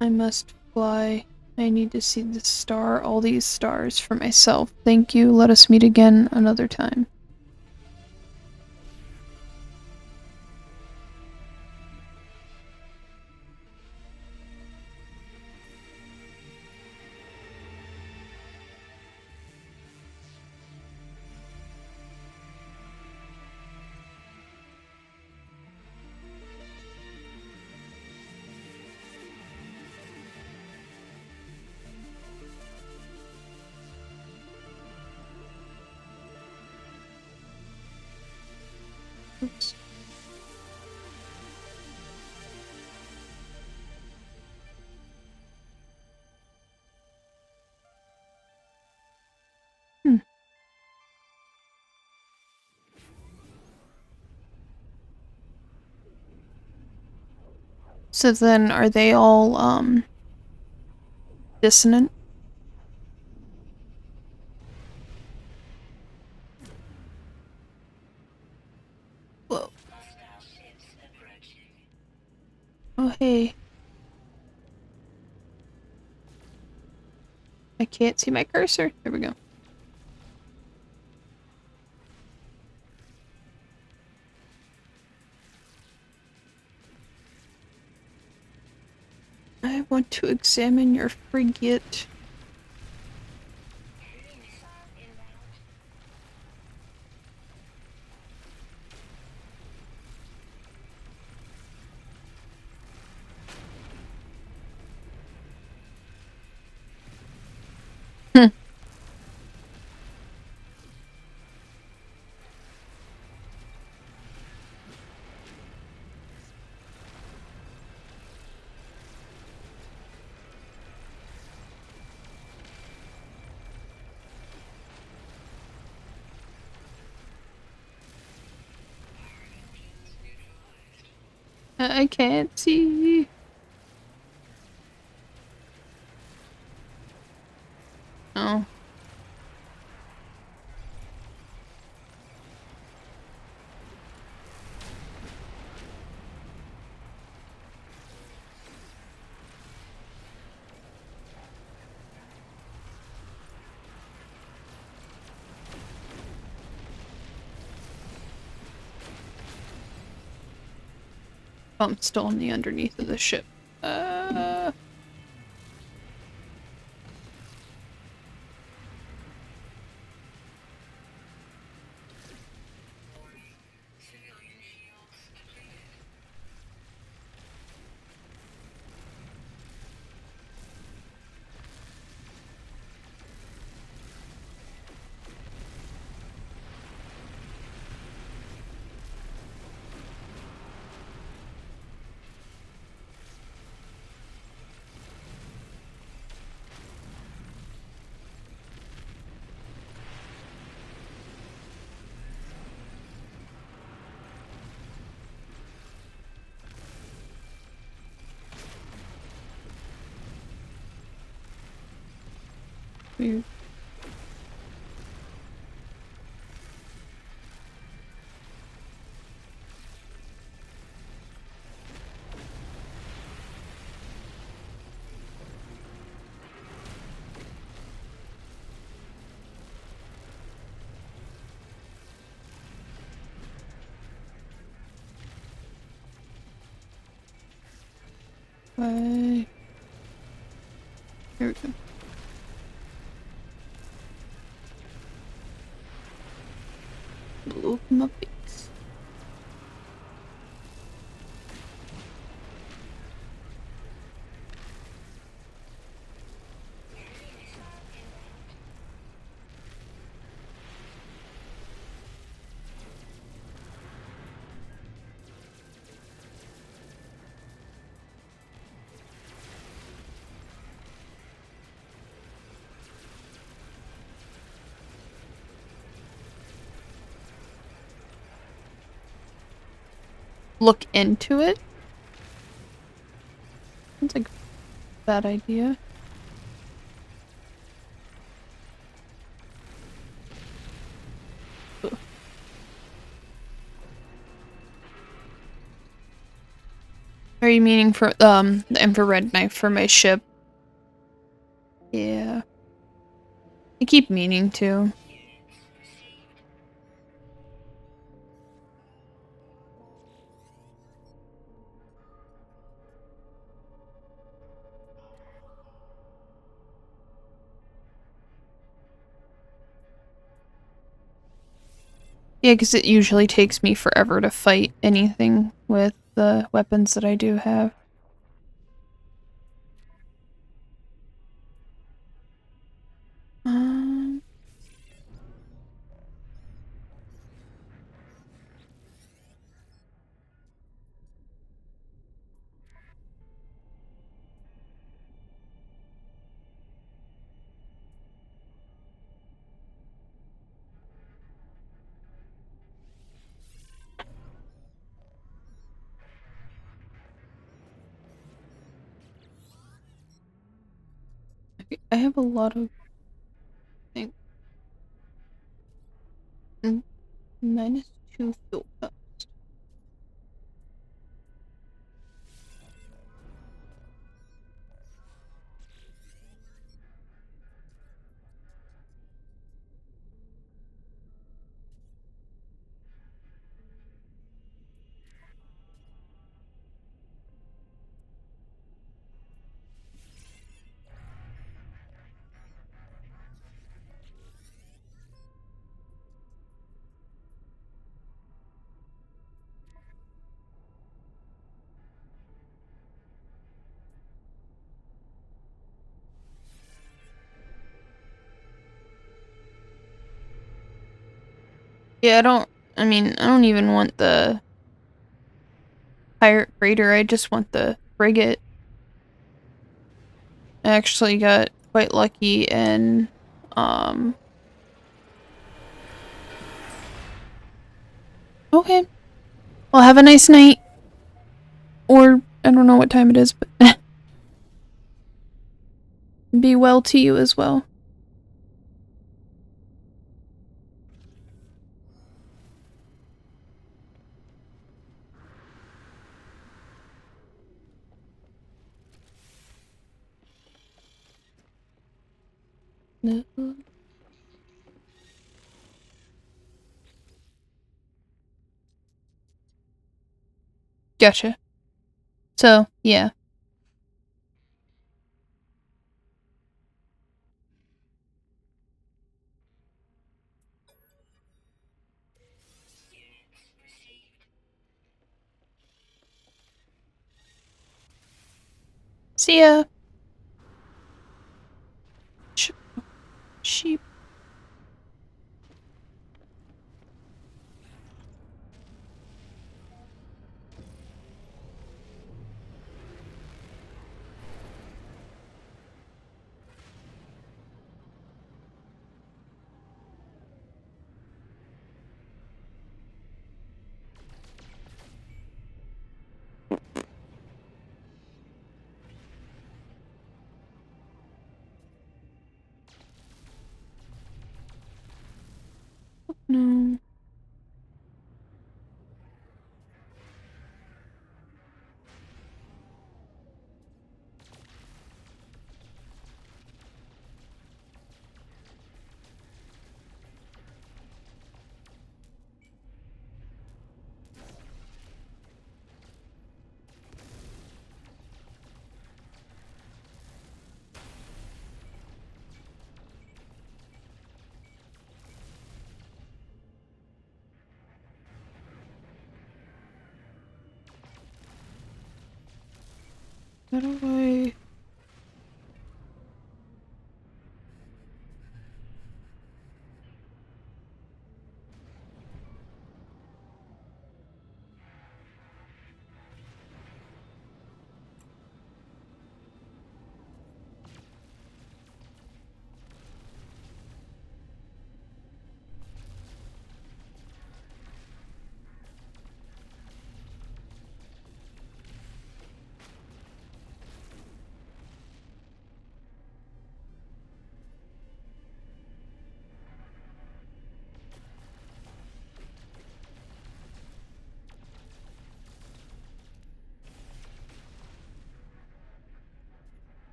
I must fly. I need to see this star, all these stars, for myself. Thank you. Let us meet again another time. Oops. So then, are they all, dissonant? Whoa. Oh, hey. I can't see my cursor. There we go. I want to examine your frigate. I can't see. Oh. I'm still on the underneath of the ship. Weird. Bye. Here we go. Blow up my face. look into it. Sounds like a bad idea. Ugh. Are you meaning for the infrared knife for my ship? Yeah. I keep meaning to. Yeah, because it usually takes me forever to fight anything with the weapons that I do have. Um, I have a lot of things. -2 fuel cost. Yeah, I don't even want the pirate freighter, I just want the frigate. I actually got quite lucky and, okay. Well, have a nice night. Or, I don't know what time it is, but be well to you as well. Gotcha. So, yeah. See ya. Sheep. No. How do I...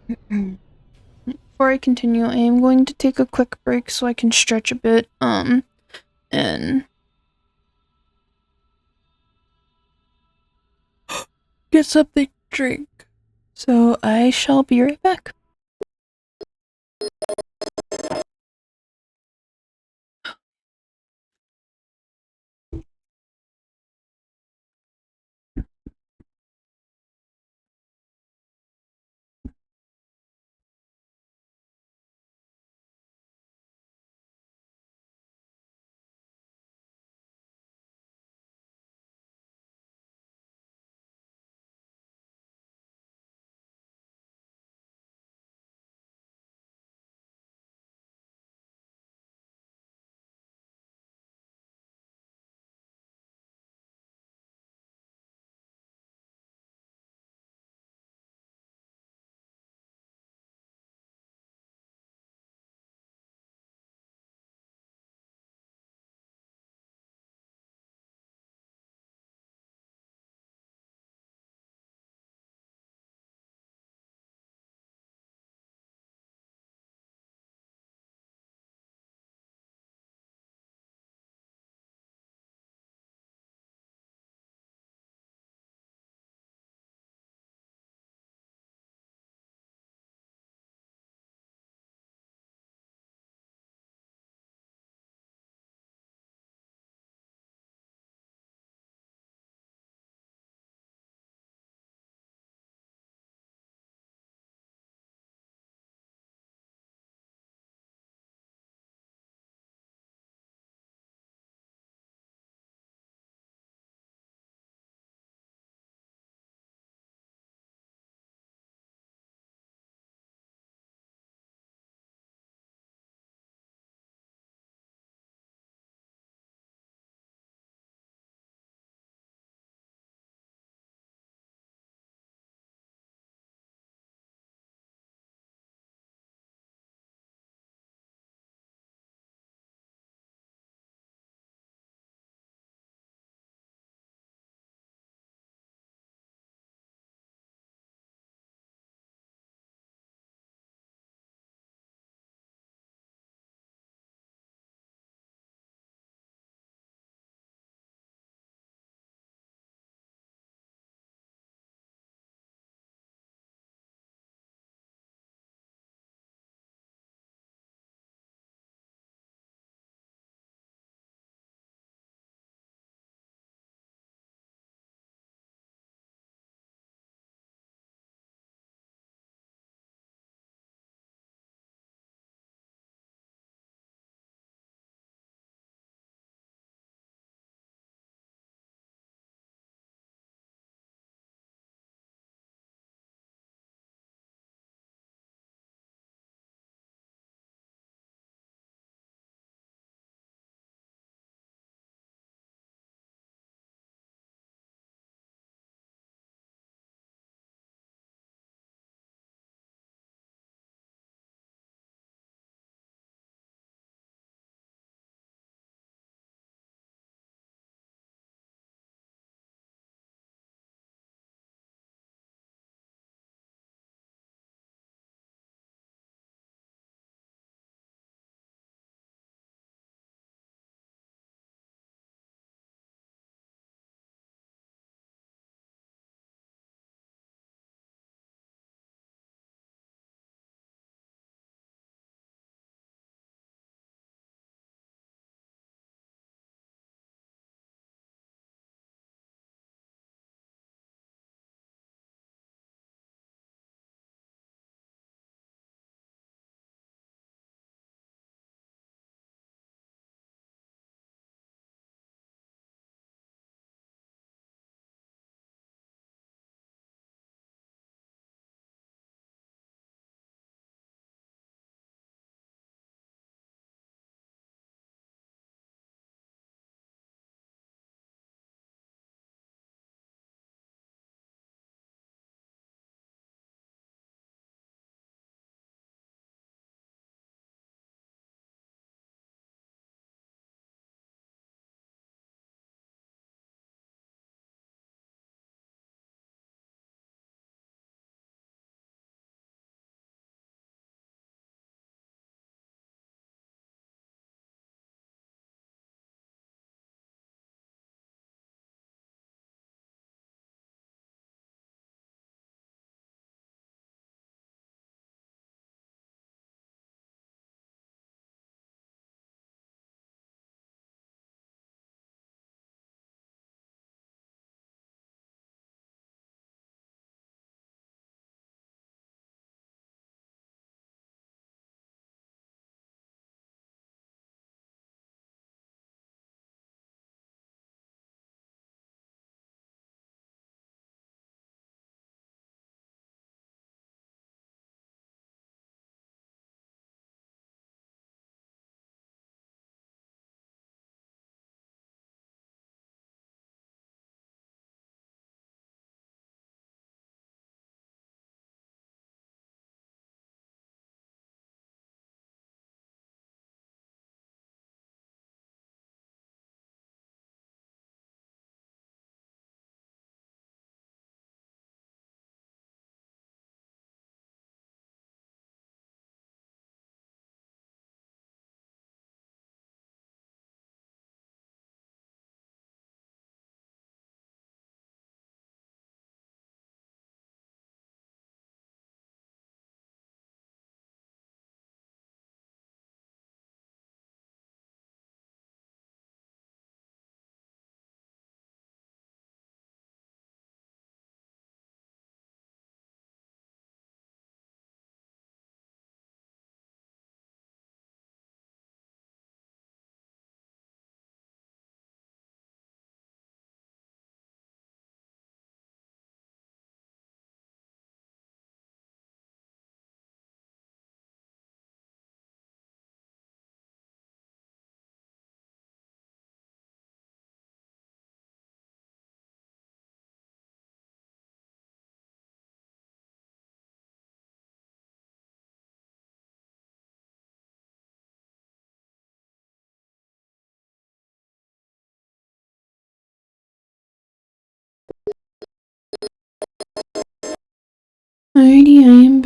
Before I continue, I am going to take a quick break so I can stretch a bit, and get something to drink. So I shall be right back.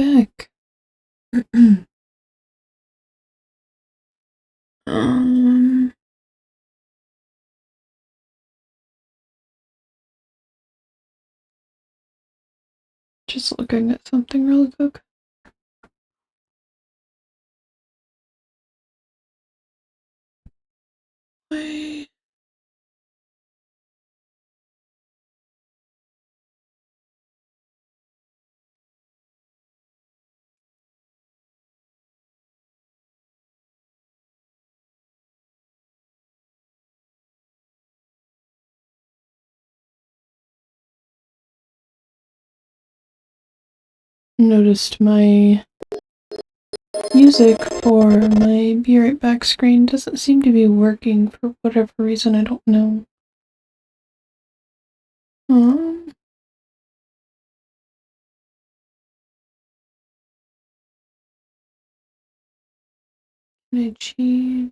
back. um, just looking at something really quick. I noticed my music for my Be Right Back screen doesn't seem to be working for whatever reason, I don't know. Um, can I change?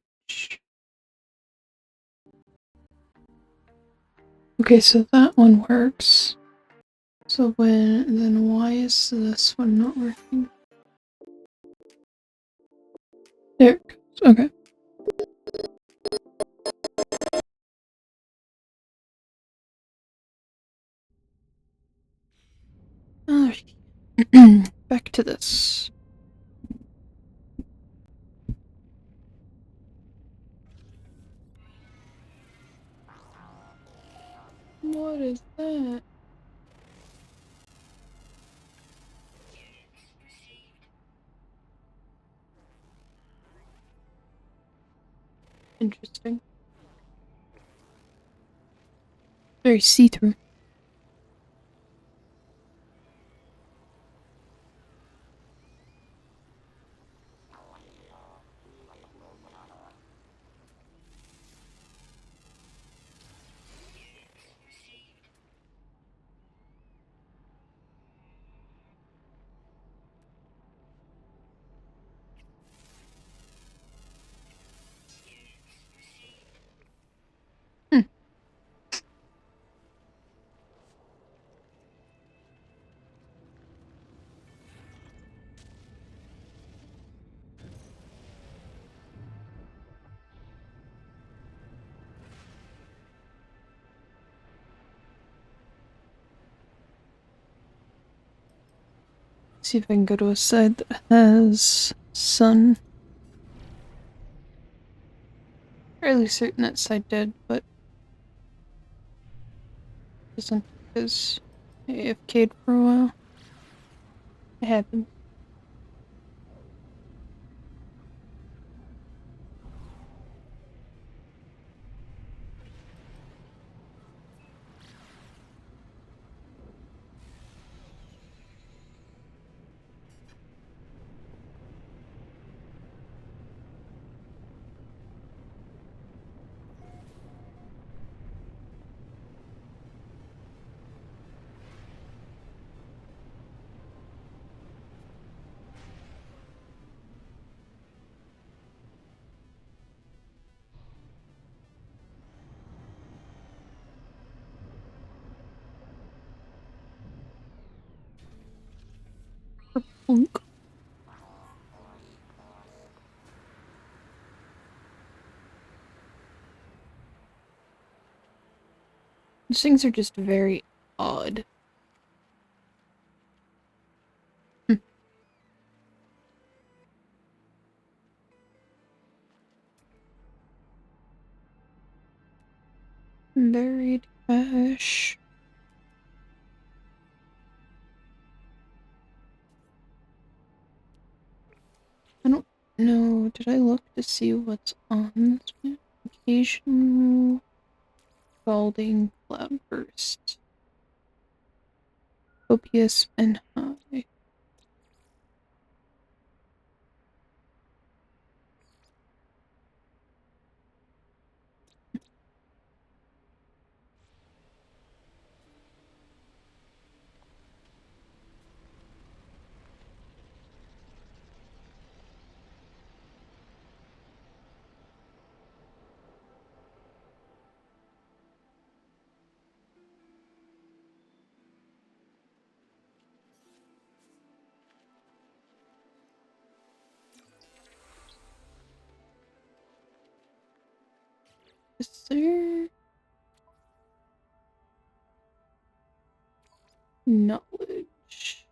Okay, so that one works. So then why is this one not working? There it goes, okay. Back to this. What is that? Interesting. Very see-through. Hmm. See if I can go to a side that has sun. Fairly certain that side did, but doesn't because I AFK'd for a while. It happened. Plunk. These things are just very odd. Buried cache. I don't know. Did I look to see what's on this map? Occasional scalding cloudburst. Copious and high. sir. Knowledge.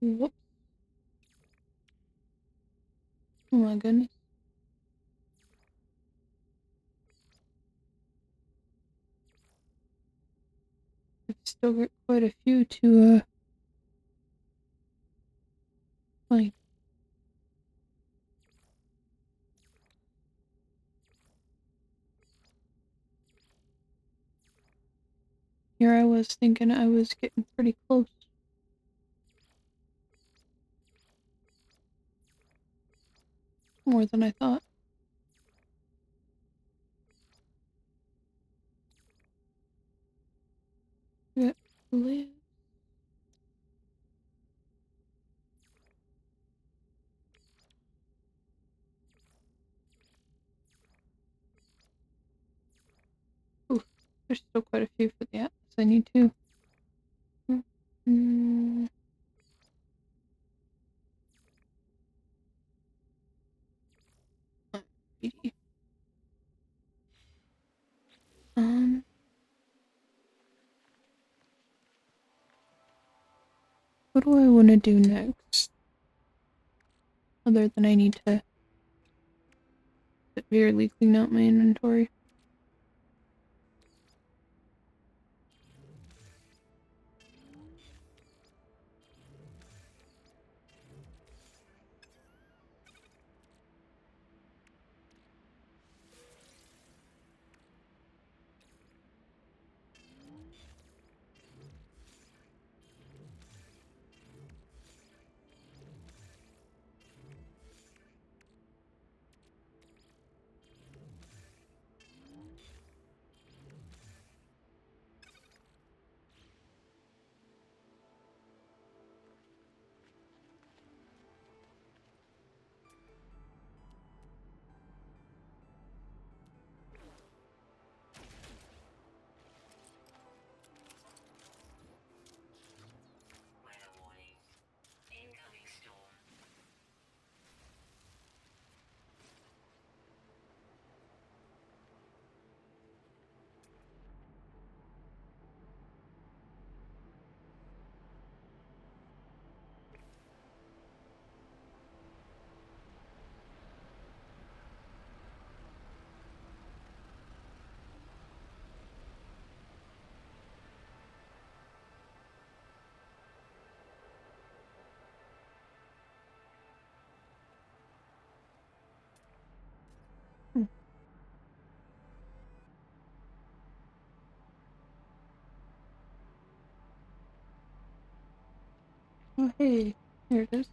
Whoops. Oh my goodness. I've still got quite a few to, like. Here I was thinking I was getting pretty close. More than I thought. Yeah, live. Oof, there's still quite a few for the atlas I need to. Mm. Um, what do I want to do next? Other than I need to severely clean out my inventory. Oh, hey, here it is.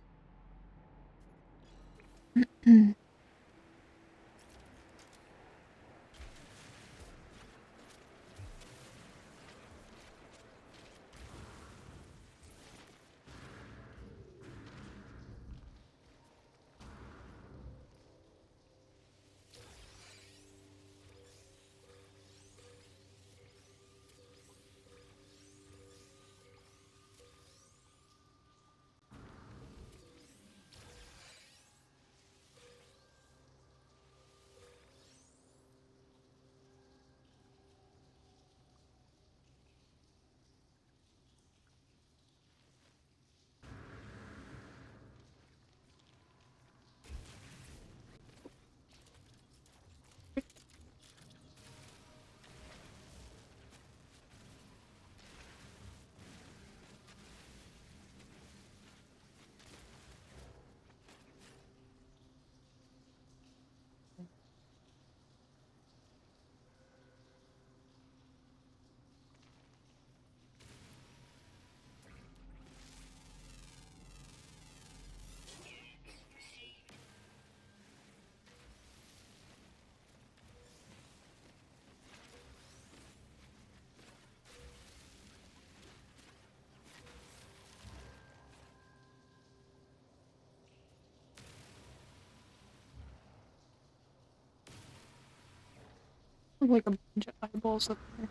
Like a bunch of eyeballs up there.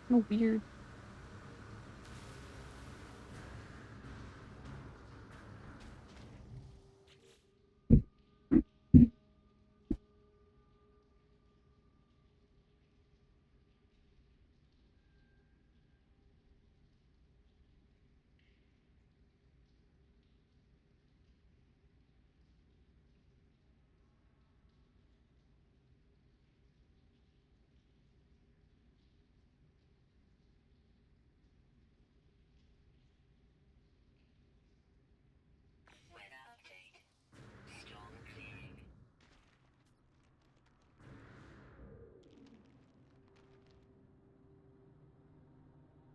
Kinda weird.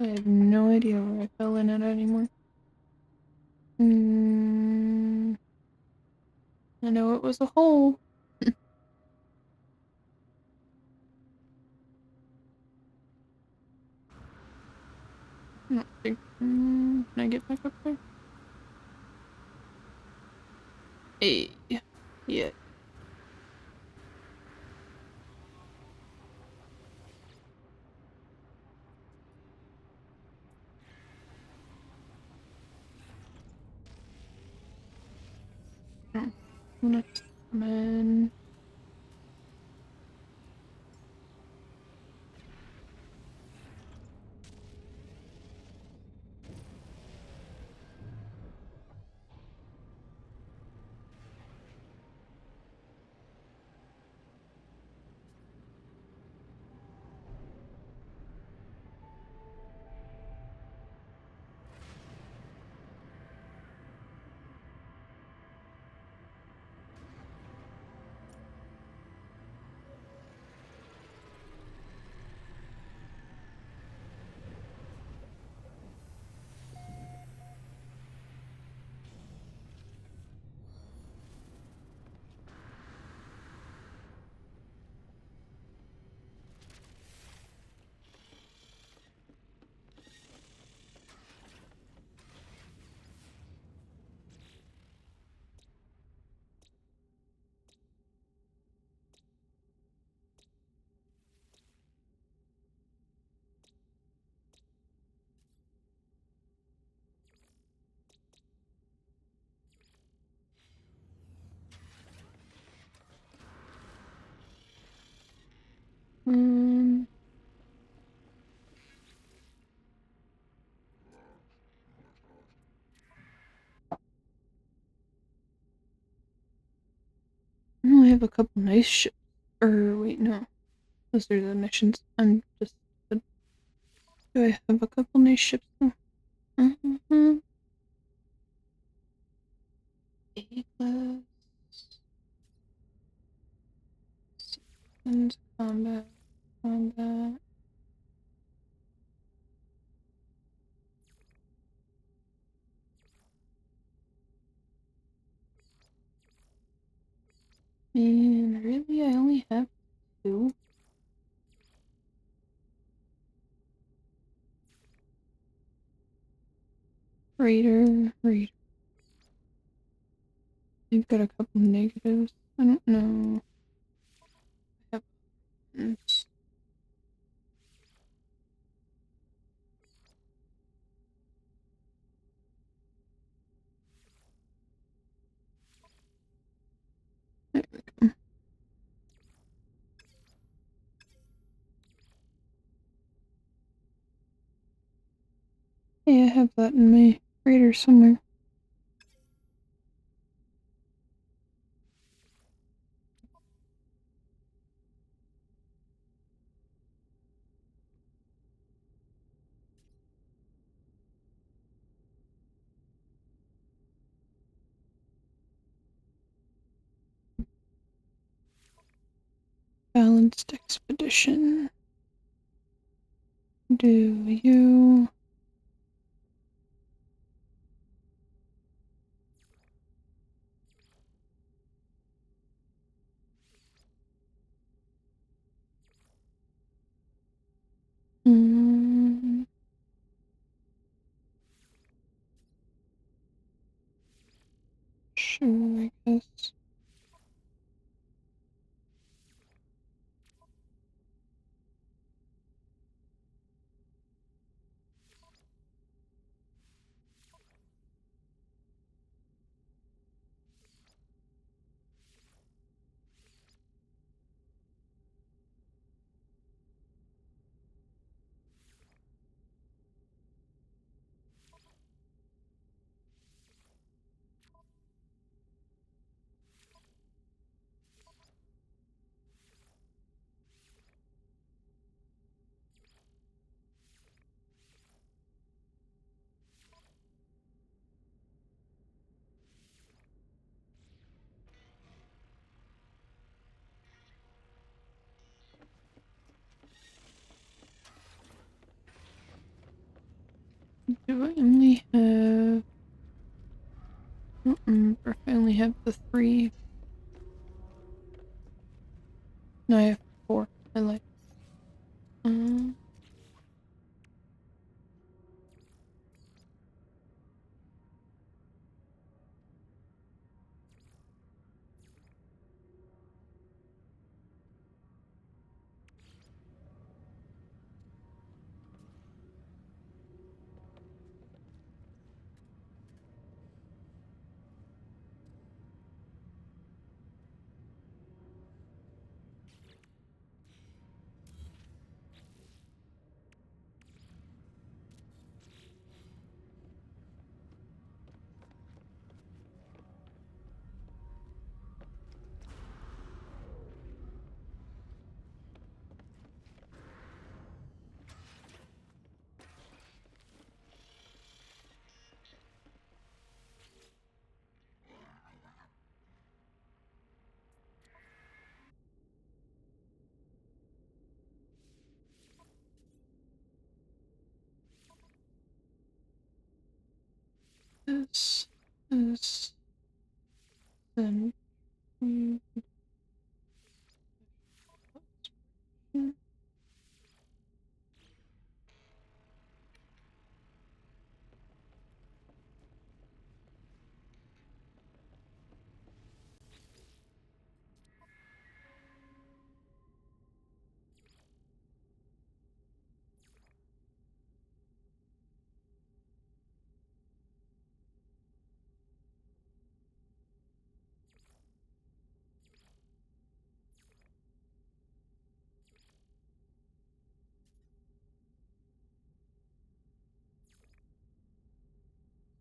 I have no idea where I fell in it anymore. I know it was a hole. I don't think. Can I get back up there? Hey. Yeah. Oh. Next man. Um. I only have a couple nice ships. Wait, no. Those are the missions. I'm just. Do I have a couple nice ships though? Mm-hmm. A-class. Seasons. Combat. Combat. And really, I only have two. Raider. Raider. They've got a couple negatives. I don't know. I have buttons. There we go. Hey, I have that in my Raider somewhere. Balanced expedition. Do you? Mm, sure, I guess. Do I only have... I don't remember if I only have the 3. No, I have 4 highlights. Um, this is... Then...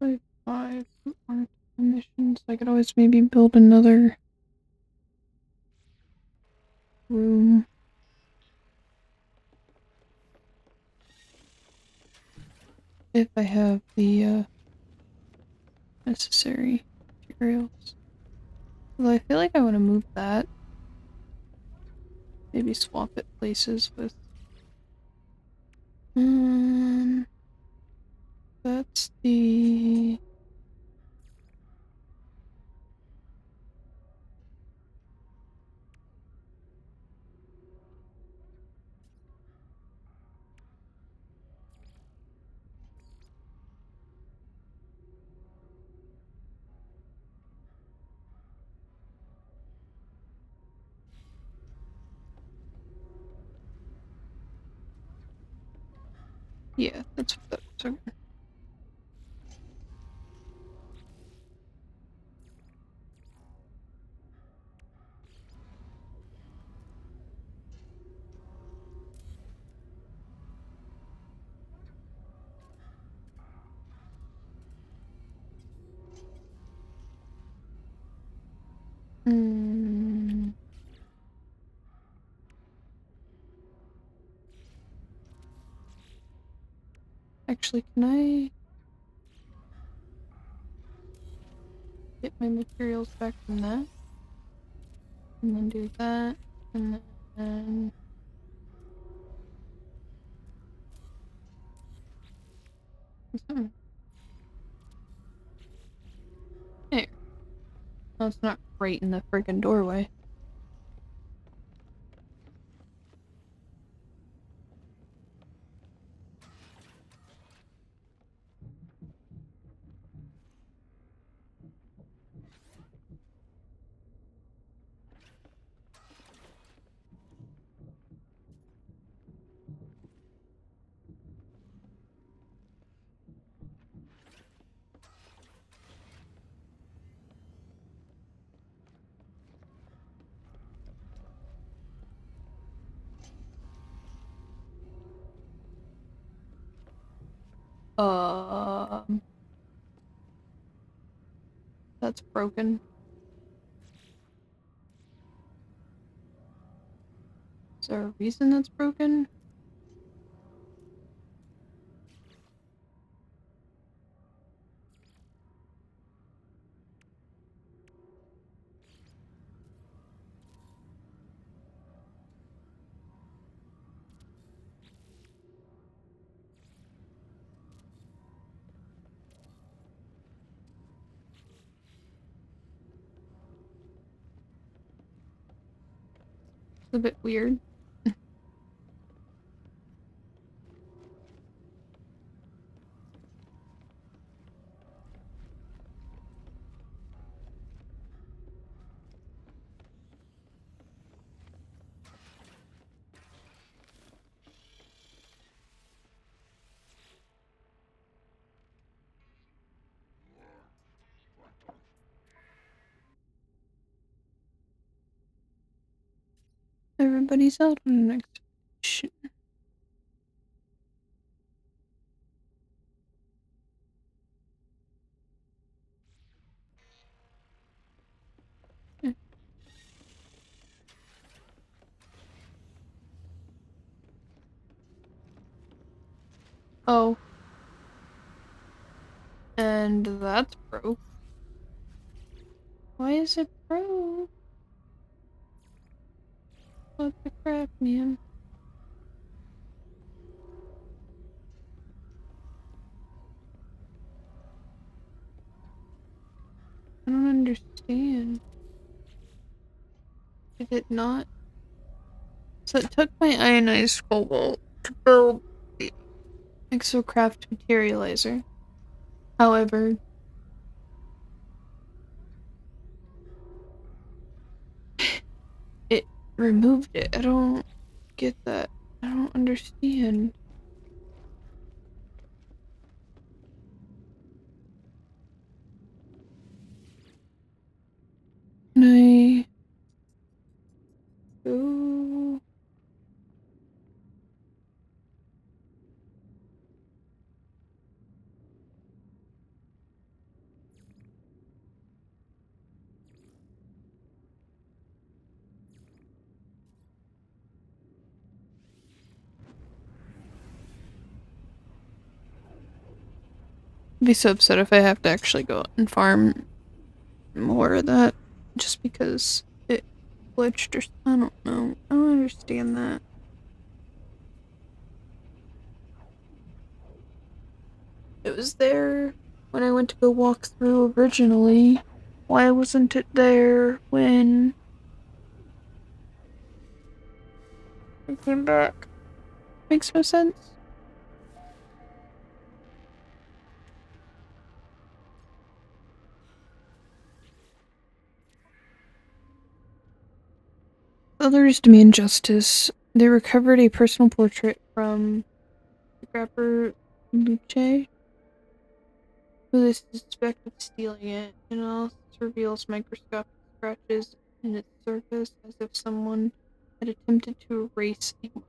Like 5 aren't missions. I could always maybe build another room. If I have the necessary materials. Although I feel like I want to move that. Maybe swap it places with... That's the... Yeah, that's what that was. Okay. Hmm. Actually, can I get my materials back from that? And then do that, and then... There. Oh, it's not right in the friggin' doorway. Um... That's broken. Is there a reason that's broken? a bit weird. Everybody's out on an expedition. Oh, and that's broke. Why is it broke? What the crap, man? I don't understand. Did it not? So it took my ionized cobalt to build the Exocraft materializer. However, it removed it. I don't get that. I don't understand. Can I go? I'd be so upset if I have to actually go out and farm more of that just because it glitched or I don't know. I don't understand that. It was there when I went to go walk through originally. Why wasn't it there when I came back? Makes no sense. Others demand justice. They recovered a personal portrait from Grapper Luce, who is suspected of stealing it. Analysis reveals microscopic scratches in its surface as if someone had attempted to erase the mark.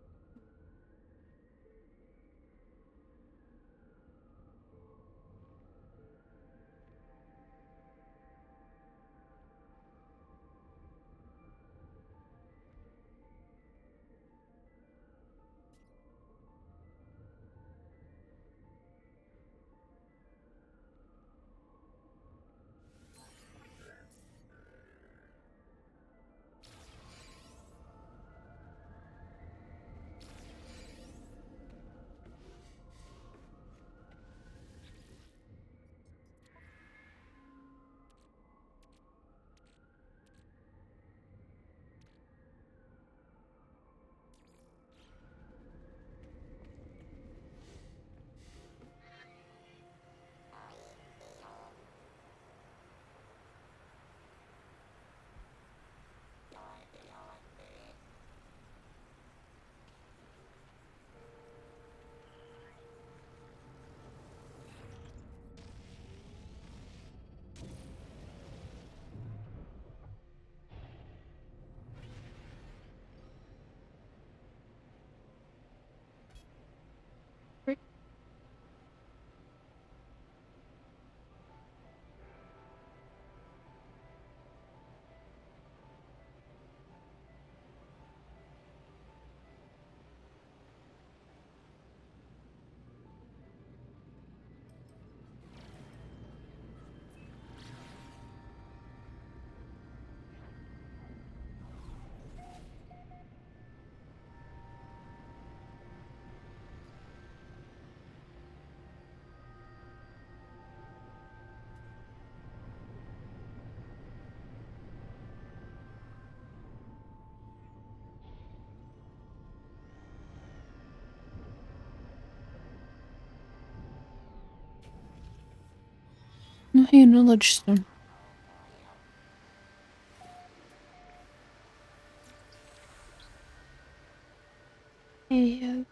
No, hey, another stone. Hey,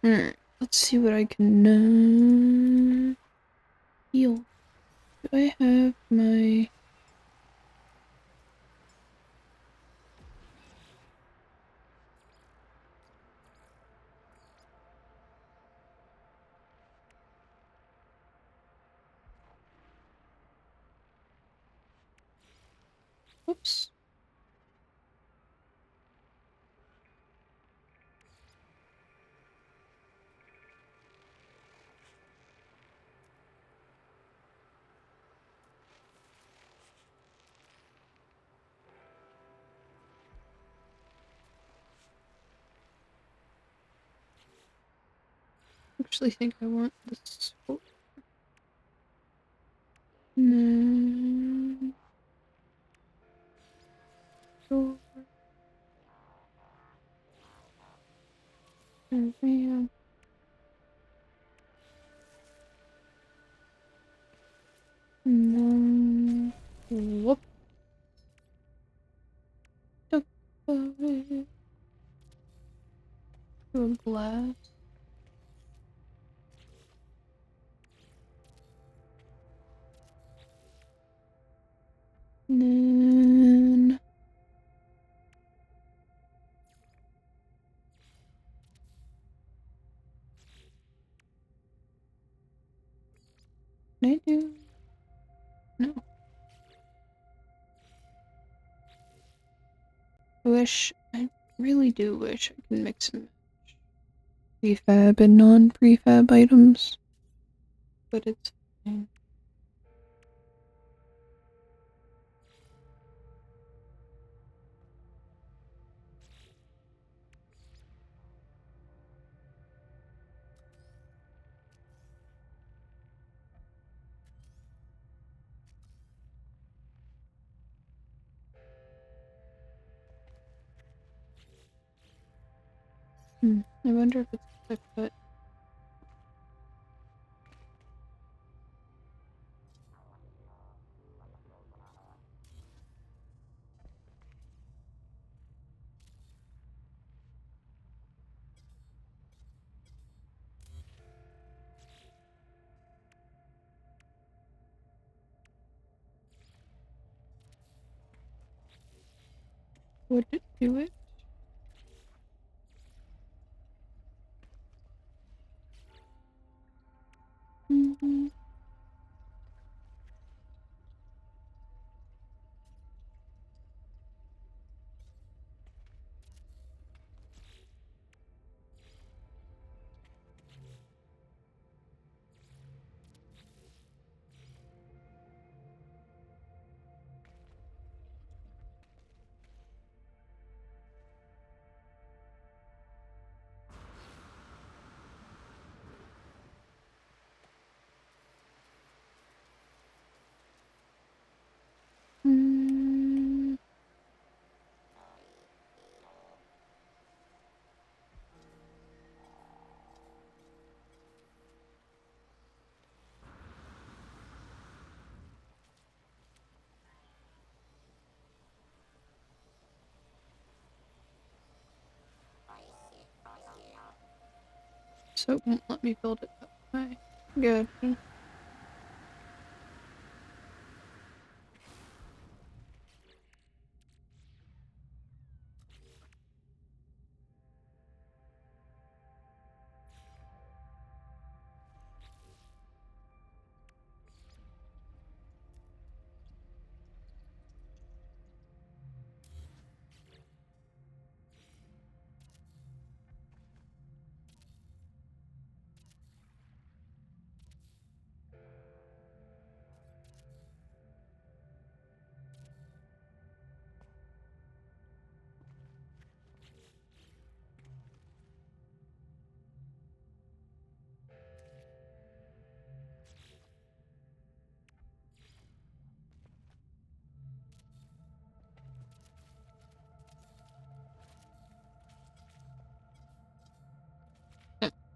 Hmm. let's see what I can heal. Do I have my... Oops. Actually think I want this. No. Sure. Man. No. Whoop. Took away to a glass. Then can I do? No. I really do wish I could mix and match prefab and non-prefab items, but it's fine. I wonder if it's a cut. Would it do it? Mm-hmm. Mm. So it won't let me build it that way. Good.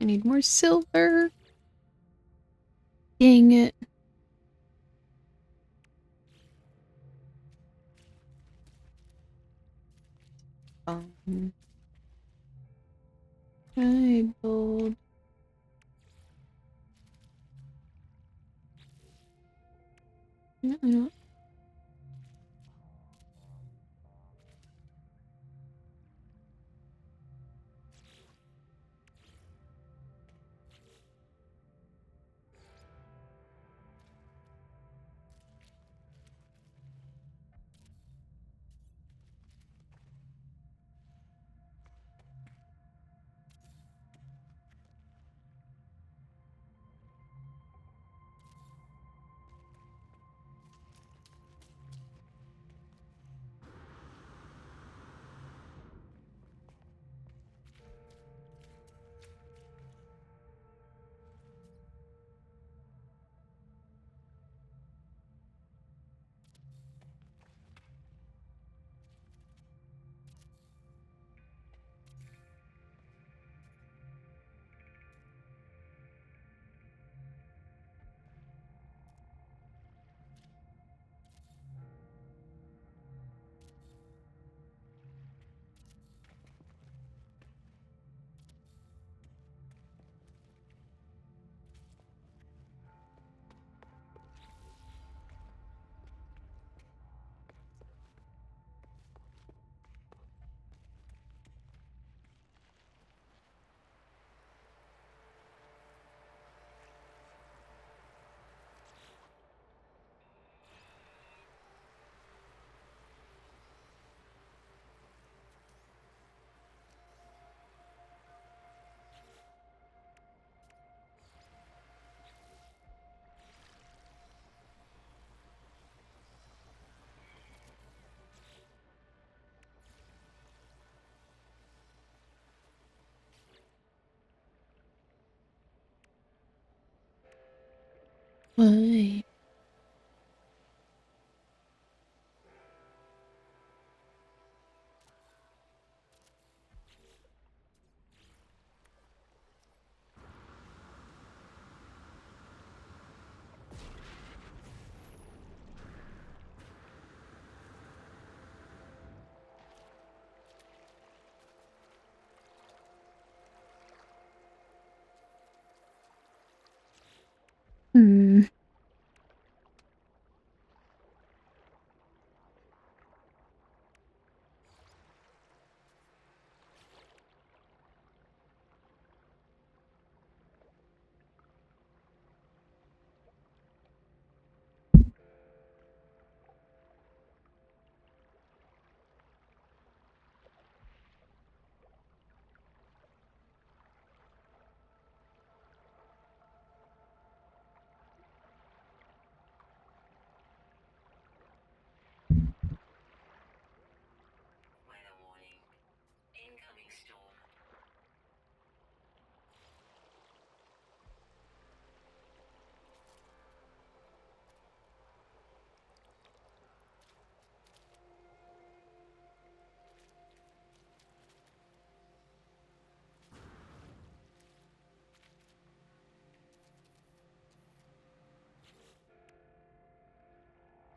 I need more silver. Dang it. I build Definitely not. Why? Hmm. Weather warning. Incoming storm.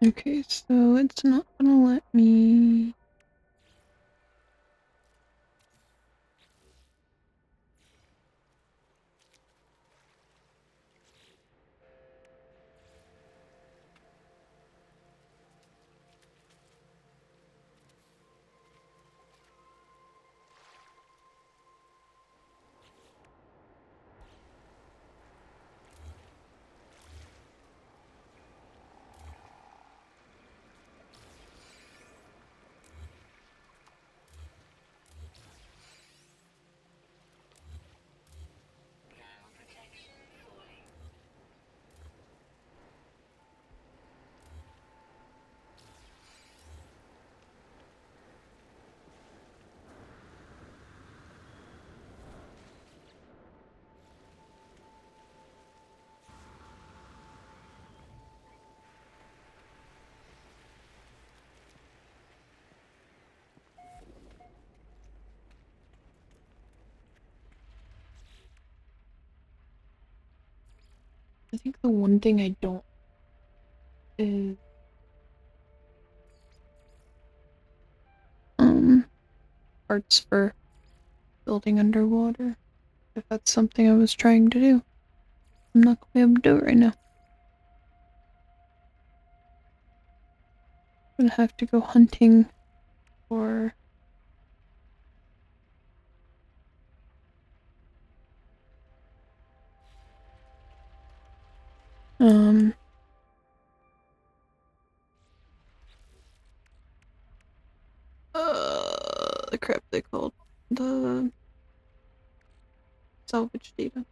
Okay, so it's not gonna let me. Thermal protection falling. I think the one thing I don't is parts for building underwater. If that's something I was trying to do, I'm not gonna be able to do it right now. gonna have to go hunting for the crap they called the salvage data.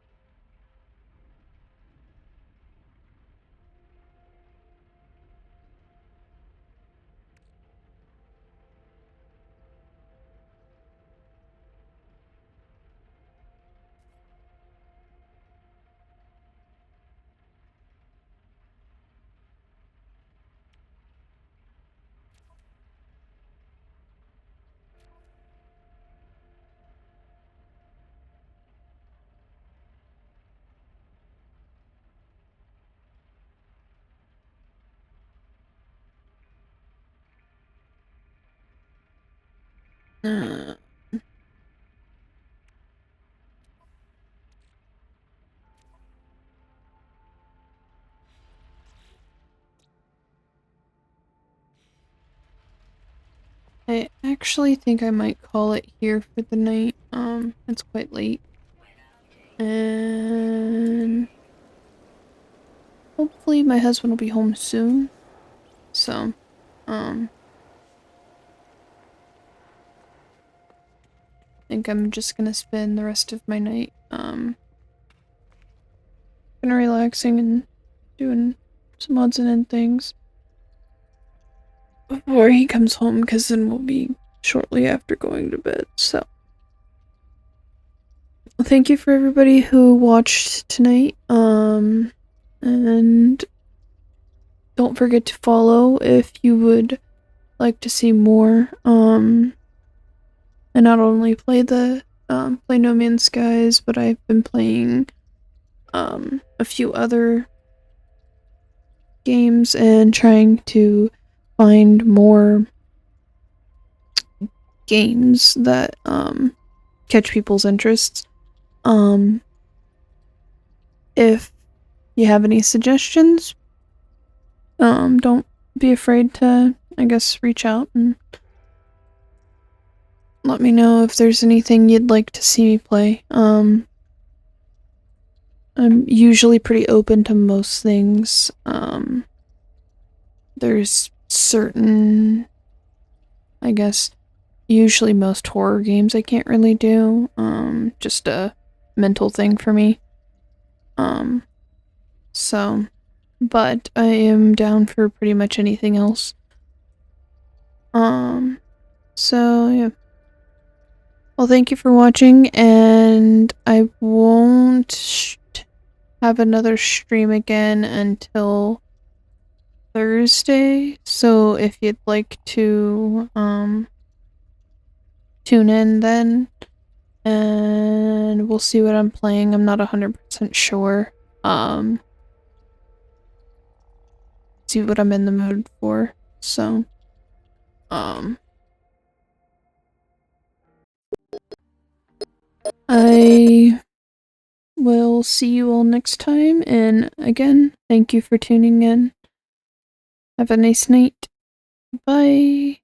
I actually think I might call it here for the night. It's quite late. And hopefully my husband will be home soon. So, I think I'm just gonna spend the rest of my night, kinda relaxing and doing some odds and end things before he comes home, because then we'll be shortly after going to bed, so. Thank you for everybody who watched tonight, and don't forget to follow if you would like to see more, and not only play play No Man's Skies, but I've been playing, a few other games and trying to find more games that, catch people's interests. If you have any suggestions, don't be afraid to, I guess, reach out and let me know if there's anything you'd like to see me play. I'm usually pretty open to most things. There's certain, I guess, usually most horror games I can't really do. Just a mental thing for me. So, but I am down for pretty much anything else. So yeah. Well, thank you for watching, and I won't have another stream again until Thursday, so if you'd like to, tune in then, and we'll see what I'm playing. I'm not 100% sure. See what I'm in the mood for, so, I will see you all next time, and again, thank you for tuning in. Have a nice night. Bye.